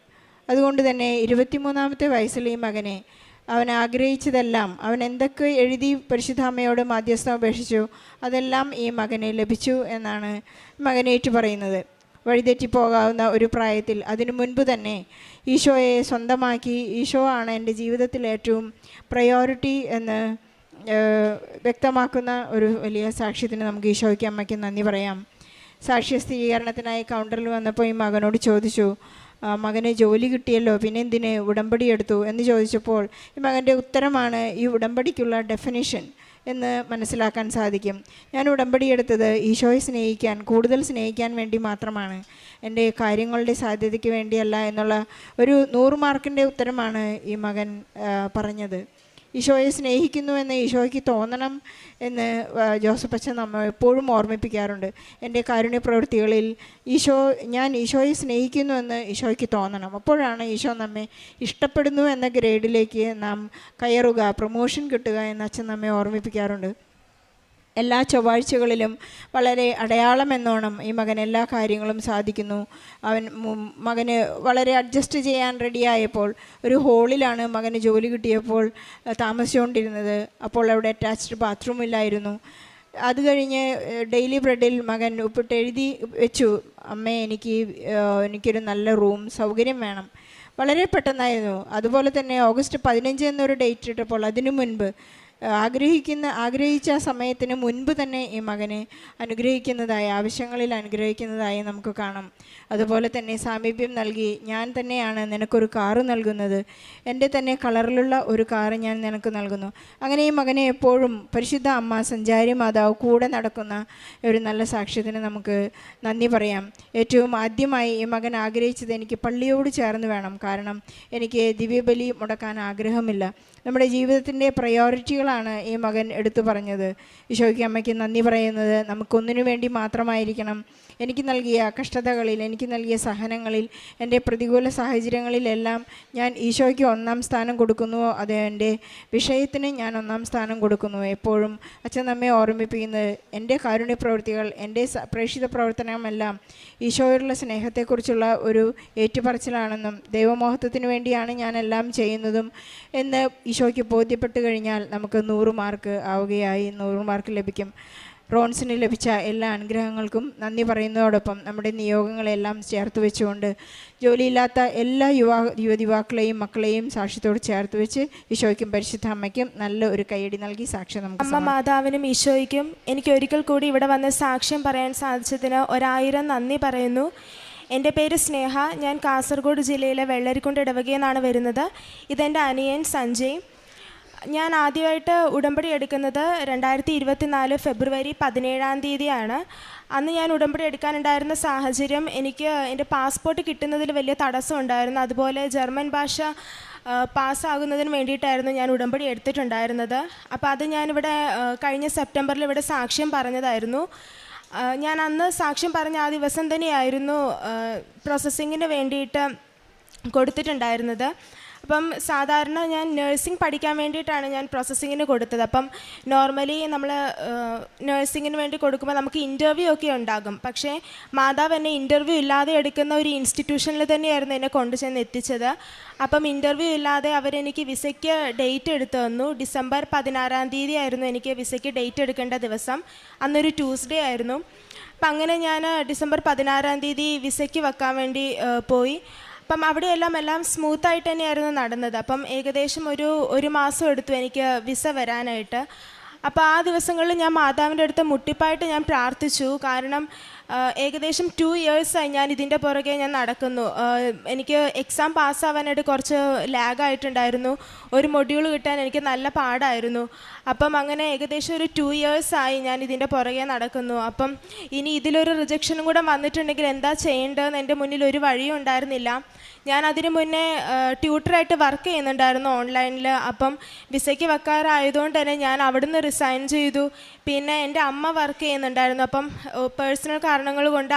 അതുകൊണ്ട് തന്നെ 23-ാമത്തെ വയസ്സിൽ ഈ മകനെ അവൻ ആഗ്രഹിച്ചതെല്ലാം, അവൻ എന്തൊക്കെ എഴുതി പരിശുദ്ധാമ്മയോട് മാധ്യസ്ഥം അപേക്ഷിച്ചു അതെല്ലാം ഈ മകനെ ലഭിച്ചു എന്നാണ് മകനേറ്റു പറയുന്നത്. വഴിതെറ്റിപ്പോകാവുന്ന ഒരു പ്രായത്തിൽ അതിനു മുൻപ് തന്നെ ഈശോയെ സ്വന്തമാക്കി, ഈശോ ആണ് എൻ്റെ ജീവിതത്തിൽ ഏറ്റവും പ്രയോറിറ്റി എന്ന് വ്യക്തമാക്കുന്ന ഒരു വലിയ സാക്ഷ്യത്തിന് നമുക്ക് ഈശോയ്ക്ക് അമ്മയ്ക്ക് നന്ദി പറയാം. സാക്ഷ്യ സ്ഥിരീകരണത്തിനായി കൗണ്ടറിൽ വന്നപ്പോൾ ഈ മകനോട് ചോദിച്ചു, മകന് ജോലി കിട്ടിയല്ലോ, പിന്നെ എന്തിന് ഉടമ്പടി എടുത്തു എന്ന് ചോദിച്ചപ്പോൾ ഈ മകൻ്റെ ഉത്തരമാണ് ഈ ഉടമ്പടിക്കുള്ള ഡെഫിനിഷൻ എന്ന് മനസ്സിലാക്കാൻ സാധിക്കും. ഞാൻ ഉടമ്പടി എടുത്തത് ഈശോയെ സ്നേഹിക്കാൻ, കൂടുതൽ സ്നേഹിക്കാൻ വേണ്ടി മാത്രമാണ്, എൻ്റെ കാര്യങ്ങളുടെ സാധ്യതയ്ക്ക് വേണ്ടിയല്ല എന്നുള്ള ഒരു 100 മാർക്കിൻ്റെ ഉത്തരമാണ് ഈ മകൻ പറഞ്ഞത്. ഈശോയെ സ്നേഹിക്കുന്നുവെന്ന് ഈശോയ്ക്ക് തോന്നണം എന്ന് ജോസഫ് അച്ഛൻ നമ്മെ എപ്പോഴും ഓർമ്മിപ്പിക്കാറുണ്ട്. എൻ്റെ കാരുണ്യ പ്രവൃത്തികളിൽ ഞാൻ ഈശോയെ സ്നേഹിക്കുന്നുവെന്ന് ഈശോയ്ക്ക് തോന്നണം. അപ്പോഴാണ് ഈശോ നമ്മെ ഇഷ്ടപ്പെടുന്നു എന്ന ഗ്രേഡിലേക്ക് നാം കയറുക, പ്രൊമോഷൻ കിട്ടുക എന്ന് അച്ഛൻ നമ്മെ ഓർമ്മിപ്പിക്കാറുണ്ട്. എല്ലാ ചൊവ്വാഴ്ചകളിലും വളരെ അടയാളമെന്നോണം ഈ മകൻ എല്ലാ കാര്യങ്ങളും സാധിക്കുന്നു. മകന് വളരെ അഡ്ജസ്റ്റ് ചെയ്യാൻ റെഡിയായപ്പോൾ ഒരു ഹോളിലാണ് മകന് ജോലി കിട്ടിയപ്പോൾ താമസിച്ചുകൊണ്ടിരുന്നത്. അപ്പോൾ അവിടെ അറ്റാച്ച്ഡ് ബാത്റൂം ഇല്ലായിരുന്നു. അത് കഴിഞ്ഞ് ഡെയിലി ബ്രെഡിൽ മകൻ ഉപ്പിട്ട് എഴുതി വെച്ചു, അമ്മേ എനിക്കൊരു നല്ല റൂം സൗകര്യം വേണം. വളരെ പെട്ടെന്നായിരുന്നു. അതുപോലെ തന്നെ ഓഗസ്റ്റ് 15 എന്നൊരു ഡേറ്റ് ഇട്ടപ്പോൾ അതിനു മുൻപ് ആഗ്രഹിച്ച സമയത്തിന് മുൻപ് തന്നെ ഈ മകനെ അനുഗ്രഹിക്കുന്നതായി, ആവശ്യങ്ങളിൽ അനുഗ്രഹിക്കുന്നതായി നമുക്ക് കാണാം. അതുപോലെ തന്നെ സാമീപ്യം നൽകി, ഞാൻ തന്നെയാണ് നിനക്കൊരു കാറ് നൽകുന്നത്, എൻ്റെ തന്നെ കളറിലുള്ള ഒരു കാറ് ഞാൻ നിനക്ക് നൽകുന്നു. അങ്ങനെ ഈ മകനെ എപ്പോഴും പരിശുദ്ധ അമ്മ സഞ്ചാരി മാതാവ് കൂടെ നടക്കുന്ന ഒരു നല്ല സാക്ഷ്യത്തിന് നമുക്ക് നന്ദി പറയാം. ഏറ്റവും ആദ്യമായി ഈ മകൻ ആഗ്രഹിച്ചത് എനിക്ക് പള്ളിയോട് ചേർന്ന് വേണം, കാരണം എനിക്ക് ദിവ്യബലി മുടക്കാൻ ആഗ്രഹമില്ല. നമ്മുടെ ജീവിതത്തിൻ്റെ പ്രയോറിറ്റികളാണ് ഈ മകൻ എടുത്തു പറഞ്ഞത്. ഈശോയ്ക്ക് അമ്മയ്ക്ക് നന്ദി പറയുന്നത് നമുക്കൊന്നിനു വേണ്ടി മാത്രമായിരിക്കണം. എനിക്ക് നൽകിയ കഷ്ടതകളിൽ, എനിക്ക് നൽകിയ സഹനങ്ങളിൽ, എൻ്റെ പ്രതികൂല സാഹചര്യങ്ങളിലെല്ലാം ഞാൻ ഈശോയ്ക്ക് ഒന്നാം സ്ഥാനം കൊടുക്കുന്നുവോ, അത് എൻ്റെ വിഷയത്തിന് ഞാൻ ഒന്നാം സ്ഥാനം കൊടുക്കുന്നു. എപ്പോഴും അച്ഛൻ നമ്മെ ഓർമ്മിപ്പിക്കുന്നത് എൻ്റെ കാരുണ്യ പ്രവൃത്തികൾ, എൻ്റെ പ്രേക്ഷിത പ്രവർത്തനമെല്ലാം ഈശോയോടുള്ള സ്നേഹത്തെക്കുറിച്ചുള്ള ഒരു ഏറ്റുപറച്ചിലാണെന്നും ദൈവമോഹത്വത്തിന് വേണ്ടിയാണ് ഞാൻ എല്ലാം ചെയ്യുന്നതും എന്ന് ഈശോയ്ക്ക് ബോധ്യപ്പെട്ട് കഴിഞ്ഞാൽ നമുക്ക് 100 മാർക്ക് ആവുകയായി, 100 മാർക്ക് ലഭിക്കും. റോൺസിന് ലഭിച്ച എല്ലാ അനുഗ്രഹങ്ങൾക്കും നന്ദി പറയുന്നതോടൊപ്പം നമ്മുടെ നിയോഗങ്ങളെല്ലാം ചേർത്ത് വെച്ചുകൊണ്ട് ജോലിയില്ലാത്ത എല്ലാ യുവതിവാക്കളെയും മക്കളെയും സാക്ഷ്യത്തോട് ചേർത്ത് വെച്ച് ഈശോയ്ക്കും പരിശുദ്ധ അമ്മയ്ക്കും നല്ല ഒരു കൈയടി നൽകി സാക്ഷ്യം നമുക്ക് അമ്മ മാതാവിനും ഈശോയ്ക്കും എനിക്ക് ഒരിക്കൽ കൂടി ഇവിടെ വന്ന് സാക്ഷ്യം പറയാൻ സാധിച്ചതിന് 1000 നന്ദി പറയുന്നു. എൻ്റെ പേര് സ്നേഹ. ഞാൻ കാസർഗോഡ് ജില്ലയിലെ വെള്ളരിക്കുണ്ട് ഇടവകയിൽ നിന്നാണ് വരുന്നത്. ഇതെൻ്റെ അനിയൻ സഞ്ജയ്. ഞാൻ ആദ്യമായിട്ട് ഉടമ്പടി എടുക്കുന്നത് 2024 ഫെബ്രുവരി 17-ാം തീയതിയാണ്. അന്ന് ഞാൻ ഉടമ്പടി എടുക്കാനുണ്ടായിരുന്ന സാഹചര്യം, എനിക്ക് എൻ്റെ പാസ്പോർട്ട് കിട്ടുന്നതിൽ വലിയ തടസ്സം ഉണ്ടായിരുന്നു. അതുപോലെ ജർമ്മൻ ഭാഷ പാസ്സാകുന്നതിന് വേണ്ടിയിട്ടായിരുന്നു ഞാൻ ഉടമ്പടി എടുത്തിട്ടുണ്ടായിരുന്നത്. അപ്പോൾ അത് ഞാനിവിടെ കഴിഞ്ഞ സെപ്റ്റംബറിൽ ഇവിടെ സാക്ഷ്യം പറഞ്ഞതായിരുന്നു. ഞാൻ അന്ന് സാക്ഷ്യം പറഞ്ഞ ആ ദിവസം തന്നെയായിരുന്നു പ്രോസസ്സിങ്ങിന് വേണ്ടിയിട്ട് കൊടുത്തിട്ടുണ്ടായിരുന്നത്. അപ്പം സാധാരണ ഞാൻ നഴ്സിംഗ് പഠിക്കാൻ വേണ്ടിയിട്ടാണ് ഞാൻ പ്രോസസ്സിങ്ങിന് കൊടുത്തത്. അപ്പം നോർമലി നമ്മൾ നഴ്സിങ്ങിന് വേണ്ടി കൊടുക്കുമ്പോൾ നമുക്ക് ഇൻ്റർവ്യൂ ഒക്കെ ഉണ്ടാകും. പക്ഷേ മാതാവ് എന്നെ ഇൻ്റർവ്യൂ ഇല്ലാതെ എടുക്കുന്ന ഒരു ഇൻസ്റ്റിറ്റ്യൂഷനിൽ തന്നെയായിരുന്നു എന്നെ കൊണ്ടുചെന്ന് എത്തിച്ചത്. അപ്പം ഇൻ്റർവ്യൂ ഇല്ലാതെ അവരെനിക്ക് വിസയ്ക്ക് ഡേറ്റ് എടുത്തു തന്നു. ഡിസംബർ 16-ാം തീയതി ആയിരുന്നു എനിക്ക് വിസയ്ക്ക് ഡേറ്റ് എടുക്കേണ്ട ദിവസം. അന്നൊരു ട്യൂസ്ഡേ ആയിരുന്നു. അപ്പം അങ്ങനെ ഞാൻ ഡിസംബർ 16-ാം തീയതി വിസയ്ക്ക് വെക്കാൻ വേണ്ടി പോയി. അപ്പം അവിടെയെല്ലാം സ്മൂത്തായിട്ട് തന്നെയായിരുന്നു നടന്നത്. അപ്പം ഏകദേശം ഒരു മാസം എടുത്തു എനിക്ക് വിസ വരാനായിട്ട്. അപ്പോൾ ആ ദിവസങ്ങളിൽ ഞാൻ മാതാവിൻ്റെ അടുത്ത് മുട്ടിപ്പായിട്ട് ഞാൻ പ്രാർത്ഥിച്ചു. കാരണം ഏകദേശം 2 ഇയേഴ്സായി ഞാൻ ഇതിൻ്റെ പുറകെ ഞാൻ നടക്കുന്നു. എനിക്ക് എക്സാം പാസ്സാവാനായിട്ട് കുറച്ച് ലാഗായിട്ടുണ്ടായിരുന്നു. ഒരു മൊഡ്യൂൾ കിട്ടാൻ എനിക്ക് നല്ല പാടായിരുന്നു. അപ്പം അങ്ങനെ ഏകദേശം ഒരു 2 ഇയേഴ്സായി ഞാൻ ഇതിൻ്റെ പുറകെ നടക്കുന്നു. അപ്പം ഇനി ഇതിലൊരു റിജക്ഷനും കൂടെ വന്നിട്ടുണ്ടെങ്കിൽ എന്താ ചെയ്യേണ്ടതെന്ന് എൻ്റെ മുന്നിൽ ഒരു വഴിയും ഉണ്ടായിരുന്നില്ല. ഞാൻ അതിനു മുന്നേ ട്യൂട്ടറായിട്ട് വർക്ക് ചെയ്യുന്നുണ്ടായിരുന്നു ഓൺലൈനിൽ. അപ്പം വിസയ്ക്ക് വെക്കാറായതുകൊണ്ട് തന്നെ ഞാൻ അവിടുന്ന് റിസൈൻ ചെയ്തു. പിന്നെ എൻ്റെ അമ്മ വർക്ക് ചെയ്യുന്നുണ്ടായിരുന്നു. അപ്പം പേഴ്സണൽ കാരണങ്ങൾ കൊണ്ട്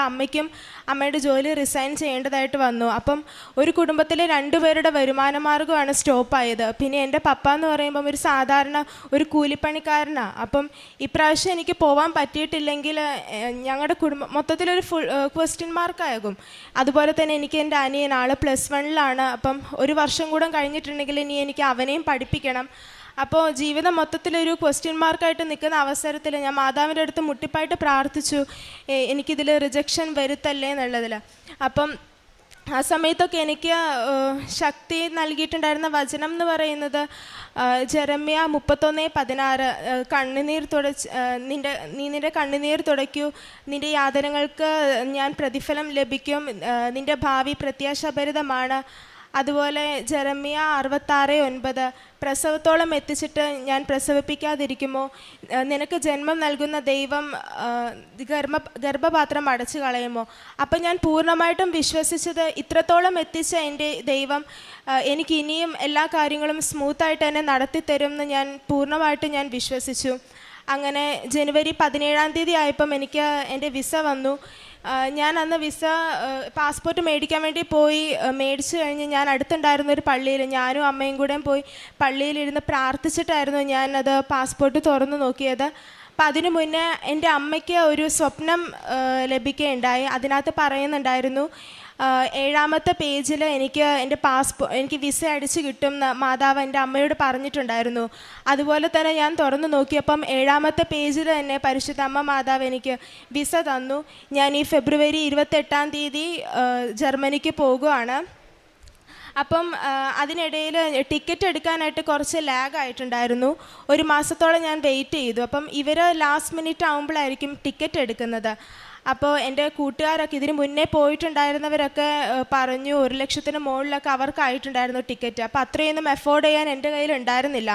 അമ്മയുടെ ജോലി റിസൈൻ ചെയ്യേണ്ടതായിട്ട് വന്നു. അപ്പം ഒരു കുടുംബത്തിലെ 2 പേരുടെ വരുമാന മാർഗ്ഗമാണ് സ്റ്റോപ്പായത്. പിന്നെ എൻ്റെ പപ്പ എന്ന് പറയുമ്പം ഒരു സാധാരണ ഒരു കൂലിപ്പണിക്കാരനാണ്. അപ്പം ഇപ്രാവശ്യം എനിക്ക് പോകാൻ പറ്റിയിട്ടില്ലെങ്കിൽ ഞങ്ങളുടെ കുടുംബം മൊത്തത്തിലൊരു ക്വസ്റ്റ്യൻ മാർക്കാകും. അതുപോലെ തന്നെ എനിക്ക് എൻ്റെ അനിയൻ ആൾ +1-ലാണ്. അപ്പം ഒരു വർഷം കൂടെ കഴിഞ്ഞിട്ടുണ്ടെങ്കിൽ ഇനി എനിക്ക് അവനെയും പഠിപ്പിക്കണം. അപ്പോൾ ജീവിതം മൊത്തത്തിലൊരു ക്വസ്റ്റ്യൻ മാർക്കായിട്ട് നിൽക്കുന്ന അവസരത്തിൽ ഞാൻ മാതാവിൻ്റെ അടുത്ത് മുട്ടിപ്പായിട്ട് പ്രാർത്ഥിച്ചു, എനിക്കിതിൽ റിജക്ഷൻ വരുത്തല്ലേ എന്നുള്ളതിൽ. അപ്പം ആ സമയത്തൊക്കെ എനിക്ക് ശക്തി നൽകിയിട്ടുണ്ടായിരുന്ന വചനം എന്ന് പറയുന്നത് ജെറമ്യ 31:16 നിന്റെ കണ്ണുനീർ തുടയ്ക്കൂ, നിന്റെ യാതനകൾക്ക് ഞാൻ പ്രതിഫലം ലഭിക്കും, നിന്റെ ഭാവി പ്രത്യാശാഭരിതമാണ്. അതുപോലെ ജെറമ്യ 66:9 പ്രസവത്തോളം എത്തിച്ചിട്ട് ഞാൻ പ്രസവിപ്പിക്കാതിരിക്കുമോ, നിനക്ക് ജന്മം നൽകുന്ന ദൈവം ഗർഭപാത്രം അടച്ചു കളയുമോ. അപ്പം ഞാൻ പൂർണ്ണമായിട്ടും വിശ്വസിച്ചത് ഇത്രത്തോളം എത്തിച്ച എൻ്റെ ദൈവം എനിക്ക് ഇനിയും എല്ലാ കാര്യങ്ങളും സ്മൂത്തായിട്ട് തന്നെ നടത്തിത്തരും എന്ന് ഞാൻ പൂർണ്ണമായിട്ടും ഞാൻ വിശ്വസിച്ചു. അങ്ങനെ ജനുവരി 17-ാം തീയതി ആയപ്പം എനിക്ക് എൻ്റെ വിസ വന്നു. ഞാൻ അന്ന് പാസ്പോർട്ട് മേടിക്കാൻ വേണ്ടി പോയി. മേടിച്ചു കഴിഞ്ഞ് ഞാൻ അടുത്തുണ്ടായിരുന്ന ഒരു പള്ളിയിൽ ഞാനും അമ്മയും കൂടെ പോയി പള്ളിയിലിരുന്ന് പ്രാർത്ഥിച്ചിട്ടായിരുന്നു ഞാനത് പാസ്പോർട്ട് തുറന്നു നോക്കിയത്. അപ്പം അതിനു മുന്നേ എൻ്റെ അമ്മയ്ക്ക് ഒരു സ്വപ്നം ലഭിക്കുകയുണ്ടായി. അതിനകത്ത് പറയുന്നുണ്ടായിരുന്നു 7-ാമത്തെ പേജിൽ എനിക്ക് വിസ അടിച്ച് കിട്ടും എന്ന് മാതാവ് എൻ്റെ അമ്മയോട് പറഞ്ഞിട്ടുണ്ടായിരുന്നു. അതുപോലെ തന്നെ ഞാൻ തുറന്നു നോക്കിയപ്പം 7-ാമത്തെ പേജിൽ തന്നെ പരിശുദ്ധ അമ്മ മാതാവ് എനിക്ക് വിസ തന്നു. ഞാൻ ഈ ഫെബ്രുവരി 28-ാം തീയതി ജർമ്മനിക്ക് പോകുകയാണ്. അപ്പം അതിനിടയിൽ ടിക്കറ്റ് എടുക്കാനായിട്ട് കുറച്ച് ലാഗ് ആയിട്ടുണ്ടായിരുന്നു. 1 മാസത്തോളം ഞാൻ വെയിറ്റ് ചെയ്തു. അപ്പം ഇവർ ലാസ്റ്റ് മിനിറ്റ് ആകുമ്പോഴായിരിക്കും ടിക്കറ്റ് എടുക്കുന്നത്. അപ്പോൾ എൻ്റെ കൂട്ടുകാരൊക്കെ ഇതിന് മുന്നേ പോയിട്ടുണ്ടായിരുന്നവരൊക്കെ പറഞ്ഞു 1 ലക്ഷത്തിന് മുകളിലൊക്കെ അവർക്കായിട്ടുണ്ടായിരുന്നു ടിക്കറ്റ്. അപ്പോൾ അത്രയൊന്നും എഫോർഡ് ചെയ്യാൻ എൻ്റെ കയ്യിൽ ഉണ്ടായിരുന്നില്ല.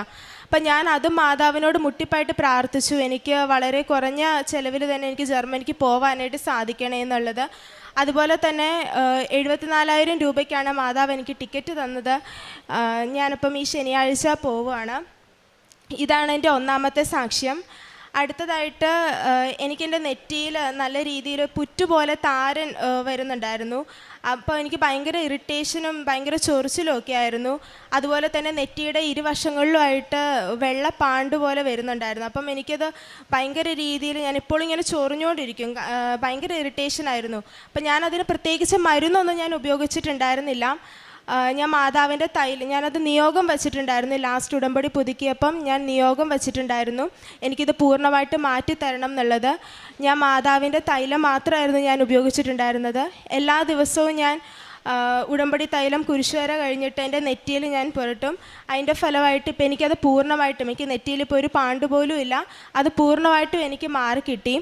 അപ്പം ഞാൻ അതും മാതാവിനോട് മുട്ടിപ്പായിട്ട് പ്രാർത്ഥിച്ചു, എനിക്ക് വളരെ കുറഞ്ഞ ചിലവിൽ തന്നെ എനിക്ക് ജർമ്മനിക്ക് പോകാനായിട്ട് സാധിക്കണേ എന്നുള്ളത്. അതുപോലെ തന്നെ 74,000 രൂപയ്ക്കാണ് മാതാവ് എനിക്ക് ടിക്കറ്റ് തന്നത്. ഞാനിപ്പം ഈ ശനിയാഴ്ച പോവുകയാണ്. ഇതാണ് എൻ്റെ ഒന്നാമത്തെ സാക്ഷ്യം. അടുത്തതായിട്ട് എനിക്കെൻ്റെ നെറ്റിയിൽ നല്ല രീതിയിൽ പുറ്റുപോലെ താരൻ വരുന്നുണ്ടായിരുന്നു. അപ്പോൾ എനിക്ക് ഭയങ്കര ഇറിറ്റേഷനും ഭയങ്കര ചൊറിച്ചിലും ഒക്കെ ആയിരുന്നു. അതുപോലെ തന്നെ നെറ്റിയുടെ ഇരുവശങ്ങളിലുമായിട്ട് വെള്ള പാണ്ട് പോലെ വരുന്നുണ്ടായിരുന്നു. അപ്പം എനിക്കത് ഭയങ്കര രീതിയിൽ ഞാനിപ്പോഴും ഇങ്ങനെ ചൊറിഞ്ഞുകൊണ്ടിരിക്കും, ഭയങ്കര ഇറിറ്റേഷനായിരുന്നു. അപ്പം ഞാനതിന് പ്രത്യേകിച്ച് മരുന്നൊന്നും ഞാൻ ഉപയോഗിച്ചിട്ടുണ്ടായിരുന്നില്ല. ഞാൻ മാതാവിൻ്റെ തൈലം ഞാനത് നിയോഗം വച്ചിട്ടുണ്ടായിരുന്നു. ലാസ്റ്റ് ഉടമ്പടി പുതുക്കിയപ്പം ഞാൻ നിയോഗം വച്ചിട്ടുണ്ടായിരുന്നു എനിക്കിത് പൂർണ്ണമായിട്ട് മാറ്റിത്തരണം എന്നുള്ളത്. ഞാൻ മാതാവിൻ്റെ തൈലം മാത്രമായിരുന്നു ഞാൻ ഉപയോഗിച്ചിട്ടുണ്ടായിരുന്നത്. എല്ലാ ദിവസവും ഞാൻ ഉടമ്പടി തൈലം കുരിശുവര കഴിഞ്ഞിട്ട് എൻ്റെ നെറ്റിയിൽ ഞാൻ പുരട്ടും. അതിൻ്റെ ഫലമായിട്ട് ഇപ്പം എനിക്കത് പൂർണ്ണമായിട്ടും, എനിക്ക് നെറ്റിയിൽ ഇപ്പോൾ ഒരു പാണ്ട് പോലും ഇല്ല, അത് പൂർണ്ണമായിട്ടും എനിക്ക് മാറിക്കിട്ടി.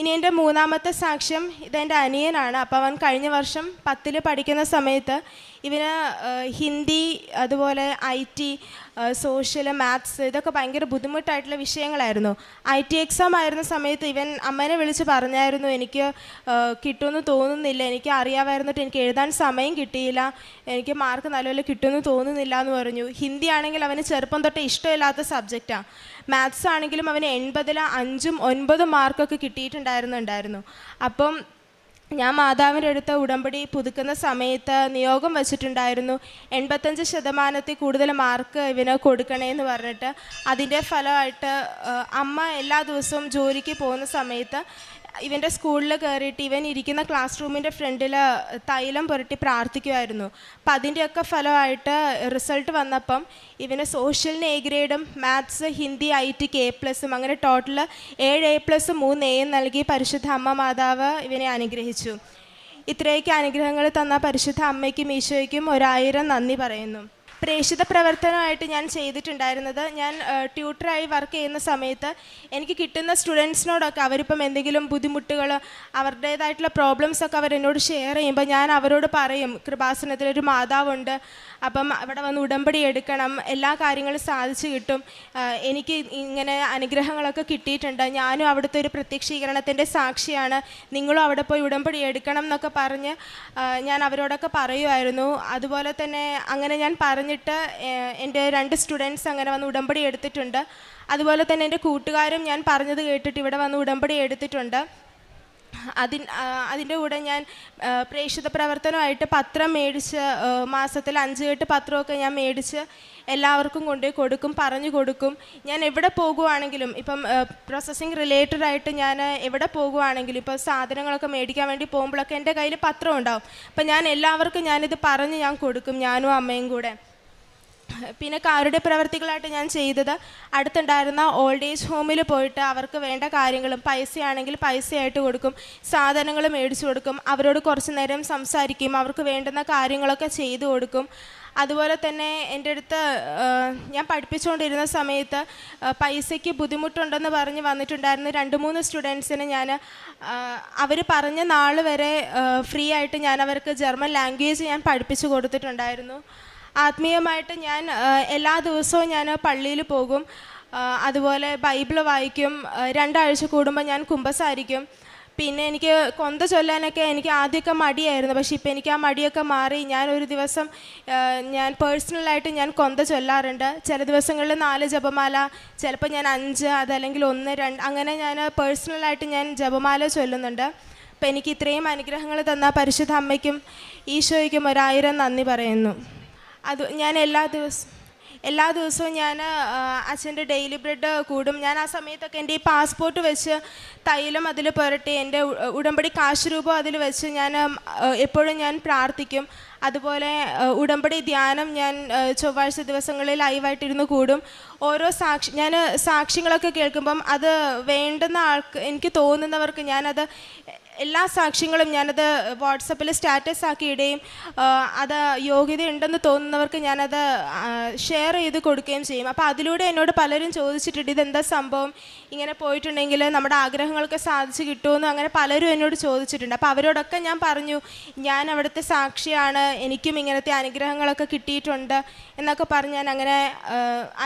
ഇനി എൻ്റെ മൂന്നാമത്തെ സാക്ഷ്യം ഇതെൻ്റെ അനിയനാണ്. അപ്പോൾ അവൻ കഴിഞ്ഞ വർഷം 10ൽ പഠിക്കുന്ന സമയത്ത് ഇവന് ഹിന്ദി, അതുപോലെ IT, സോഷ്യൽ, മാത്സ് ഇതൊക്കെ ഭയങ്കര ബുദ്ധിമുട്ടായിട്ടുള്ള വിഷയങ്ങളായിരുന്നു. IT എക്സാം ആയിരുന്ന സമയത്ത് ഇവൻ അമ്മേനെ വിളിച്ച് പറഞ്ഞായിരുന്നു, എനിക്ക് കിട്ടുമെന്ന് തോന്നുന്നില്ല, എനിക്ക് അറിയാമായിരുന്നിട്ട് എനിക്ക് എഴുതാൻ സമയം കിട്ടിയില്ല, എനിക്ക് മാർക്ക് നല്ലപോലെ കിട്ടുമെന്ന് തോന്നുന്നില്ല എന്ന് പറഞ്ഞു. ഹിന്ദി ആണെങ്കിൽ അവന് ചെറുപ്പം തൊട്ട് ഇഷ്ടമില്ലാത്ത സബ്ജക്റ്റാണ്. മാത്സ് ആണെങ്കിലും അവന് 80-ൽ 5ഉം 9 മാർക്കൊക്കെ കിട്ടിയിട്ടുണ്ടായിരുന്നു. അപ്പം ഞാൻ മാതാവിൻ്റെ അടുത്ത് ഉടമ്പടി പുതുക്കുന്ന സമയത്ത് നിയോഗം വച്ചിട്ടുണ്ടായിരുന്നു 85% കൂടുതൽ മാർക്ക് ഇവന് കൊടുക്കണേന്ന് പറഞ്ഞിട്ട്. അതിൻ്റെ ഫലമായിട്ട് അമ്മ എല്ലാ ദിവസവും ജോലിക്ക് പോകുന്ന സമയത്ത് ഇവൻ്റെ സ്കൂളിൽ കയറിയിട്ട് ഇവൻ ഇരിക്കുന്ന ക്ലാസ് റൂമിൻ്റെ ഫ്രണ്ടിൽ തൈലം പുരട്ടി പ്രാർത്ഥിക്കുമായിരുന്നു. അപ്പം അതിൻ്റെയൊക്കെ ഫലമായിട്ട് റിസൾട്ട് വന്നപ്പം ഇവന് സോഷ്യലിന് A ഗ്രേഡും മാത്സ്, ഹിന്ദി, IT A+, അങ്ങനെ ടോട്ടൽ 7 A+, 3 A നൽകി പരിശുദ്ധ അമ്മ മാതാവ് ഇവനെ അനുഗ്രഹിച്ചു. ഇത്രയൊക്കെ അനുഗ്രഹങ്ങൾ തന്ന പരിശുദ്ധ അമ്മയ്ക്കും ഈശോയ്ക്കും 1000 നന്ദി പറയുന്നു. പ്രേക്ഷിത പ്രവർത്തനമായിട്ട് ഞാൻ ചെയ്തിട്ടുണ്ടായിരുന്നത്, ഞാൻ ട്യൂട്ടറായി വർക്ക് ചെയ്യുന്ന സമയത്ത് എനിക്ക് കിട്ടുന്ന സ്റ്റുഡൻസിനോടൊക്കെ അവരിപ്പം എന്തെങ്കിലും ബുദ്ധിമുട്ടുകൾ, അവരുടേതായിട്ടുള്ള പ്രോബ്ലംസൊക്കെ അവരെന്നോട് ഷെയർ ചെയ്യുമ്പോൾ ഞാൻ അവരോട് പറയും, കൃപാസനത്തിലൊരു മാതാവുണ്ട്, അപ്പം അവിടെ വന്ന് ഉടമ്പടി എടുക്കണം, എല്ലാ കാര്യങ്ങളും സാധിച്ചു കിട്ടും, എനിക്ക് ഇങ്ങനെ അനുഗ്രഹങ്ങളൊക്കെ കിട്ടിയിട്ടുണ്ട്, ഞാനും അവിടുത്തെ ഒരു പ്രത്യക്ഷീകരണത്തിൻ്റെ സാക്ഷിയാണ്, നിങ്ങളും അവിടെ പോയി ഉടമ്പടി എടുക്കണം എന്നൊക്കെ പറഞ്ഞ് ഞാൻ അവരോടൊക്കെ പറയുമായിരുന്നു. അതുപോലെ തന്നെ അങ്ങനെ ഞാൻ പറഞ്ഞിട്ട് എൻ്റെ 2 സ്റ്റുഡൻസ് അങ്ങനെ വന്ന് ഉടമ്പടി എടുത്തിട്ടുണ്ട്. അതുപോലെ തന്നെ എൻ്റെ കൂട്ടുകാരും ഞാൻ പറഞ്ഞത് കേട്ടിട്ട് ഇവിടെ വന്ന് ഉടമ്പടി എടുത്തിട്ടുണ്ട്. അതിൻ്റെ കൂടെ ഞാൻ പ്രേക്ഷിത പ്രവർത്തനമായിട്ട് പത്രം മേടിച്ച്, മാസത്തിൽ 5 കെട്ട് പത്രമൊക്കെ ഞാൻ മേടിച്ച് എല്ലാവർക്കും കൊണ്ടുപോയി കൊടുക്കും, പറഞ്ഞു കൊടുക്കും. ഞാൻ എവിടെ പോകുവാണെങ്കിലും, ഇപ്പം പ്രോസസ്സിങ് റിലേറ്റഡായിട്ട് ഞാൻ എവിടെ പോകുവാണെങ്കിലും, ഇപ്പോൾ സാധനങ്ങളൊക്കെ മേടിക്കാൻ വേണ്ടി പോകുമ്പോഴൊക്കെ എൻ്റെ കയ്യിൽ പത്രം ഉണ്ടാവും. അപ്പം ഞാൻ എല്ലാവർക്കും ഞാനിത് പറഞ്ഞ് ഞാൻ കൊടുക്കും, ഞാനും അമ്മയും കൂടെ. പിന്നെ കാരുടെ പ്രവർത്തികളായിട്ട് ഞാൻ ചെയ്തത്, അടുത്തുണ്ടായിരുന്ന ഓൾഡ് ഏജ് ഹോമിൽ പോയിട്ട് അവർക്ക് വേണ്ട കാര്യങ്ങളും, പൈസയാണെങ്കിൽ പൈസയായിട്ട് കൊടുക്കും, സാധനങ്ങൾ മേടിച്ചു കൊടുക്കും, അവരോട് കുറച്ച് നേരം സംസാരിക്കും, അവർക്ക് വേണ്ടുന്ന കാര്യങ്ങളൊക്കെ ചെയ്തു കൊടുക്കും. അതുപോലെ തന്നെ എൻ്റെ അടുത്ത് ഞാൻ പഠിപ്പിച്ചുകൊണ്ടിരുന്ന സമയത്ത് പൈസയ്ക്ക് ബുദ്ധിമുട്ടുണ്ടെന്ന് പറഞ്ഞ് വന്നിട്ടുണ്ടായിരുന്ന 2-3 സ്റ്റുഡൻസിന് ഞാൻ അവർ പറഞ്ഞ നാൾ വരെ ഫ്രീ ആയിട്ട് ഞാൻ അവർക്ക് ജർമ്മൻ ലാംഗ്വേജ് ഞാൻ പഠിപ്പിച്ചു കൊടുത്തിട്ടുണ്ടായിരുന്നു. ആത്മീയമായിട്ട് ഞാൻ എല്ലാ ദിവസവും ഞാൻ പള്ളിയിൽ പോകും, അതുപോലെ ബൈബിൾ വായിക്കും, 2 ആഴ്ച കൂടുമ്പോൾ ഞാൻ കുമ്പസാരിക്കും. പിന്നെ എനിക്ക് കൊന്ത ചൊല്ലാനൊക്കെ എനിക്ക് ആദ്യമൊക്കെ മടിയായിരുന്നു, പക്ഷേ ഇപ്പോൾ എനിക്ക് ആ മടിയൊക്കെ മാറി. ഞാൻ ഒരു ദിവസം ഞാൻ പേഴ്സണലായിട്ട് ഞാൻ കൊന്ത ചൊല്ലാറുണ്ട്. ചില ദിവസങ്ങളിൽ 4 ജപമാല, ചിലപ്പോൾ ഞാൻ 5, അതല്ലെങ്കിൽ 1, 2 അങ്ങനെ ഞാൻ പേഴ്സണലായിട്ട് ഞാൻ ജപമാല ചൊല്ലുന്നുണ്ട്. അപ്പോൾ എനിക്ക് ഇത്രയും അനുഗ്രഹങ്ങൾ തന്ന പരിശുദ്ധ അമ്മയ്ക്കും ഈശോയ്ക്കും 1000 നന്ദി പറയുന്നു. അത് ഞാൻ എല്ലാ ദിവസവും ഞാൻ അച്ഛൻ്റെ ഡെയിലി ബ്രെഡ് കൂടും. ഞാൻ ആ സമയത്തൊക്കെ എൻ്റെ ഈ പാസ്പോർട്ട് വെച്ച് തൈലം അതിൽ പുരട്ടി, എൻ്റെ ഉടമ്പടി കാശ് രൂപം അതിൽ വെച്ച് ഞാൻ എപ്പോഴും ഞാൻ പ്രാർത്ഥിക്കും. അതുപോലെ ഉടമ്പടി ധ്യാനം ഞാൻ ചൊവ്വാഴ്ച ദിവസങ്ങളിൽ ലൈവായിട്ടിരുന്ന് കൂടും. ഓരോ ഞാൻ സാക്ഷ്യങ്ങളൊക്കെ കേൾക്കുമ്പം അത് വേണ്ടുന്ന എനിക്ക് തോന്നുന്നവർക്ക് ഞാനത് എല്ലാ സാക്ഷ്യങ്ങളും ഞാനത് വാട്സപ്പിൽ സ്റ്റാറ്റസ് ആക്കി ഇടുകയും അത് യോഗ്യതയുണ്ടെന്ന് തോന്നുന്നവർക്ക് ഞാനത് ഷെയർ ചെയ്ത് കൊടുക്കുകയും ചെയ്യും. അപ്പോൾ അതിലൂടെ എന്നോട് പലരും ചോദിച്ചിട്ടുണ്ട്, ഇതെന്താ സംഭവം, ഇങ്ങനെ പോയിട്ടുണ്ടെങ്കിൽ നമ്മുടെ ആഗ്രഹങ്ങളൊക്കെ സാധിച്ചു കിട്ടുമെന്ന് അങ്ങനെ പലരും എന്നോട് ചോദിച്ചിട്ടുണ്ട്. അപ്പോൾ അവരോടൊക്കെ ഞാൻ പറഞ്ഞു, ഞാൻ അവിടുത്തെ സാക്ഷിയാണ്, എനിക്കും ഇങ്ങനത്തെ അനുഗ്രഹങ്ങളൊക്കെ കിട്ടിയിട്ടുണ്ട് എന്നൊക്കെ പറഞ്ഞ് ഞാൻ അങ്ങനെ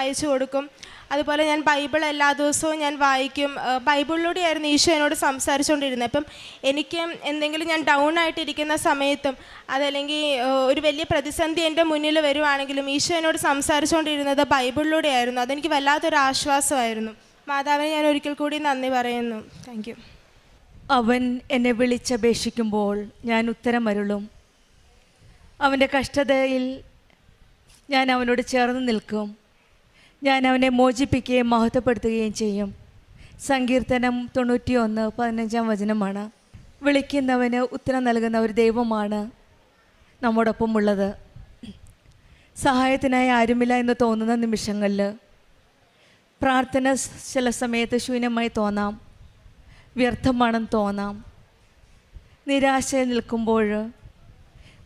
അയച്ചു കൊടുക്കും. അതുപോലെ ഞാൻ ബൈബിൾ എല്ലാ ദിവസവും ഞാൻ വായിക്കും. ബൈബിളിലൂടെയായിരുന്നു ഈശോ എന്നോട് സംസാരിച്ചുകൊണ്ടിരുന്നത്. അപ്പം എനിക്ക് എന്തെങ്കിലും ഞാൻ ഡൗൺ ആയിട്ടിരിക്കുന്ന സമയത്തും അതല്ലെങ്കിൽ ഒരു വലിയ പ്രതിസന്ധി എൻ്റെ മുന്നിൽ വരുവാണെങ്കിലും ഈശോ എന്നോട് സംസാരിച്ചുകൊണ്ടിരുന്നത് ബൈബിളിലൂടെയായിരുന്നു. അതെനിക്ക് വല്ലാത്തൊരു ആശ്വാസമായിരുന്നു. മാതാവിനെ ഞാൻ ഒരിക്കൽ കൂടി നന്ദി പറയുന്നു. Thank you. അവൻ എന്നെ വിളിച്ചപേക്ഷിക്കുമ്പോൾ ഞാൻ ഉത്തരമരുളും. അവൻ്റെ കഷ്ടതയിൽ ഞാൻ അവനോട് ചേർന്ന് നിൽക്കും. ഞാൻ അവനെ മോചിപ്പിക്കുകയും മഹത്വപ്പെടുത്തുകയും ചെയ്യും. സങ്കീർത്തനം 91:15 വിളിക്കുന്നവന് ഉത്തരം നൽകുന്ന ഒരു ദൈവമാണ് നമ്മോടൊപ്പം ഉള്ളത്. സഹായത്തിനായി ആരുമില്ല എന്ന് തോന്നുന്ന നിമിഷങ്ങളിൽ പ്രാർത്ഥന ചില സമയത്ത് ശൂന്യമായി തോന്നാം, വ്യർത്ഥമാണെന്ന് തോന്നാം. നിരാശയിൽ നിൽക്കുമ്പോൾ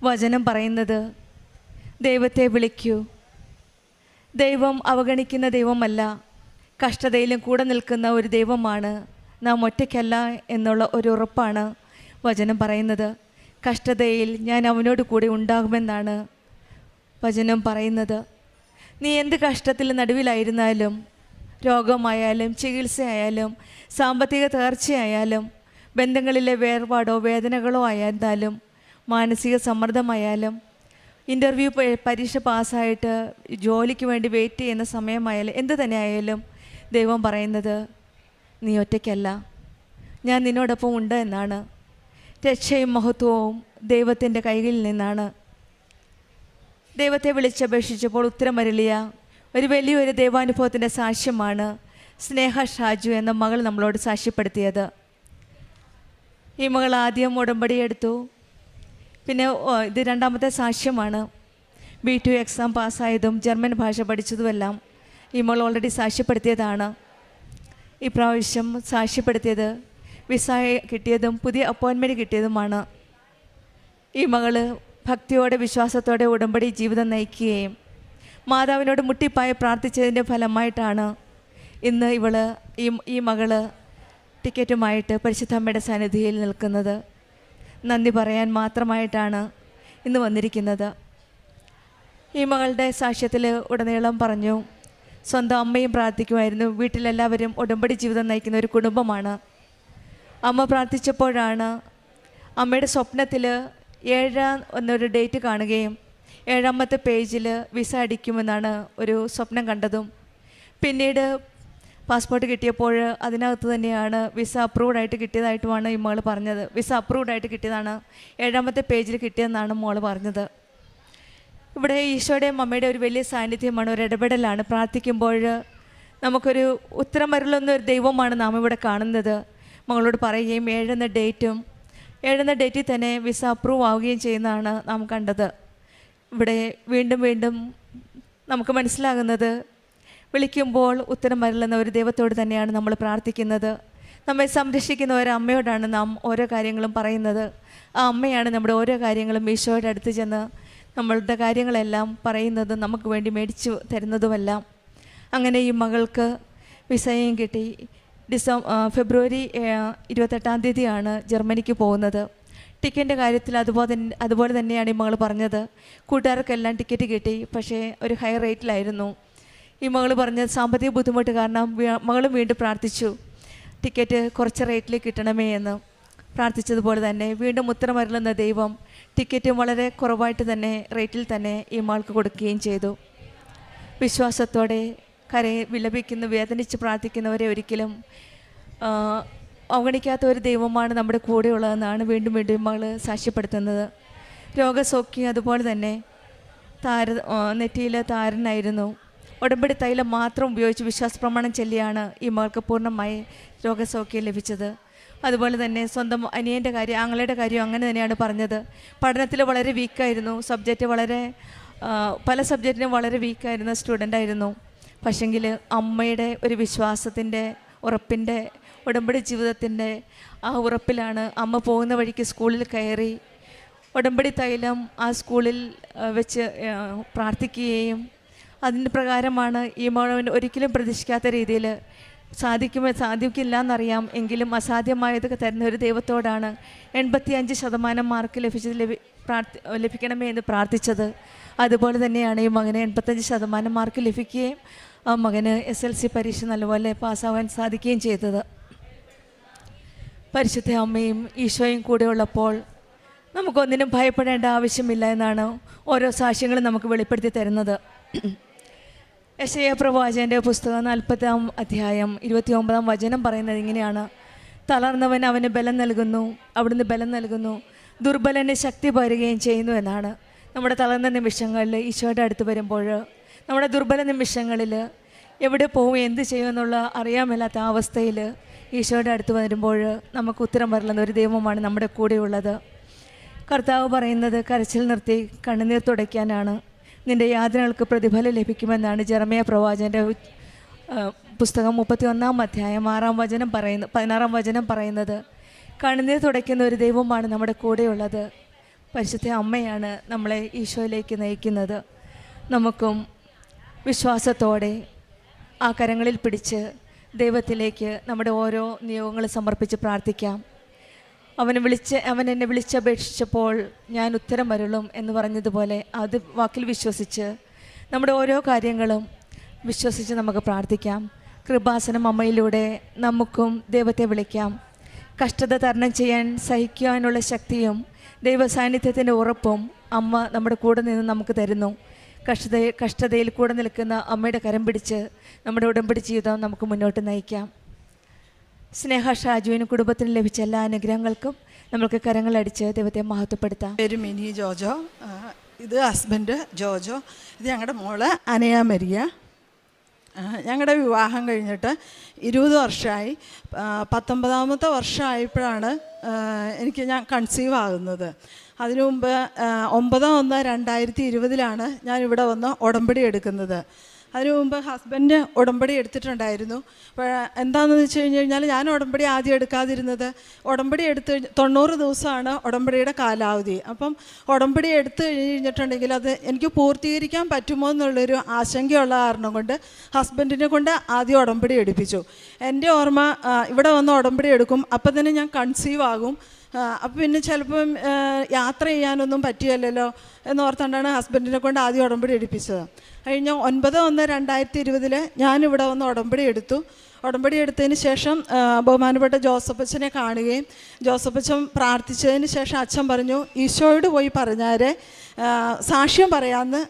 വചനം പറയുന്നത് ദൈവത്തെ വിളിക്കൂ. ദൈവം അവഗണിക്കുന്ന ദൈവമല്ല, കഷ്ടതയിലും കൂടെ നിൽക്കുന്ന ഒരു ദൈവമാണ്. നാം ഒറ്റയ്ക്കല്ല എന്നുള്ള ഒരു ഉറപ്പാണ് വചനം പറയുന്നത്. കഷ്ടതയിൽ ഞാൻ അവനോട് കൂടി ഉണ്ടാകുമെന്നാണ് വചനം പറയുന്നത്. നീ എന്ത് കഷ്ടത്തിൽ നടുവിലായിരുന്നാലും, രോഗമായാലും ചികിത്സയായാലും സാമ്പത്തിക തകർച്ചയായാലും ബന്ധങ്ങളിലെ വേർപാടോ വേദനകളോ ആയിരുന്നാലും മാനസിക സമ്മർദ്ദമായാലും ഇൻ്റർവ്യൂ പരീക്ഷ പാസ്സായിട്ട് ജോലിക്ക് വേണ്ടി വെയിറ്റ് ചെയ്യുന്ന സമയമായാലും എന്ത് തന്നെ ആയാലും ദൈവം പറയുന്നത് നീ ഒറ്റയ്ക്കല്ല, ഞാൻ നിന്നോടൊപ്പം ഉണ്ട് എന്നാണ്. രക്ഷയും മഹത്വവും ദൈവത്തിൻ്റെ കൈകളിൽ നിന്നാണ്. ദൈവത്തെ വിളിച്ചപേക്ഷിച്ചപ്പോൾ ഉത്തരമരുളിയ ഒരു വലിയൊരു ദൈവാനുഭവത്തിൻ്റെ സാക്ഷ്യമാണ് സ്നേഹ ഷാജു എന്ന മകൾ നമ്മളോട് സാക്ഷ്യപ്പെടുത്തിയത്. ഈ മകൾ ആദ്യം ഉടമ്പടി എടുത്തു. പിന്നെ ഇത് രണ്ടാമത്തെ സാക്ഷ്യമാണ്. B2 എക്സാം പാസ്സായതും ജർമ്മൻ ഭാഷ പഠിച്ചതുമെല്ലാം ഈ മകൾ ഓൾറെഡി സാക്ഷ്യപ്പെടുത്തിയതാണ്. ഈ പ്രാവശ്യം സാക്ഷ്യപ്പെടുത്തിയത് വിസ കിട്ടിയതും പുതിയ അപ്പോയിൻമെൻറ്റ് കിട്ടിയതുമാണ്. ഈ മകൾ ഭക്തിയോടെ വിശ്വാസത്തോടെ ഉടമ്പടി ജീവിതം നയിക്കുകയും മാതാവിനോട് മുട്ടിപ്പായി പ്രാർത്ഥിച്ചതിൻ്റെ ഫലമായിട്ടാണ് ഇന്ന് ഈ മകള് ടിക്കറ്റുമായിട്ട് പരിശുദ്ധമ്മയുടെ സന്നിധിയിൽ നിൽക്കുന്നത്. നന്ദി പറയാൻ മാത്രമായിട്ടാണ് ഇന്ന് വന്നിരിക്കുന്നത്. ഈ മകളുടെ സാക്ഷ്യത്തിൽ ഉടനീളം പറഞ്ഞു, സ്വന്തം അമ്മയും പ്രാർത്ഥിക്കുമായിരുന്നു. വീട്ടിലെല്ലാവരും ഉടമ്പടി ജീവിതം നയിക്കുന്ന ഒരു കുടുംബമാണ്. അമ്മ പ്രാർത്ഥിച്ചപ്പോഴാണ് അമ്മയുടെ സ്വപ്നത്തിൽ 7 എന്നൊരു ഡേറ്റ് കാണുകയും 7ാമത്തെ പേജിൽ വിസ അടിക്കുമെന്നാണ് ഒരു സ്വപ്നം കണ്ടതും. പിന്നീട് പാസ്പോർട്ട് കിട്ടിയപ്പോൾ അതിനകത്ത് തന്നെയാണ് വിസ അപ്രൂവ്ഡ് ആയിട്ട് കിട്ടിയതായിട്ടുമാണ് ഈ മോൾ പറഞ്ഞത്. വിസ അപ്രൂവ്ഡ് ആയിട്ട് കിട്ടിയതാണ്, 7ാമത്തെ പേജിൽ കിട്ടിയതെന്നാണ് മോൾ പറഞ്ഞത്. ഇവിടെ ഈശോയുടെയും അമ്മയുടെ ഒരു വലിയ സാന്നിധ്യമാണ്, ഒരു ഇടപെടലാണ്. പ്രാർത്ഥിക്കുമ്പോൾ നമുക്കൊരു ഉത്തരം വരലുന്ന ഒരു ദൈവമാണ് നാം ഇവിടെ കാണുന്നത്. മകളോട് പറയുകയും 7 എന്ന ഡേറ്റിൽ തന്നെ വിസ അപ്രൂവ് ആവുകയും ചെയ്യുന്നതാണ് നാം കണ്ടത്. ഇവിടെ വീണ്ടും വീണ്ടും നമുക്ക് മനസ്സിലാകുന്നത് വിളിക്കുമ്പോൾ ഉത്തരം വരലുന്ന ഒരു ദൈവത്തോട് തന്നെയാണ് നമ്മൾ പ്രാർത്ഥിക്കുന്നത്. നമ്മെ സംരക്ഷിക്കുന്ന ഒരു അമ്മയോടാണ് നാം ഓരോ കാര്യങ്ങളും പറയുന്നത്. ആ അമ്മയാണ് നമ്മുടെ ഓരോ കാര്യങ്ങളും ഈശോയുടെ അടുത്ത് ചെന്ന് നമ്മളുടെ കാര്യങ്ങളെല്ലാം പറയുന്നതും നമുക്ക് വേണ്ടി മേടിച്ചു തരുന്നതുമെല്ലാം. അങ്ങനെ ഈ മകൾക്ക് വിസയും കിട്ടി. ഫെബ്രുവരി 28-ാം തീയതിയാണ് ജർമ്മനിക്ക് പോകുന്നത്. ടിക്കറ്റിൻ്റെ കാര്യത്തിൽ അതുപോലെ തന്നെയാണ് ഈ മകൾ പറഞ്ഞത്. കൂട്ടുകാർക്കെല്ലാം ടിക്കറ്റ് കിട്ടി, പക്ഷേ ഒരു ഹൈ റേറ്റിലായിരുന്നു. ഈ മകൾ പറഞ്ഞത് സാമ്പത്തിക ബുദ്ധിമുട്ട് കാരണം മകളും വീണ്ടും പ്രാർത്ഥിച്ചു, ടിക്കറ്റ് കുറച്ച് റേറ്റിൽ കിട്ടണമേ എന്ന്. പ്രാർത്ഥിച്ചതുപോലെ തന്നെ വീണ്ടും ഉത്തരമരുളുന്ന ദൈവം ടിക്കറ്റ് വളരെ കുറവായിട്ട് തന്നെ റേറ്റിൽ തന്നെ ഈ മകൾക്ക് കൊടുക്കുകയും ചെയ്തു. വിശ്വാസത്തോടെ വിലപിക്കുന്ന വേദനിച്ച് പ്രാർത്ഥിക്കുന്നവരെ ഒരിക്കലും അവഗണിക്കാത്ത ഒരു ദൈവമാണ് നമ്മുടെ കൂടെയുള്ളതെന്നാണ് വീണ്ടും വീണ്ടും മകൾ സാക്ഷ്യപ്പെടുത്തുന്നത്. രോഗസൗഖ്യം അതുപോലെ തന്നെ നെറ്റിയിൽ താരനായിരുന്നു. ഉടമ്പടി തൈലം മാത്രം ഉപയോഗിച്ച് വിശ്വാസ പ്രമാണം ചൊല്ലിയാണ് ഈ മകൾക്ക് പൂർണ്ണമായി രോഗസൗഖ്യം ലഭിച്ചത്. അതുപോലെ തന്നെ സ്വന്തം അനിയൻ്റെ കാര്യം, ആങ്ങളുടെ കാര്യം അങ്ങനെ തന്നെയാണ് പറഞ്ഞത്. പഠനത്തിൽ വളരെ വീക്കായിരുന്നു, പല സബ്ജക്റ്റിനും വളരെ വീക്കായിരുന്ന സ്റ്റുഡൻ്റായിരുന്നു. പക്ഷെങ്കിൽ അമ്മയുടെ ഒരു വിശ്വാസത്തിൻ്റെ ഉറപ്പിൻ്റെ ഉടമ്പടി ജീവിതത്തിൻ്റെ ആ ഉറപ്പിലാണ് അമ്മ പോകുന്ന വഴിക്ക് സ്കൂളിൽ കയറി ഉടമ്പടി തൈലം ആ സ്കൂളിൽ വെച്ച് പ്രാർത്ഥിക്കുകയും അതിൻ്റെ പ്രകാരമാണ് ഈ മോളവൻ ഒരിക്കലും പ്രതീക്ഷിക്കാത്ത രീതിയിൽ സാധിക്കില്ല എന്നറിയാം, എങ്കിലും അസാധ്യമായതൊക്കെ തരുന്ന ഒരു ദൈവത്തോടാണ് 85% മാർക്ക് ലഭിക്കണമേ എന്ന് പ്രാർത്ഥിച്ചത്. അതുപോലെ തന്നെയാണ് ഈ മകന് 85% മാർക്ക് ലഭിക്കുകയും ആ മകന് SLC പരീക്ഷ നല്ലപോലെ പാസ്സാവാൻ സാധിക്കുകയും ചെയ്തത്. പരിശുദ്ധ അമ്മയും ഈശോയും കൂടെ ഉള്ളപ്പോൾ നമുക്കൊന്നിനും ഭയപ്പെടേണ്ട ആവശ്യമില്ല എന്നാണ് ഓരോ സാക്ഷ്യങ്ങളും നമുക്ക് വെളിപ്പെടുത്തി തരുന്നത്. യെശയ്യാ പ്രവാചകൻ്റെ പുസ്തകം 40-ാം അധ്യായം 29-ാം വചനം പറയുന്നത് ഇങ്ങനെയാണ്: തളർന്നവൻ അവന് ബലം നൽകുന്നു, അവിടുന്ന് ബലം നൽകുന്നു, ദുർബലന് ശക്തി പകരുകയും ചെയ്യുന്നു എന്നാണ്. നമ്മുടെ തളർന്ന നിമിഷങ്ങളിൽ ഈശോയുടെ അടുത്ത് വരുമ്പോൾ, നമ്മുടെ ദുർബല നിമിഷങ്ങളിൽ എവിടെ പോകും എന്ത് ചെയ്യുമെന്നുള്ള അറിയാമല്ലാത്ത അവസ്ഥയിൽ ഈശോയുടെ അടുത്ത് വരുമ്പോൾ നമുക്ക് ഉത്തരം വരളുന്ന ഒരു ദൈവമാണ് നമ്മുടെ കൂടെയുള്ളത്. കർത്താവ് പറയുന്നത് കരച്ചിൽ നിർത്തി കണ്ണുനീർ തുടയ്ക്കാനാണ്, നിൻ്റെ യാതനകൾക്ക് പ്രതിഫലം ലഭിക്കുമെന്നാണ് ജെറമ്യാ പ്രവാചകൻ്റെ പുസ്തകം 31-ാം അധ്യായം 16-ാം വചനം പറയുന്നത്. കണ്ണുനീർ തുടയ്ക്കുന്ന ഒരു ദൈവമാണ് നമ്മുടെ കൂടെയുള്ളത്. പരിശുദ്ധ അമ്മയാണ് നമ്മളെ ഈശോയിലേക്ക് നയിക്കുന്നത്. നമുക്കും വിശ്വാസത്തോടെ ആ കരങ്ങളിൽ പിടിച്ച് ദൈവത്തിലേക്ക് നമ്മുടെ ഓരോ നിയോഗങ്ങളും സമർപ്പിച്ച് പ്രാർത്ഥിക്കാം. അവൻ എന്നെ വിളിച്ചപേക്ഷിച്ചപ്പോൾ ഞാൻ ഉത്തരം വരുളും എന്ന് പറഞ്ഞതുപോലെ അത് വാക്കിൽ വിശ്വസിച്ച് നമ്മുടെ ഓരോ കാര്യങ്ങളും വിശ്വസിച്ച് നമുക്ക് പ്രാർത്ഥിക്കാം. കൃപാസനം അമ്മയിലൂടെ നമുക്കും ദൈവത്തെ വിളിക്കാം. കഷ്ടത തരണം ചെയ്യാൻ സഹിക്കാനുള്ള ശക്തിയും ദൈവസാന്നിധ്യത്തിൻ്റെ ഉറപ്പും അമ്മ നമ്മുടെ കൂടെ നിന്ന് നമുക്ക് തരുന്നു. കഷ്ടതയിൽ കൂടെ നിൽക്കുന്ന അമ്മയുടെ കരം പിടിച്ച് നമ്മുടെ ഉടമ്പടി ജീവിതം നമുക്ക് മുന്നോട്ട് നയിക്കാം. സ്നേഹ ഷാജുവിനും കുടുംബത്തിന് ലഭിച്ച എല്ലാ അനുഗ്രഹങ്ങൾക്കും നമുക്ക് കരങ്ങളടിച്ച് ദൈവത്തെ മഹത്വപ്പെടുത്താം. പേര് മിനി ജോജോ, ഇത് ഹസ്ബൻഡ് ജോജോ, ഇത് ഞങ്ങളുടെ മോള് അനയ മരിയ. ഞങ്ങളുടെ വിവാഹം കഴിഞ്ഞിട്ട് 20 വർഷമായി. 19ാമത്തെ വർഷമായപ്പോഴാണ് ഞാൻ കൺസീവ് ആകുന്നത്. അതിനു മുമ്പ് 9/1/2020 ഞാനിവിടെ വന്ന് ഉടമ്പടി എടുക്കുന്നത്. അതിനു മുമ്പ് ഹസ്ബൻഡ് ഉടമ്പടി എടുത്തിട്ടുണ്ടായിരുന്നു. അപ്പോൾ എന്താണെന്ന് വെച്ച് കഴിഞ്ഞാൽ ഞാൻ ഉടമ്പടി ആദ്യം എടുക്കാതിരുന്നത്, ഉടമ്പടി എടുത്ത് 90 ദിവസമാണ് ഉടമ്പടിയുടെ കാലാവധി. അപ്പം ഉടമ്പടി എടുത്തു കഴിഞ്ഞിട്ടുണ്ടെങ്കിൽ അത് എനിക്ക് പൂർത്തീകരിക്കാൻ പറ്റുമോ എന്നുള്ളൊരു ആശങ്കയുള്ള കാരണം കൊണ്ട് ഹസ്ബൻഡിനെ കൊണ്ട് ആദ്യം ഉടമ്പടി എടുപ്പിച്ചു. എൻ്റെ ഓർമ്മ ഇവിടെ വന്ന് ഉടമ്പടി എടുക്കും, അപ്പം തന്നെ ഞാൻ കൺസീവ് ആകും. അപ്പം പിന്നെ ചിലപ്പം യാത്ര ചെയ്യാനൊന്നും പറ്റിയല്ലോ എന്നോർത്തുകൊണ്ടാണ് ഹസ്ബൻഡിനെ കൊണ്ട് ആദ്യം ഉടമ്പടി എടുപ്പിച്ചത്. കഴിഞ്ഞ 9/1/2020 ഞാനിവിടെ വന്ന് ഉടമ്പടി എടുത്തു. ഉടമ്പടി എടുത്തതിന് ശേഷം ബഹുമാനപ്പെട്ട ജോസഫ് അച്ഛനെ കാണുകയും ജോസഫ് അച്ഛൻ പ്രാർത്ഥിച്ചതിന് ശേഷം അച്ഛൻ പറഞ്ഞു, ഈശോയോട് പോയി പറഞ്ഞാരെ സാക്ഷ്യം പറയാമെന്ന്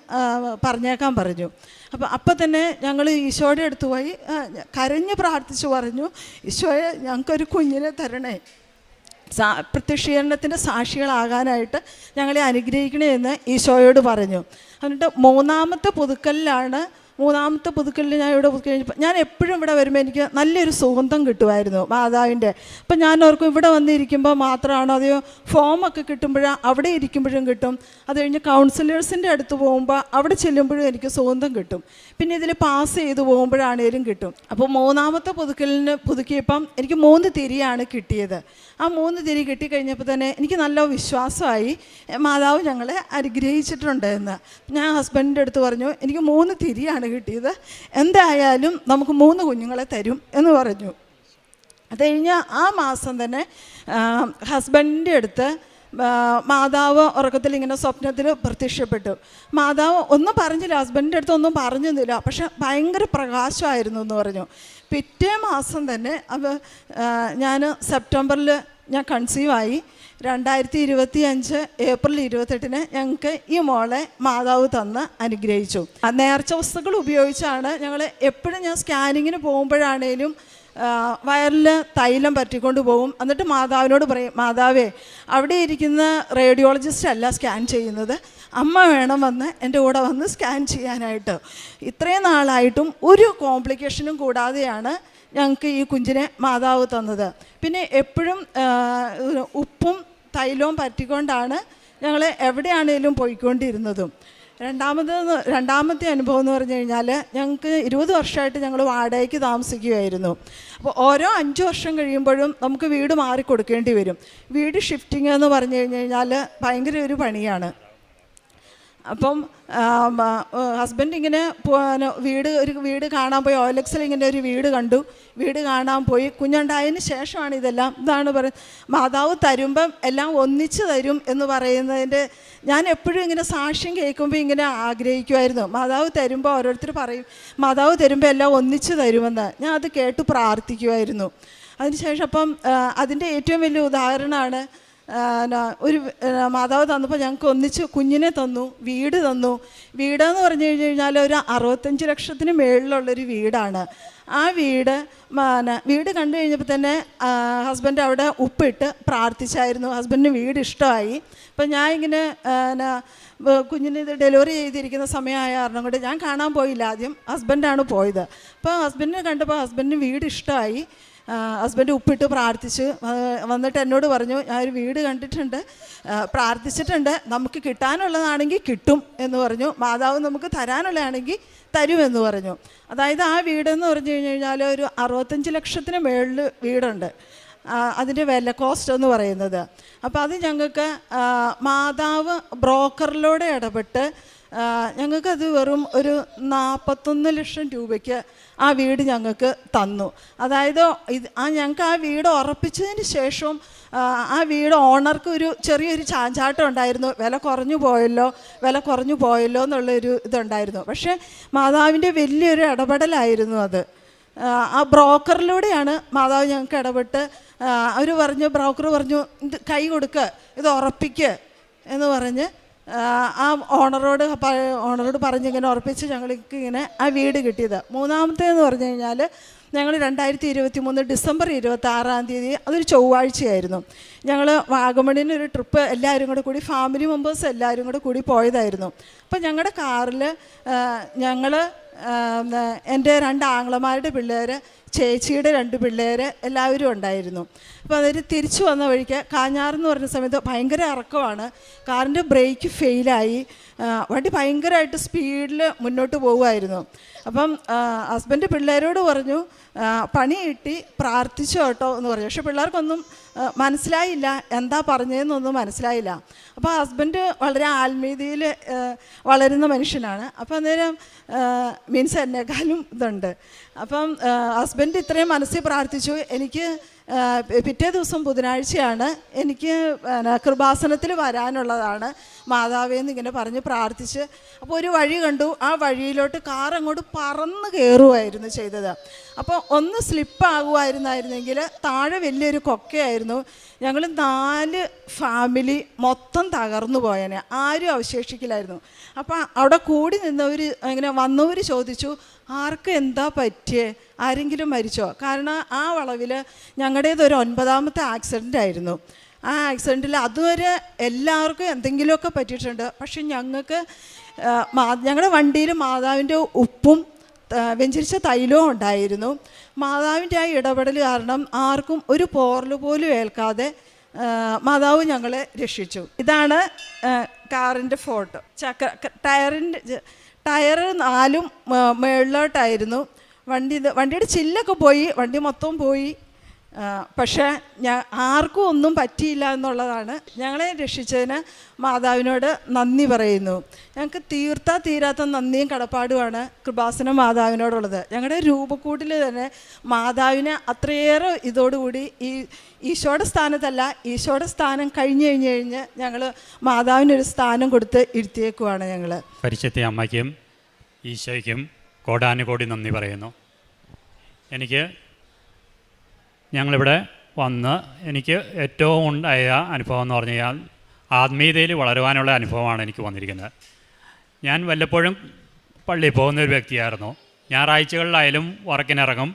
പറഞ്ഞേക്കാൻ പറഞ്ഞു. അപ്പം തന്നെ ഞങ്ങൾ ഈശോയുടെ അടുത്ത് പോയി കരഞ്ഞ് പ്രാർത്ഥിച്ചു പറഞ്ഞു, ഈശോയെ ഞങ്ങൾക്കൊരു കുഞ്ഞിനെ തരണേ, പ്രത്യക്ഷീകരണത്തിൻ്റെ സാക്ഷികളാകാനായിട്ട് ഞങ്ങളെ അനുഗ്രഹിക്കണേ എന്ന് ഈശോയോട് പറഞ്ഞു. എന്നിട്ട് മൂന്നാമത്തെ പുതുക്കലിൽ ഞാൻ ഇവിടെ കഴിഞ്ഞപ്പോൾ ഞാൻ എപ്പോഴും ഇവിടെ വരുമ്പോൾ എനിക്ക് നല്ലൊരു സുഗന്ധം കിട്ടുമായിരുന്നു മാതാവിൻ്റെ. അപ്പം ഞാൻ ഓർക്കും ഇവിടെ വന്നിരിക്കുമ്പോൾ മാത്രമാണോ അതെയോ ഫോമൊക്കെ കിട്ടുമ്പോഴാണ് അവിടെ ഇരിക്കുമ്പോഴും കിട്ടും, അത് കഴിഞ്ഞ് കൗൺസിലേഴ്സിൻ്റെ അടുത്ത് പോകുമ്പോൾ അവിടെ ചെല്ലുമ്പോഴും എനിക്ക് സുഗന്ധം കിട്ടും, പിന്നെ ഇതിൽ പാസ് ചെയ്ത് പോകുമ്പോഴാണേലും കിട്ടും. അപ്പോൾ മൂന്നാമത്തെ പുതുക്കിയപ്പം എനിക്ക് 3 തിരിയാണ് കിട്ടിയത്. ആ 3 തിരി കിട്ടിക്കഴിഞ്ഞപ്പോൾ തന്നെ എനിക്ക് നല്ല വിശ്വാസമായി മാതാവ് ഞങ്ങളെ അനുഗ്രഹിച്ചിട്ടുണ്ട് എന്ന്. ഞാൻ ഹസ്ബൻഡിൻ്റെ അടുത്ത് പറഞ്ഞു, എനിക്ക് 3 തിരിയാണ് കിട്ടിയത്, എന്തായാലും നമുക്ക് 3 കുഞ്ഞുങ്ങളെ തരും എന്ന് പറഞ്ഞു. അത് കഴിഞ്ഞ് ആ മാസം തന്നെ ഹസ്ബൻഡിൻ്റെ അടുത്ത് മാതാവ് ഉറക്കത്തിൽ ഇങ്ങനെ സ്വപ്നത്തിൽ പ്രത്യക്ഷപ്പെട്ടു. മാതാവ് ഒന്നും പറഞ്ഞില്ല, ഹസ്ബൻഡിൻ്റെ അടുത്ത് ഒന്നും പറഞ്ഞൊന്നുമില്ല, പക്ഷെ ഭയങ്കര പ്രകാശമായിരുന്നു എന്ന് പറഞ്ഞു. പിറ്റേ മാസം തന്നെ ഞാൻ സെപ്റ്റംബറിൽ ഞാൻ കൺസീവായി. 2025 ഏപ്രിൽ 28 ഞങ്ങൾക്ക് ഈ മോളെ മാതാവ് തന്ന് അനുഗ്രഹിച്ചു. നേർച്ച വസ്തുക്കൾ ഉപയോഗിച്ചാണ് ഞങ്ങൾ എപ്പോഴും, ഞാൻ സ്കാനിങ്ങിന് പോകുമ്പോഴാണേലും വയറിൽ തൈലം പറ്റിക്കൊണ്ട് പോകും. എന്നിട്ട് മാതാവിനോട് പറയും, മാതാവേ അവിടെ ഇരിക്കുന്ന റേഡിയോളജിസ്റ്റ് അല്ല സ്കാൻ ചെയ്യുന്നത്, അമ്മ വേണം വന്ന് എൻ്റെ കൂടെ വന്ന് സ്കാൻ ചെയ്യാനായിട്ട്. ഇത്രയും നാളായിട്ടും ഒരു കോംപ്ലിക്കേഷനും കൂടാതെയാണ് ഞങ്ങൾക്ക് ഈ കുഞ്ഞിനെ മാതാവ് തന്നത്. പിന്നെ എപ്പോഴും ഉപ്പും തൈലവും പറ്റിക്കൊണ്ടാണ് ഞങ്ങൾ എവിടെയാണേലും പോയിക്കൊണ്ടിരുന്നതും. രണ്ടാമത്തെ അനുഭവം എന്ന് പറഞ്ഞു കഴിഞ്ഞാൽ, ഞങ്ങൾക്ക് 20 വർഷമായിട്ട് ഞങ്ങൾ വാടകയ്ക്ക് താമസിക്കുകയായിരുന്നു. അപ്പോൾ ഓരോ 5 വർഷം കഴിയുമ്പോഴും നമുക്ക് വീട് മാറിക്കൊടുക്കേണ്ടി വരും. വീട് ഷിഫ്റ്റിംഗ് എന്ന് പറഞ്ഞു കഴിഞ്ഞാൽ ഭയങ്കര ഒരു പണിയാണ്. അപ്പം ഹസ്ബൻഡ് ഇങ്ങനെ ഒരു വീട് കാണാൻ പോയി. OLXൽ ഇങ്ങനെ ഒരു വീട് കണ്ടു, വീട് കാണാൻ പോയി. കുഞ്ഞുണ്ടായതിന് ശേഷമാണ് ഇതെല്ലാം. ഇതാണ് പറയുന്നത്, മാതാവ് തരുമ്പം എല്ലാം ഒന്നിച്ച് തരും എന്ന് പറയുന്നതിൻ്റെ ഞാൻ എപ്പോഴും ഇങ്ങനെ സാക്ഷ്യം കേൾക്കുമ്പോൾ ഇങ്ങനെ ആഗ്രഹിക്കുമായിരുന്നു. മാതാവ് തരുമ്പോൾ ഓരോരുത്തർ പറയും മാതാവ് തരുമ്പോൾ എല്ലാം ഒന്നിച്ച് തരുമെന്ന്. ഞാൻ അത് കേട്ട് പ്രാർത്ഥിക്കുമായിരുന്നു. അതിനുശേഷം അപ്പം അതിൻ്റെ ഏറ്റവും വലിയ ഉദാഹരണമാണ്, ഒരു മാതാവ് തന്നപ്പോൾ ഞങ്ങൾക്ക് ഒന്നിച്ച് കുഞ്ഞിനെ തന്നു, വീട് തന്നു. വീടെന്ന് പറഞ്ഞു കഴിഞ്ഞാൽ ഒരു 65 ലക്ഷത്തിന് മേളിലുള്ളൊരു വീടാണ്. ആ വീട് കണ്ടു കഴിഞ്ഞപ്പോൾ തന്നെ ഹസ്ബൻഡ് അവിടെ ഉപ്പിട്ട് പ്രാർത്ഥിച്ചായിരുന്നു. ഹസ്ബൻഡിന് വീട് ഇഷ്ടമായി. അപ്പം ഞാൻ ഇങ്ങനെ കുഞ്ഞിന് ഇത് ഡെലിവറി ചെയ്തിരിക്കുന്ന സമയമായ കാരണം കൊണ്ട് ഞാൻ കാണാൻ പോയില്ല. ആദ്യം ഹസ്ബൻഡാണ് പോയത്. അപ്പോൾ ഹസ്ബൻഡിനെ കണ്ടപ്പോൾ ഹസ്ബൻഡിന് വീട് ഇഷ്ടമായി. ഹസ്ബൻഡ് ഉപ്പിട്ട് പ്രാർത്ഥിച്ച് വന്നിട്ട് എന്നോട് പറഞ്ഞു, ഞാനൊരു വീട് കണ്ടിട്ടുണ്ട്, പ്രാർത്ഥിച്ചിട്ടുണ്ട്, നമുക്ക് കിട്ടാനുള്ളതാണെങ്കിൽ കിട്ടും എന്ന് പറഞ്ഞു. മാതാവ് നമുക്ക് തരാനുള്ളതാണെങ്കിൽ തരുമെന്ന് പറഞ്ഞു. അതായത് ആ വീടെന്ന് പറഞ്ഞു കഴിഞ്ഞാൽ ഒരു 65 ലക്ഷത്തിന് മേളിൽ വീടുണ്ട്. അതിൻ്റെ വില കോസ്റ്റ് എന്ന് പറയുന്നത്. അപ്പോൾ അത് ഞങ്ങൾക്ക് മാതാവ് ബ്രോക്കറിലൂടെ ഇടപെട്ട് ഞങ്ങൾക്കത് വെറും ഒരു 41 ലക്ഷം രൂപയ്ക്ക് ആ വീട് ഞങ്ങൾക്ക് തന്നു. അതായത് ഞങ്ങൾക്ക് ആ വീട് ഉറപ്പിച്ചതിന് ശേഷം ആ വീട് ഓണർക്ക് ഒരു ചെറിയൊരു ചാഞ്ചാട്ടം ഉണ്ടായിരുന്നു, വില കുറഞ്ഞു പോയല്ലോ എന്നുള്ളൊരു ഇതുണ്ടായിരുന്നു. പക്ഷേ മാതാവിൻ്റെ വലിയൊരു ഇടപെടലായിരുന്നു അത്. ആ ബ്രോക്കറിലൂടെയാണ് മാതാവ് ഞങ്ങൾക്ക് ഇടപെട്ട് ബ്രോക്കർ പറഞ്ഞു ഇത് കൈ കൊടുക്കുക, ഇത് ഉറപ്പിക്കുക എന്ന് പറഞ്ഞ് ആ ഓണറോട് പറഞ്ഞിങ്ങനെ ഉറപ്പിച്ച് ഞങ്ങൾക്ക് ഇങ്ങനെ ആ വീട് കിട്ടിയത്. മൂന്നാമത്തേന്ന് പറഞ്ഞു കഴിഞ്ഞാൽ ഞങ്ങൾ 2023 ഡിസംബർ 26-ാം തീയതി, അതൊരു ചൊവ്വാഴ്ചയായിരുന്നു. ഞങ്ങൾ വാഗമണിന് ഒരു ട്രിപ്പ് എല്ലാവരും കൂടി ഫാമിലി മെമ്പേഴ്സ് എല്ലാവരും കൂടി പോയതായിരുന്നു. അപ്പോൾ ഞങ്ങളുടെ കാറിൽ എൻ്റെ 2 ആങ്ങളമാരുടെ പിള്ളേർ, ചേച്ചിയുടെ 2 പിള്ളേർ എല്ലാവരും ഉണ്ടായിരുന്നു. അപ്പോൾ അതൊരു തിരിച്ചു വന്ന വഴിക്ക് കാഞ്ഞാറെന്ന് പറഞ്ഞ സമയത്ത് ഭയങ്കര ഇറക്കമാണ്. കാറിൻ്റെ ബ്രേക്ക് ഫെയിലായി. വണ്ടി ഭയങ്കരമായിട്ട് സ്പീഡിൽ മുന്നോട്ട് പോകുമായിരുന്നു. അപ്പം ഹസ്ബൻഡ് പിള്ളേരോട് പറഞ്ഞു പണി കിട്ടി പ്രാർത്ഥിച്ചു കേട്ടോ എന്ന് പറഞ്ഞു. പക്ഷെ പിള്ളേർക്കൊന്നും മനസ്സിലായില്ല, എന്താ പറഞ്ഞതെന്നൊന്നും മനസ്സിലായില്ല. അപ്പോൾ ഹസ്ബൻഡ് വളരെ ആത്മീയതയിൽ വളരുന്ന മനുഷ്യനാണ്. അപ്പോൾ അന്നേരം മീൻസ് എന്നെക്കാളും ഇതുണ്ട്. അപ്പം ഹസ്ബൻഡ് ഇത്രയും മനസ്സിൽ പ്രാർത്ഥിച്ചു. എനിക്ക് പിറ്റേ ദിവസം ബുധനാഴ്ചയാണ്, എനിക്ക് കൃപാസനത്തിൽ വരാനുള്ളതാണ് മാതാവേന്ന് ഇങ്ങനെ പറഞ്ഞ് പ്രാർത്ഥിച്ച്. അപ്പോൾ ഒരു വഴി കണ്ടു, ആ വഴിയിലോട്ട് കാർ അങ്ങോട്ട് പറന്ന് കയറുമായിരുന്നു ചെയ്തത്. അപ്പോൾ ഒന്ന് സ്ലിപ്പാകുമായിരുന്നെങ്കിൽ താഴെ വലിയൊരു കൊക്കയായിരുന്നു. ഞങ്ങൾ 4 ഫാമിലി മൊത്തം തകർന്നു പോയേനെ, ആരും അവശേഷിക്കില്ലായിരുന്നു. അപ്പോൾ അവിടെ കൂടി നിന്നവർ ഇങ്ങനെ വന്നവർ ചോദിച്ചു ആർക്ക് എന്താ പറ്റിയേ, ആരെങ്കിലും മരിച്ചോ? കാരണം ആ വളവിൽ ഞങ്ങളുടേതൊരു 9ാമത്തെ ആക്സിഡൻ്റ് ആയിരുന്നു. ആ ആക്സിഡൻറ്റിൽ അതുവരെ എല്ലാവർക്കും എന്തെങ്കിലുമൊക്കെ പറ്റിയിട്ടുണ്ട്. പക്ഷെ ഞങ്ങളുടെ വണ്ടിയിൽ മാതാവിൻ്റെ ഉപ്പും വെഞ്ചരിച്ച തൈലവും ഉണ്ടായിരുന്നു. മാതാവിൻ്റെ ആ ഇടപെടൽ കാരണം ആർക്കും ഒരു പോറൽ പോലും ഏൽക്കാതെ മാതാവ് ഞങ്ങളെ രക്ഷിച്ചു. ഇതാണ് കാറിൻ്റെ ഫോട്ടോ. ടയർ 4 മുകളിലോട്ടായിരുന്നു. വണ്ടിയുടെ ചില്ലൊക്കെ പോയി, വണ്ടി മൊത്തം പോയി. പക്ഷേ ആർക്കും ഒന്നും പറ്റിയില്ല എന്നുള്ളതാണ്. ഞങ്ങളെ രക്ഷിച്ചതിന് മാതാവിനോട് നന്ദി പറയുന്നു. ഞങ്ങൾക്ക് തീരാത്ത നന്ദിയും കടപ്പാടുമാണ് കൃപാസനം മാതാവിനോടുള്ളത്. ഞങ്ങളുടെ രൂപക്കൂട്ടിൽ തന്നെ മാതാവിനെ അത്രയേറെ ഇതോടുകൂടി ഈശോയുടെ സ്ഥാനത്തല്ല, ഈശോയുടെ സ്ഥാനം കഴിഞ്ഞ് ഞങ്ങൾ മാതാവിനൊരു സ്ഥാനം കൊടുത്ത് ഇരുത്തിയേക്കുവാണ്. ഞങ്ങൾ പരിശുദ്ധ അമ്മയ്ക്കും ഈശോയ്ക്കും കോടാനുകോടി നന്ദി പറയുന്നു. ഞങ്ങളിവിടെ വന്ന് എനിക്ക് ഏറ്റവും ഉണ്ടായ അനുഭവം എന്ന് പറഞ്ഞു കഴിഞ്ഞാൽ ആത്മീയതയിൽ വളരുവാനുള്ള അനുഭവമാണ് എനിക്ക് വന്നിരിക്കുന്നത്. ഞാൻ വല്ലപ്പോഴും പള്ളിയിൽ പോകുന്ന ഒരു വ്യക്തിയായിരുന്നു. ഞായറാഴ്ചകളിലായാലും വർക്കിനിറങ്ങും.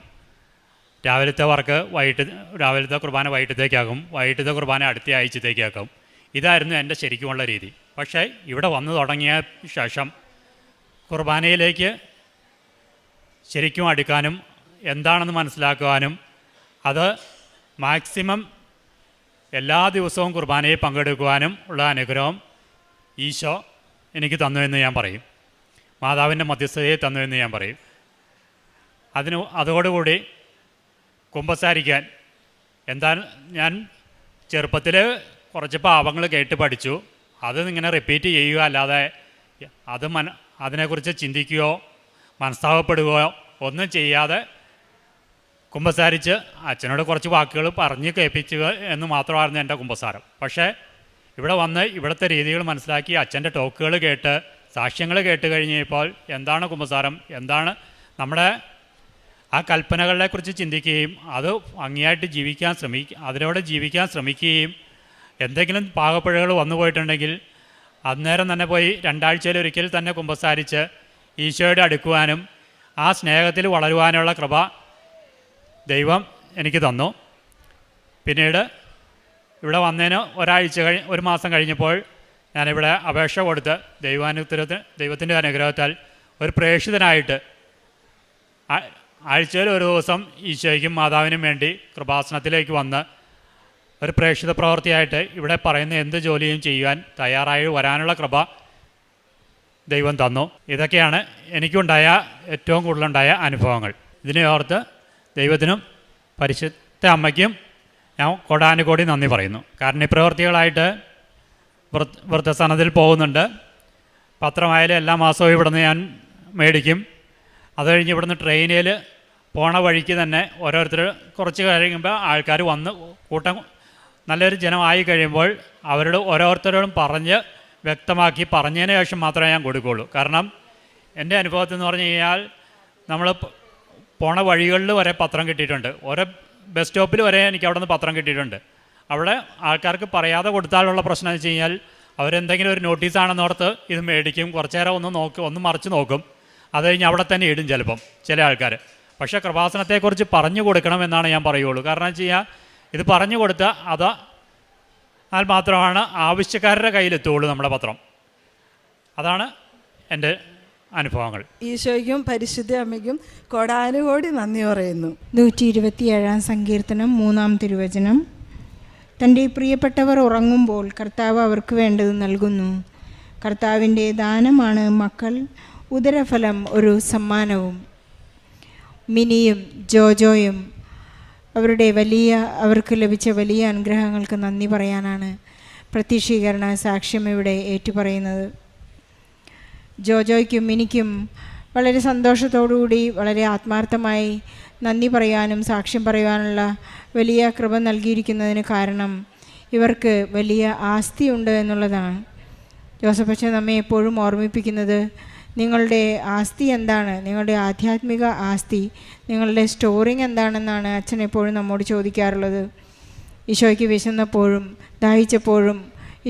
രാവിലത്തെ കുർബാന വൈകിട്ടത്തേക്കാക്കും, വൈകിട്ടത്തെ കുർബാന അടുത്ത ആഴ്ചത്തേക്കാക്കും. ഇതായിരുന്നു എൻ്റെ ശരിക്കുമുള്ള രീതി. പക്ഷേ ഇവിടെ വന്നു തുടങ്ങിയ ശേഷം കുർബാനയിലേക്ക് ശരിക്കും അടുക്കാനും എന്താണെന്ന് മനസ്സിലാക്കുവാനും അത് മാക്സിമം എല്ലാ ദിവസവും കുർബാനയിൽ പങ്കെടുക്കുവാനും ഉള്ള അനുഗ്രഹം ഈശോ എനിക്ക് തന്നു എന്ന് ഞാൻ പറയും. മാതാവിൻ്റെ മധ്യസ്ഥതയെ തന്നു എന്ന് ഞാൻ പറയും. അതോടുകൂടി കുമ്പസാരിക്കാൻ ഞാൻ ചെറുപ്പത്തിൽ കുറച്ച് പാപങ്ങൾ കേട്ട് പഠിച്ചു. അത് ഇങ്ങനെ റിപ്പീറ്റ് ചെയ്യുക അല്ലാതെ അതിനെക്കുറിച്ച് ചിന്തിക്കുകയോ മനസ്താപപ്പെടുകയോ ഒന്നും ചെയ്യാതെ കുമ്പസാരിച്ച് അച്ഛനോട് കുറച്ച് വാക്കുകൾ പറഞ്ഞ് കേൾപ്പിക്കുക എന്ന് മാത്രമായിരുന്നു എൻ്റെ കുമ്പസാരം. പക്ഷേ ഇവിടെ വന്ന് ഇവിടുത്തെ രീതികൾ മനസ്സിലാക്കി അച്ഛൻ്റെ ടോക്കുകൾ കേട്ട് സാക്ഷ്യങ്ങൾ കേട്ട് കഴിഞ്ഞപ്പോൾ എന്താണ് കുമ്പസാരം, എന്താണ് നമ്മുടെ ആ കൽപ്പനകളെക്കുറിച്ച് ചിന്തിക്കുകയും അത് ഭംഗിയായിട്ട് അതിലൂടെ ജീവിക്കാൻ ശ്രമിക്കുകയും എന്തെങ്കിലും പാകപ്പിഴകൾ വന്നു പോയിട്ടുണ്ടെങ്കിൽ അന്നേരം തന്നെ പോയി 2 ആഴ്ചയിലൊരിക്കൽ തന്നെ കുമ്പസാരിച്ച് ഈശോയുടെ അടുക്കുവാനും ആ സ്നേഹത്തിൽ വളരുവാനുള്ള കൃപ ദൈവം എനിക്ക് തന്നു. പിന്നീട് ഇവിടെ വന്നതിന് ഒരു മാസം കഴിഞ്ഞപ്പോൾ ഞാനിവിടെ അപേക്ഷ കൊടുത്ത് ദൈവത്തിൻ്റെ അനുഗ്രഹത്താൽ ഒരു പ്രേക്ഷിതനായിട്ട് ആഴ്ചയിൽ ഒരു ദിവസം ഈശോയ്ക്കും മാതാവിനും വേണ്ടി കൃപാസനത്തിലേക്ക് വന്ന് ഒരു പ്രേക്ഷിത പ്രവൃത്തിയായിട്ട് ഇവിടെ പറയുന്ന എന്ത് ജോലിയും ചെയ്യുവാൻ തയ്യാറായി വരാനുള്ള കൃപ ദൈവം തന്നു. ഇതൊക്കെയാണ് എനിക്കുണ്ടായ ഏറ്റവും കൂടുതലുണ്ടായ അനുഭവങ്ങൾ. ഇതിനെ ഓർത്ത് ദൈവത്തിനും പരിശുദ്ധ അമ്മയ്ക്കും ഞാൻ കോടാനുകോടി നന്ദി പറയുന്നു. കാരുണ്യപ്രവർത്തികളായിട്ട് വൃദ്ധസനത്തിൽ പോകുന്നുണ്ട്. പത്രമായാലും എല്ലാ മാസവും ഇവിടുന്ന് ഞാൻ മേടിക്കും. അത് കഴിഞ്ഞ് ഇവിടുന്ന് ട്രെയിനിൽ പോണ വഴിക്ക് തന്നെ ഓരോരുത്തർ കുറച്ച് കഴിയുമ്പോൾ ആൾക്കാർ വന്ന് കൂട്ടം നല്ലൊരു ജനമായി കഴിയുമ്പോൾ അവരോട് ഓരോരുത്തരോടും വ്യക്തമാക്കി പറഞ്ഞതിന് ശേഷം മാത്രമേ ഞാൻ കൊടുക്കുകയുള്ളൂ. കാരണം എൻ്റെ അനുഭവത്തിൽ എന്ന് പറഞ്ഞു കഴിഞ്ഞാൽ നമ്മൾ പോണ വഴികളിൽ വരെ പത്രം കിട്ടിയിട്ടുണ്ട്. ഓരോ ബസ് സ്റ്റോപ്പിൽ വരെ എനിക്ക് അവിടെ നിന്ന് പത്രം കിട്ടിയിട്ടുണ്ട്. അവിടെ ആൾക്കാർക്ക് പറയാതെ കൊടുത്താലുള്ള പ്രശ്നം എന്ന് വെച്ച് കഴിഞ്ഞാൽ അവരെന്തെങ്കിലും ഒരു നോട്ടീസാണെന്നോർത്ത് ഇത് മേടിക്കും, കുറച്ച് നേരം ഒന്ന് മറിച്ച് നോക്കും, അത് കഴിഞ്ഞ് അവിടെ തന്നെ ഇടും ചിലപ്പം ചില ആൾക്കാർ. പക്ഷേ കൃപാസനത്തെക്കുറിച്ച് പറഞ്ഞു കൊടുക്കണമെന്നാണ് ഞാൻ പറയുള്ളൂ. കാരണം വെച്ച് കഴിഞ്ഞാൽ ഇത് പറഞ്ഞു കൊടുത്താൽ എന്നാൽ മാത്രമാണ് ആവശ്യക്കാരുടെ കയ്യിലെത്തുകയുള്ളൂ നമ്മുടെ പത്രം. അതാണ് എൻ്റെ അനുഭവങ്ങൾ. ഈശോയ്ക്കും പരിശുദ്ധ അമ്മയ്ക്കും കോടാനുകോടി നന്ദി പറയുന്നു. 127 സങ്കീർത്തനം 3 തിരുവചനം. തൻ്റെ പ്രിയപ്പെട്ടവർ ഉറങ്ങുമ്പോൾ കർത്താവ് അവർക്ക് വേണ്ടത് നൽകുന്നു. കർത്താവിൻ്റെ ദാനമാണ് മക്കൾ, ഉദരഫലം ഒരു സമ്മാനവും. മിനിയും ജോജോയും അവർക്ക് ലഭിച്ച വലിയ അനുഗ്രഹങ്ങൾക്ക് നന്ദി പറയാനാണ് പ്രത്യക്ഷീകരണ സാക്ഷ്യം ഇവിടെ ഏറ്റുപറയുന്നത്. ജോജോയ്ക്കും മിനിക്കും വളരെ സന്തോഷത്തോടുകൂടി വളരെ ആത്മാർത്ഥമായി നന്ദി പറയാനും സാക്ഷ്യം പറയാനുള്ള വലിയ കൃപ നൽകിയിരിക്കുന്നതിന് കാരണം ഇവർക്ക് വലിയ ആസ്തിയുണ്ട് എന്നുള്ളതാണ്. ജോസഫ് അച്ഛൻ നമ്മെ എപ്പോഴും ഓർമ്മിപ്പിക്കുന്നത് നിങ്ങളുടെ ആസ്തി എന്താണ്, നിങ്ങളുടെ ആധ്യാത്മിക ആസ്തി, നിങ്ങളുടെ സ്റ്റോറിങ് എന്താണെന്നാണ് അച്ഛൻ എപ്പോഴും നമ്മോട് ചോദിക്കാറുള്ളത്. ഈശോയ്ക്ക് വിശന്നപ്പോഴും ദാഹിച്ചപ്പോഴും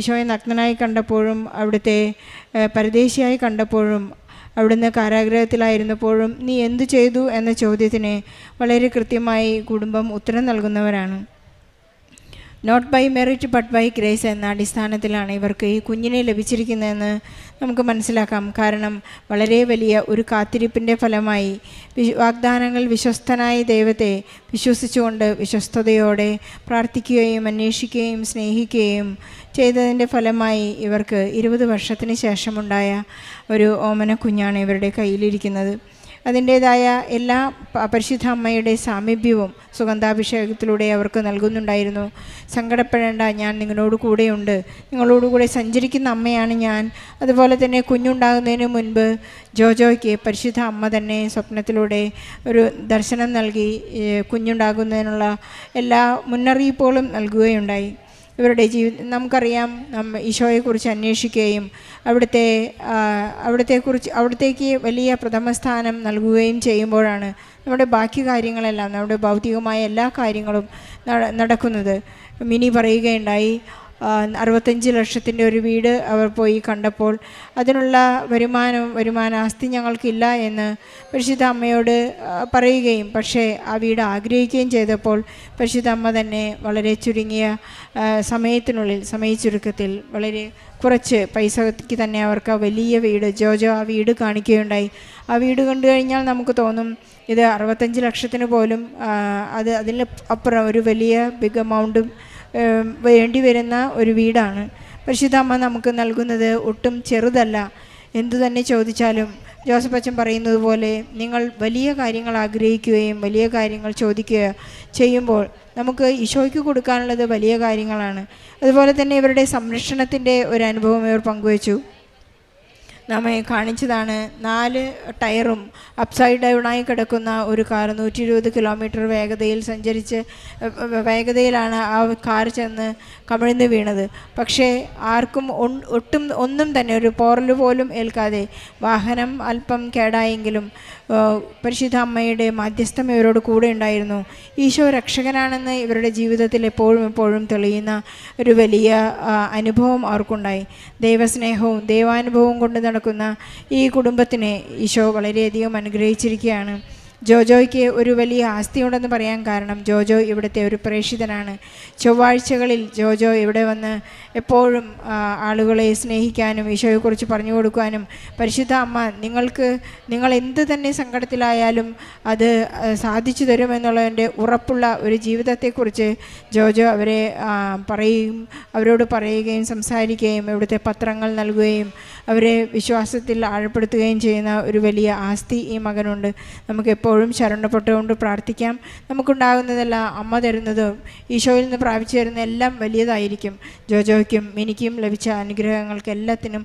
ഈശോയെ നഗ്നനായി കണ്ടപ്പോഴും അവിടുത്തെ പരദേശിയായി കണ്ടപ്പോഴും അവിടുന്ന് കാരാഗ്രഹത്തിലായിരുന്നപ്പോഴും നീ എന്തു ചെയ്തു എന്ന ചോദ്യത്തിന് വളരെ കൃത്യമായി കുടുംബം ഉത്തരം നൽകുന്നവരാണ്. Not by merit but by grace എന്ന അടിസ്ഥാനത്തിലാണ് ഇവർക്ക് ഈ കുഞ്ഞിനെ ലഭിച്ചിരിക്കുന്നതെന്ന് നമുക്ക് മനസ്സിലാക്കാം. കാരണം വളരെ വലിയ ഒരു കാത്തിരിപ്പിൻ്റെ ഫലമായി വാഗ്ദാനങ്ങൾ വിശ്വസ്തനായ ദൈവത്തെ വിശ്വസിച്ചുകൊണ്ട് വിശ്വസ്തയോടെ പ്രാർത്ഥിക്കുകയും അന്വേഷിക്കുകയും സ്നേഹിക്കുകയും ചെയ്തതിൻ്റെ ഫലമായി ഇവർക്ക് 20 വർഷത്തിന് ശേഷമുണ്ടായ ഒരു ഓമന കുഞ്ഞാണ് ഇവരുടെ കയ്യിലിരിക്കുന്നത്. അതിൻ്റേതായ എല്ലാ പരിശുദ്ധ അമ്മയുടെ സാമീപ്യവും സുഗന്ധാഭിഷേകത്തിലൂടെ അവർക്ക് നൽകുന്നുണ്ടായിരുന്നു. സങ്കടപ്പെടേണ്ട, ഞാൻ നിങ്ങളോട് കൂടെയുണ്ട്, നിങ്ങളോടുകൂടെ സഞ്ചരിക്കുന്ന അമ്മയാണ് ഞാൻ. അതുപോലെ തന്നെ കുഞ്ഞുണ്ടാകുന്നതിന് മുൻപ് ജോജോയ്ക്ക് പരിശുദ്ധ അമ്മ തന്നെ സ്വപ്നത്തിലൂടെ ഒരു ദർശനം നൽകി കുഞ്ഞുണ്ടാകുന്നതിനുള്ള എല്ലാ മുന്നറിയിപ്പുകളും നൽകുകയുണ്ടായി. ഇവരുടെ നമുക്കറിയാം, ഈശോയെക്കുറിച്ച് അന്വേഷിക്കുകയും അവിടത്തേക്ക് വലിയ പ്രഥമ സ്ഥാനം നൽകുകയും ചെയ്യുമ്പോഴാണ് നമ്മുടെ ബാക്കി കാര്യങ്ങളെല്ലാം, നമ്മുടെ ഭൗതികമായ എല്ലാ കാര്യങ്ങളും നടക്കുന്നത്. മിനി പറയുകയുണ്ടായി, 65 ലക്ഷത്തിൻ്റെ ഒരു വീട് അവർ പോയി കണ്ടപ്പോൾ അതിനുള്ള വരുമാനാസ്തി ഞങ്ങൾക്കില്ല എന്ന് പരിശുദ്ധ അമ്മയോട് പറയുകയും പക്ഷേ ആ വീട് ആഗ്രഹിക്കുകയും ചെയ്തപ്പോൾ പരിശുദ്ധ അമ്മ തന്നെ വളരെ ചുരുങ്ങിയ സമയച്ചുരുക്കത്തിൽ വളരെ കുറച്ച് പൈസയ്ക്ക് തന്നെ അവർക്ക് വലിയ വീട് ജോജോ ആ വീട് കാണിക്കുകയുണ്ടായി. ആ വീട് കണ്ടു കഴിഞ്ഞാൽ നമുക്ക് തോന്നും ഇത് 65 ലക്ഷത്തിന് പോലും അതിന് അപ്പുറം ഒരു വലിയ ബിഗ് എമൗണ്ടും വേണ്ടി വരുന്ന ഒരു വീടാണ്. പരിശുദ്ധ അമ്മ നമുക്ക് നൽകുന്നത് ഒട്ടും ചെറുതല്ല. എന്തു തന്നെ ചോദിച്ചാലും ജോസഫ് അച്ഛൻ പറയുന്നത് പോലെ നിങ്ങൾ വലിയ കാര്യങ്ങൾ ആഗ്രഹിക്കുകയും വലിയ കാര്യങ്ങൾ ചോദിക്കുകയോ ചെയ്യുമ്പോൾ നമുക്ക് ഈശോയ്ക്ക് കൊടുക്കാനുള്ളത് വലിയ കാര്യങ്ങളാണ്. അതുപോലെ തന്നെ ഇവരുടെ സംരക്ഷണത്തിൻ്റെ ഒരു അനുഭവം ഇവർ പങ്കുവച്ചു. നമ്മെ കാണിച്ചതാണ് 4 ടയറും അപ്സൈഡ് ഡൗണായി കിടക്കുന്ന ഒരു കാർ 120 കിലോമീറ്റർ വേഗതയിലാണ് ആ കാർ ചെന്ന് കമിഴ്ന്ന് വീണത്. പക്ഷേ ആർക്കും ഒന്നും തന്നെ ഒരു പോറൽ പോലും ഏൽക്കാതെ വാഹനം അല്പം കേടായെങ്കിലും പരിശുദ്ധ അമ്മയുടെ മാധ്യസ്ഥം ഇവരോട് കൂടെ ഉണ്ടായിരുന്നു. ഈശോ രക്ഷകനാണെന്ന് ഇവരുടെ ജീവിതത്തിൽ എപ്പോഴും തെളിയുന്ന ഒരു വലിയ അനുഭവം അവർക്കുണ്ടായി. ദൈവസ്നേഹവും ദൈവാനുഭവവും കൊണ്ട് നടക്കുന്ന ഈ കുടുംബത്തിനെ ഈശോ വളരെയധികം അനുഗ്രഹിച്ചിരിക്കുകയാണ്. ജോജോയ്ക്ക് ഒരു വലിയ ആസ്തിയുണ്ടെന്ന് പറയാൻ കാരണം ജോജോ ഇവിടുത്തെ ഒരു പ്രേക്ഷിതനാണ്. ചൊവ്വാഴ്ചകളിൽ ജോജോ ഇവിടെ വന്ന് എപ്പോഴും ആളുകളെ സ്നേഹിക്കാനും ഈശോയെക്കുറിച്ച് പറഞ്ഞു കൊടുക്കാനും പരിശുദ്ധ അമ്മ നിങ്ങൾ എന്ത് തന്നെ സങ്കടത്തിലായാലും അത് സാധിച്ചു തരുമെന്നുള്ളതിൻ്റെ ഉറപ്പുള്ള ഒരു ജീവിതത്തെക്കുറിച്ച് ജോജോ അവരോട് പറയുകയും സംസാരിക്കുകയും ഇവിടുത്തെ പത്രങ്ങൾ നൽകുകയും അവരെ വിശ്വാസത്തിൽ ആഴപ്പെടുത്തുകയും ചെയ്യുന്ന ഒരു വലിയ ആസ്തി ഈ മകനുണ്ട്. നമുക്ക് എപ്പോഴും ശരണപ്പെട്ടുകൊണ്ട് പ്രാർത്ഥിക്കാം. നമുക്കുണ്ടാകുന്നതെല്ലാം അമ്മ തരുന്നതും ഈശോയിൽ നിന്ന് പ്രാപിച്ചു തരുന്ന എല്ലാം വലിയതായിരിക്കും. ജോജോയ്ക്കും മിനിക്കും ലഭിച്ച അനുഗ്രഹങ്ങൾക്ക് എല്ലാത്തിനും